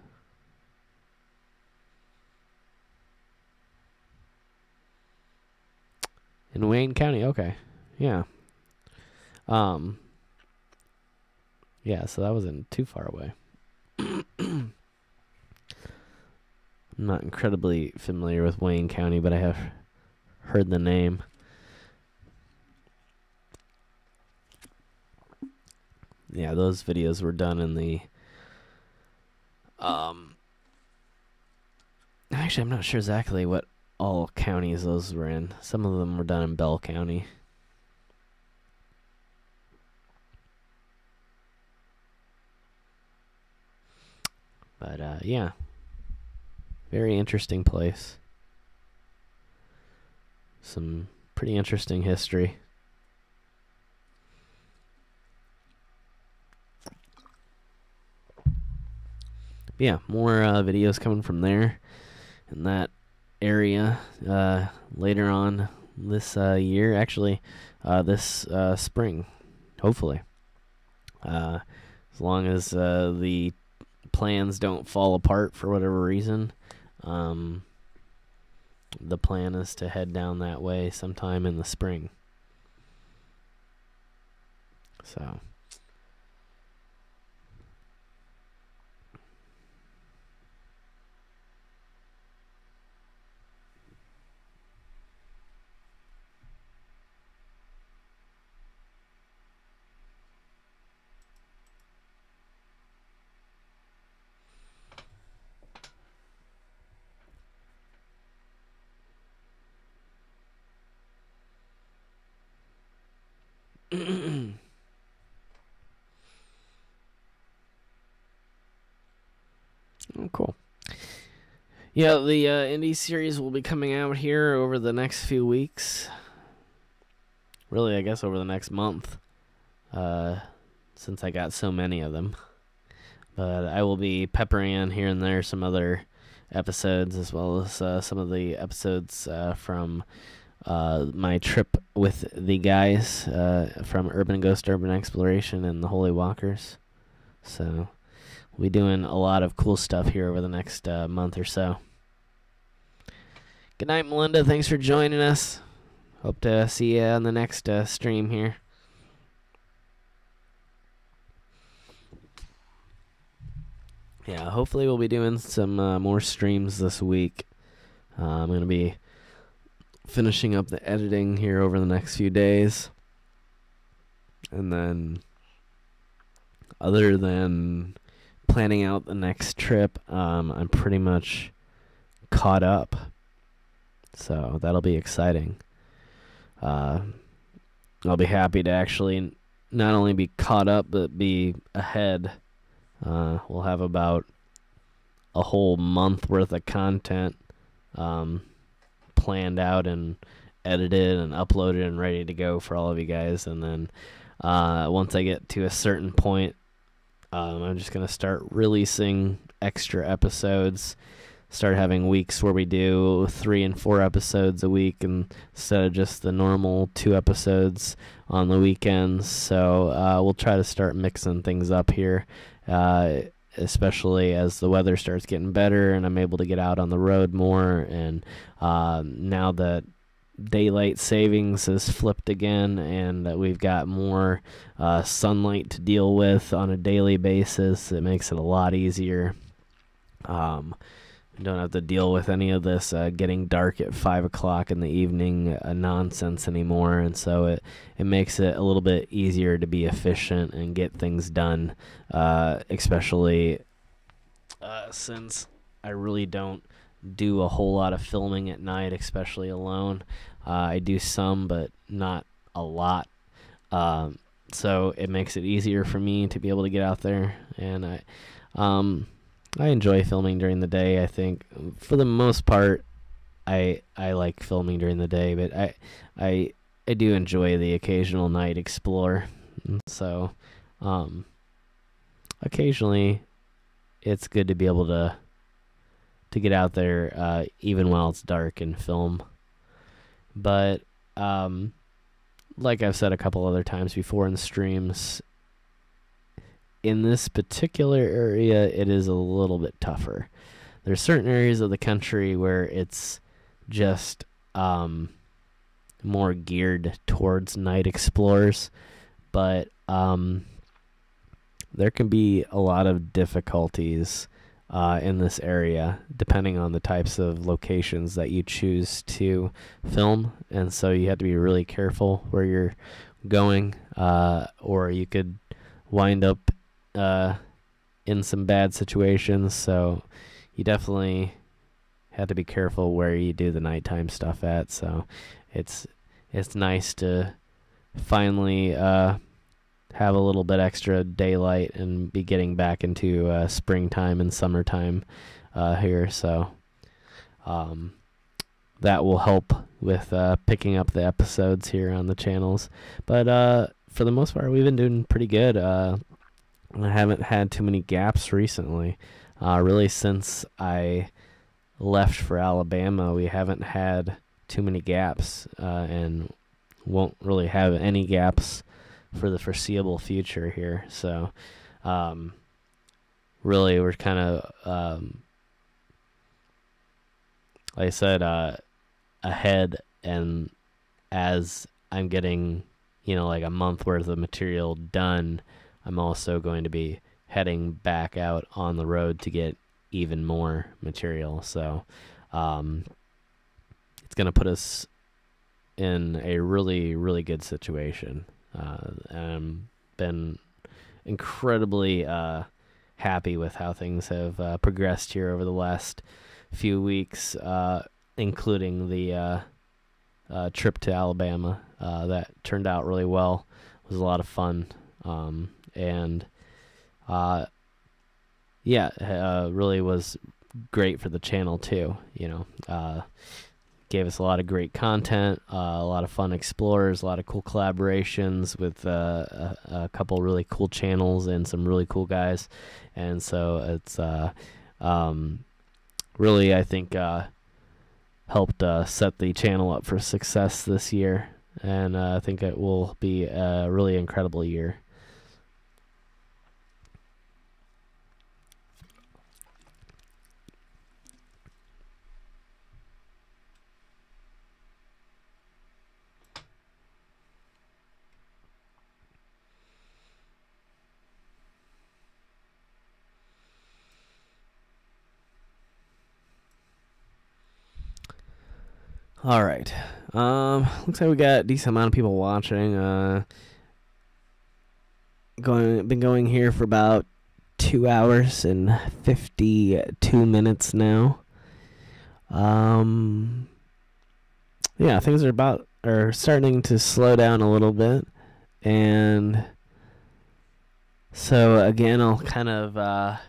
In Wayne County, okay. Yeah. Yeah, so that wasn't too far away. I'm not incredibly familiar with Wayne County, but I have heard the name. Yeah, those videos were done in the actually, I'm not sure exactly what all counties those were in. Some of them were done in Bell County. But yeah, very interesting place. Some pretty interesting history. But yeah, more videos coming from there in that area later on this year. Actually, this spring, hopefully. As long as the plans don't fall apart for whatever reason. The plan is to head down that way sometime in the spring. So. Oh, cool. Yeah, the indie series will be coming out here over the next few weeks. Really, I guess over the next month, since I got so many of them. But I will be peppering in here and there some other episodes, as well as some of the episodes from my trip with the guys from Urban Ghost Urban Exploration and the Holy Walkers. So we'll be doing a lot of cool stuff here over the next month or so. Good night, Melinda. Thanks for joining us. Hope to see you on the next stream here. Yeah, hopefully we'll be doing some more streams this week. I'm going to be finishing up the editing here over the next few days. And then, other than planning out the next trip, I'm pretty much caught up. So that'll be exciting. I'll be happy to actually not only be caught up, but be ahead. We'll have about a whole month worth of content planned out and edited and uploaded and ready to go for all of you guys. And then once I get to a certain point, I'm just going to start releasing extra episodes. Start having weeks where we do 3 and 4 episodes a week instead of just the normal 2 episodes on the weekends. So we'll try to start mixing things up here, especially as the weather starts getting better and I'm able to get out on the road more. And now that daylight savings has flipped again and that we've got more sunlight to deal with on a daily basis, it makes it a lot easier. Don't have to deal with any of this getting dark at 5 o'clock in the evening nonsense anymore, and so it makes it a little bit easier to be efficient and get things done, especially since I really don't do a whole lot of filming at night, especially alone. I do some, but not a lot. So it makes it easier for me to be able to get out there, and I enjoy filming during the day. I think for the most part, I like filming during the day, but I do enjoy the occasional night explore. So, occasionally, it's good to be able to get out there even while it's dark and film. But like I've said a couple other times before in streams, in this particular area, it is a little bit tougher. There's certain areas of the country where it's just more geared towards night explorers, but there can be a lot of difficulties in this area depending on the types of locations that you choose to film, and so you have to be really careful where you're going, or you could wind up in some bad situations. So you definitely have to be careful where you do the nighttime stuff at. So it's nice to finally have a little bit extra daylight and be getting back into springtime and summertime here. So that will help with picking up the episodes here on the channels. But for the most part, we've been doing pretty good. I haven't had too many gaps recently. Really, since I left for Alabama, we haven't had too many gaps, and won't really have any gaps for the foreseeable future here. So really, we're kind of, like I said, ahead, and as I'm getting, like a month worth of material done, I'm also going to be heading back out on the road to get even more material. So it's going to put us in a really, really good situation. And been incredibly happy with how things have progressed here over the last few weeks, including the trip to Alabama. That turned out really well. It was a lot of fun. Really was great for the channel too. Gave us a lot of great content, a lot of fun explorers, a lot of cool collaborations with a couple really cool channels and some really cool guys. And so it's really, I think, helped set the channel up for success this year. And I think it will be a really incredible year. All right. Looks like we got a decent amount of people watching. Been going here for about 2 hours and 52 minutes now. Yeah, things are starting to slow down a little bit, and so again, I'll kind of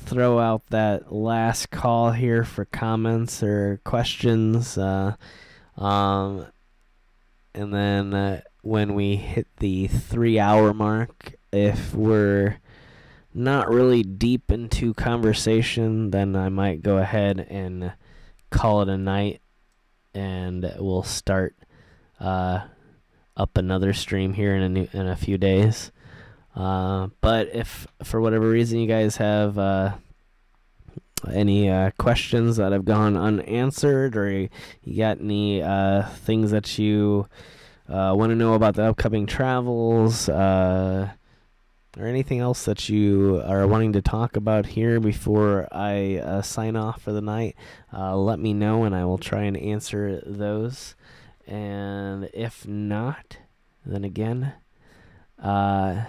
throw out that last call here for comments or questions, and then when we hit the 3-hour mark, if we're not really deep into conversation, then I might go ahead and call it a night, and we'll start up another stream here in a few days. But if for whatever reason you guys have any questions that have gone unanswered, or you got any things that you want to know about the upcoming travels, or anything else that you are wanting to talk about here before I sign off for the night, let me know and I will try and answer those. And if not, then again, I'll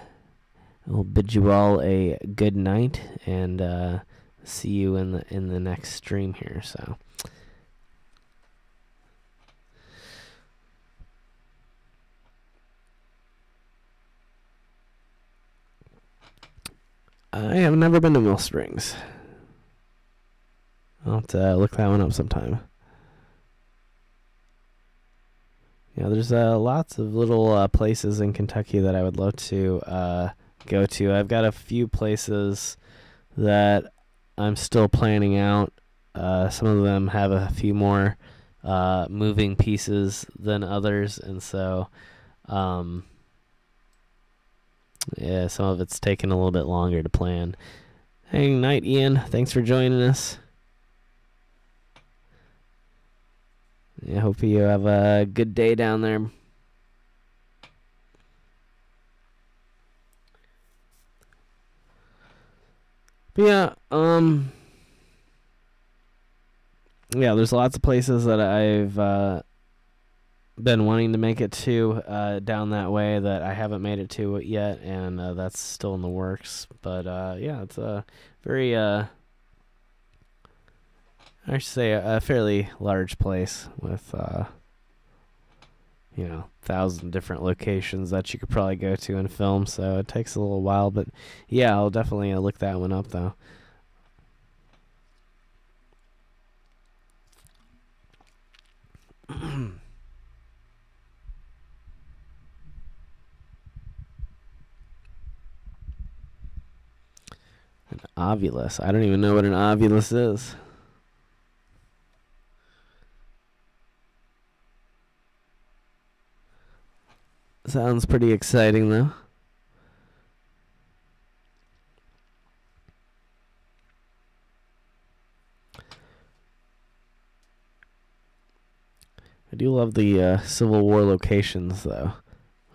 bid you all a good night, and see you in the next stream here. So I have never been to Mill Springs. I'll have to look that one up sometime. Yeah, there's lots of little places in Kentucky that I would love to go to. I've got a few places that I'm still planning out. Some of them have a few more moving pieces than others, and so yeah, some of it's taken a little bit longer to plan. Hey, night, Ian. Thanks for joining us. I hope you have a good day down there. But yeah, there's lots of places that I've been wanting to make it to down that way that I haven't made it to yet, and that's still in the works. But yeah, it's a very I should say a fairly large place with 1,000 different locations that you could probably go to and film, so it takes a little while. But yeah, I'll definitely look that one up though. An ovulus. I don't even know what an ovulus is. Sounds pretty exciting though. I do love the Civil War locations though.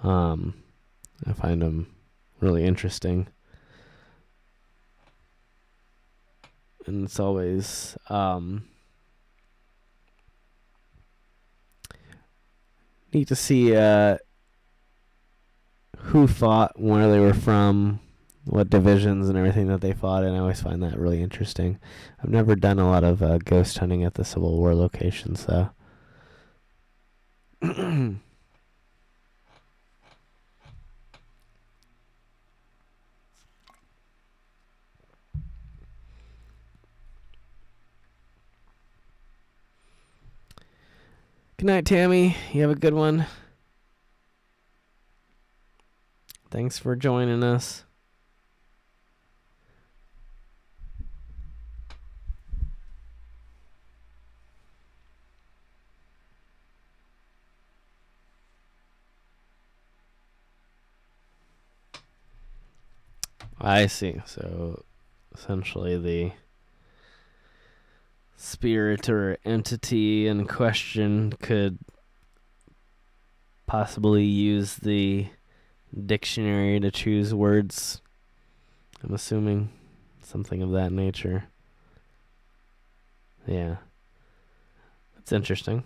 I find them really interesting. And it's always neat to see who fought, where they were from, what divisions and everything that they fought in. I always find that really interesting. I've never done a lot of ghost hunting at the Civil War locations though. Good night, Tammy. You have a good one. Thanks for joining us. I see. So essentially the spirit or entity in question could possibly use the dictionary to choose words. I'm assuming something of that nature. Yeah. That's interesting.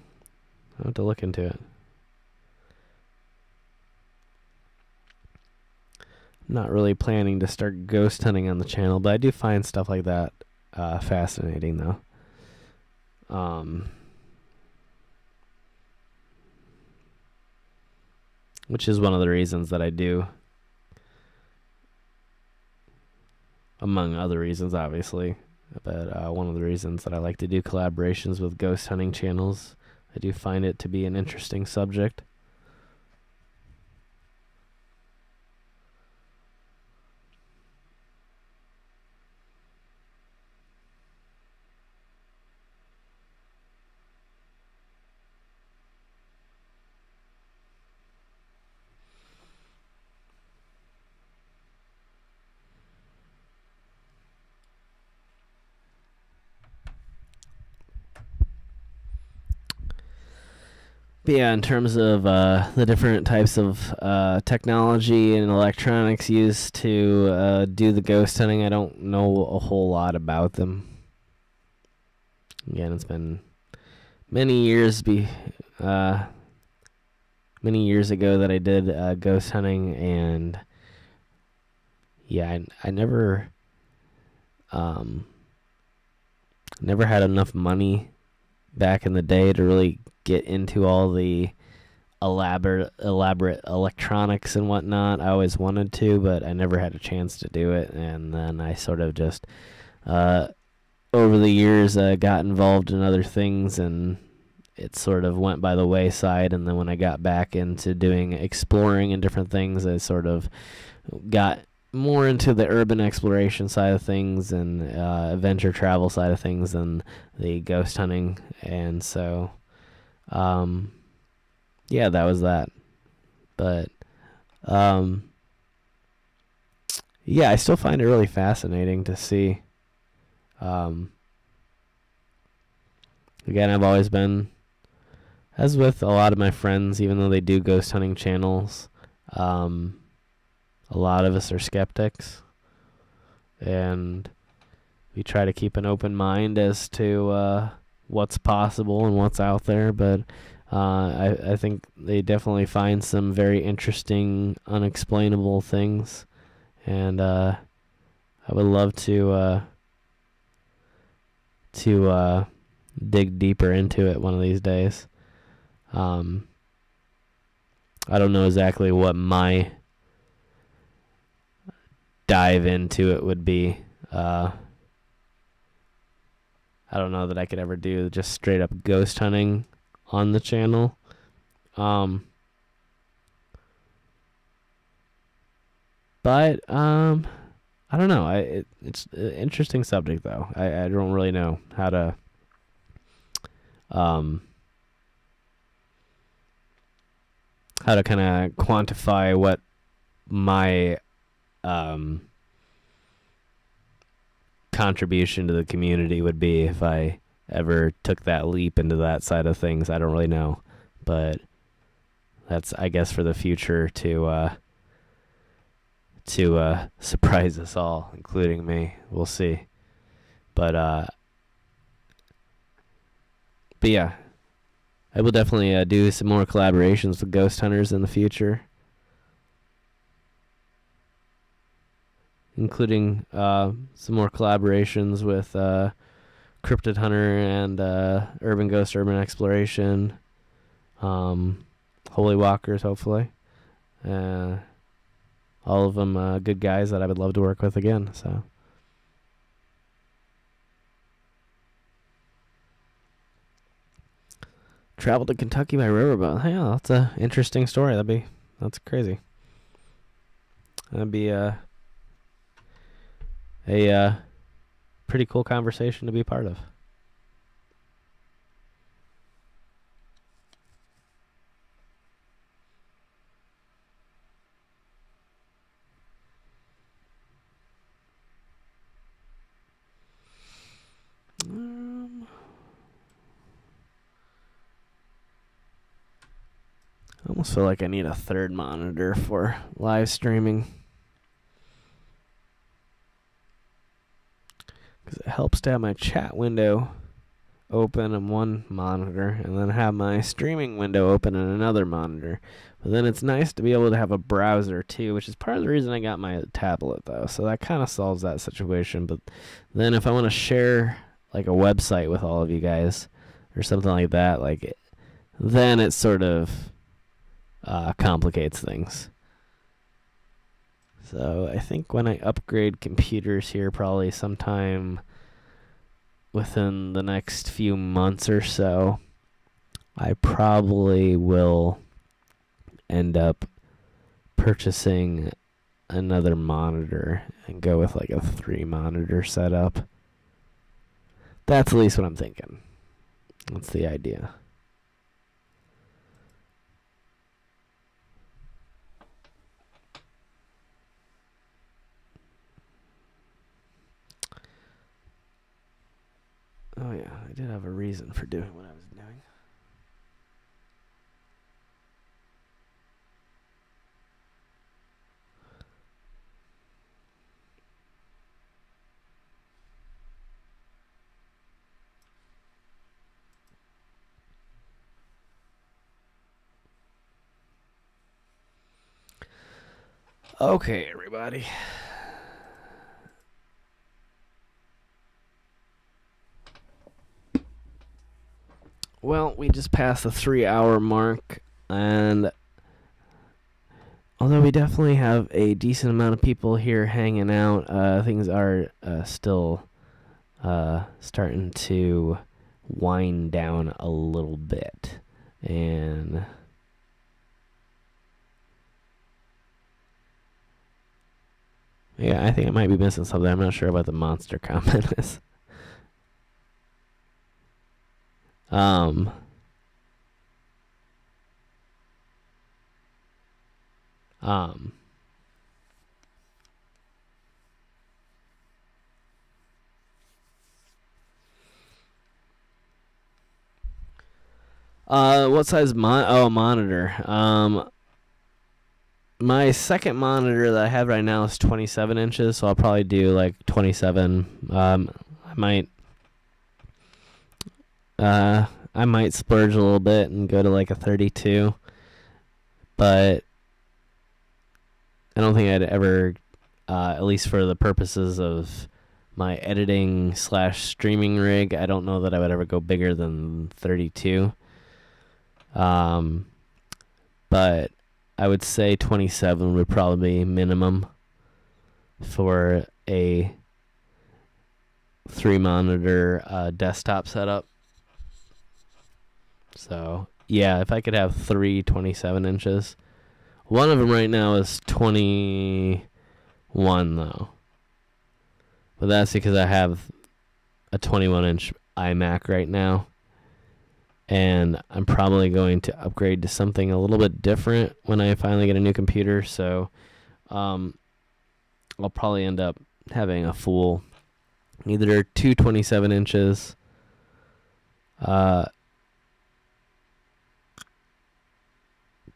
I'll have to look into it. I'm not really planning to start ghost hunting on the channel, but I do find stuff like that fascinating though. Which is one of the reasons that I do, among other reasons obviously, but one of the reasons that I like to do collaborations with ghost hunting channels. I do find it to be an interesting subject. But yeah, in terms of the different types of technology and electronics used to do the ghost hunting, I don't know a whole lot about them. Again, it's been many years ago that I did ghost hunting, and yeah, I never had enough money back in the day to really get into all the elaborate electronics and whatnot. I always wanted to, but I never had a chance to do it. And then I sort of just over the years got involved in other things, and it sort of went by the wayside. And then when I got back into doing exploring and different things, I sort of got more into the urban exploration side of things and adventure travel side of things than the ghost hunting. And so yeah, that was that. But yeah, I still find it really fascinating to see. Again, I've always been, as with a lot of my friends, even though they do ghost hunting channels, a lot of us are skeptics, and we try to keep an open mind as to what's possible and what's out there. But I think they definitely find some very interesting, unexplainable things, and I would love to dig deeper into it one of these days. I don't know exactly what my dive into it would be. I don't know that I could ever do just straight up ghost hunting on the channel. But I don't know. It's an interesting subject though. I don't really know how to kind of quantify what my contribution to the community would be if I ever took that leap into that side of things. I don't really know, but that's, I guess, for the future to surprise us all, including me. We'll see. But yeah, I will definitely do some more collaborations with ghost hunters in the future, including some more collaborations with Cryptid Hunter and Urban Ghost Urban Exploration, Holy Walkers, hopefully. All of them good guys that I would love to work with again. So travel to Kentucky by riverboat. Yeah, that's a interesting story. That's crazy. That'd be a pretty cool conversation to be part of. I almost feel like I need a third monitor for live streaming, because it helps to have my chat window open on one monitor and then have my streaming window open on another monitor. But then it's nice to be able to have a browser too, which is part of the reason I got my tablet though. So that kind of solves that situation. But then if I want to share like a website with all of you guys or something like that, then it sort of complicates things. So I think when I upgrade computers here, probably sometime within the next few months or so, I probably will end up purchasing another monitor and go with like a 3-monitor setup. That's at least what I'm thinking. That's the idea. Oh yeah, I did have a reason for doing what I was doing. Okay, everybody. Well, we just passed the 3-hour mark, and although we definitely have a decent amount of people here hanging out, things are still starting to wind down a little bit. And yeah, I think I might be missing something. I'm not sure about the monster comment. What size monitor? My second monitor that I have right now is 27 inches, so I'll probably do like 27. I might splurge a little bit and go to like a 32, but I don't think I'd ever, at least for the purposes of my editing / streaming rig, I don't know that I would ever go bigger than 32. But I would say 27 would probably be minimum for a 3-monitor desktop setup. So, yeah, if I could have 27 inches. One of them right now is 21, though. But that's because I have a 21-inch iMac right now. And I'm probably going to upgrade to something a little bit different when I finally get a new computer. So, I'll probably end up having a full, either 27 inches,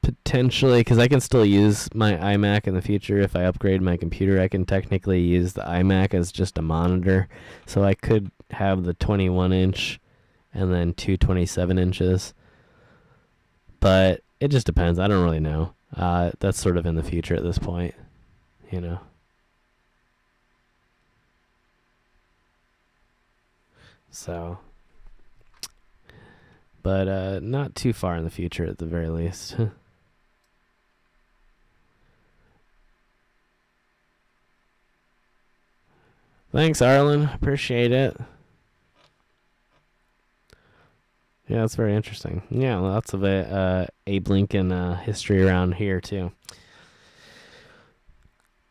potentially, because I can still use my iMac in the future. If I upgrade my computer, I can technically use the iMac as just a monitor. So I could have the 21-inch and then 27 inches. But it just depends. I don't really know. That's sort of in the future at this point, you know. So, but not too far in the future at the very least. Thanks, Arlen. Appreciate it. Yeah, that's very interesting. Yeah, lots of Abe Lincoln history around here, too.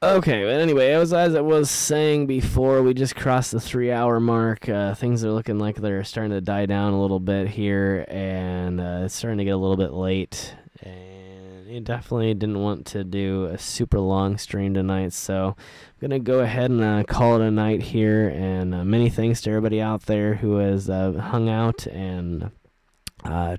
Okay, but anyway, as I was saying before, we just crossed the 3-hour mark. Things are looking like they're starting to die down a little bit here, and it's starting to get a little bit late. And you definitely didn't want to do a super long stream tonight, so I'm going to go ahead and call it a night here. And many thanks to everybody out there who has hung out and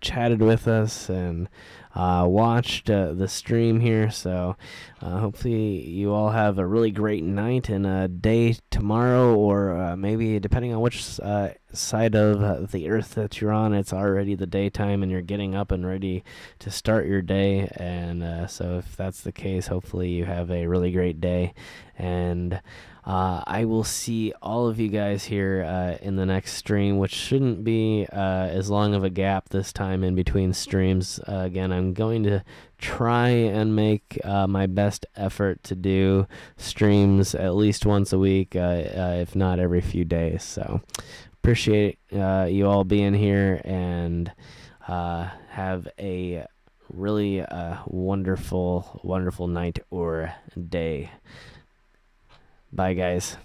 chatted with us and watched the stream here. So hopefully you all have a really great night and a day tomorrow, or maybe depending on which side of the earth that you're on, it's already the daytime and you're getting up and ready to start your day. And so if that's the case, hopefully you have a really great day. And I will see all of you guys here in the next stream, which shouldn't be as long of a gap this time in between streams. Again, I'm going to try and make my best effort to do streams at least once a week, if not every few days. So appreciate you all being here, and have a really wonderful, wonderful night or day. Bye, guys.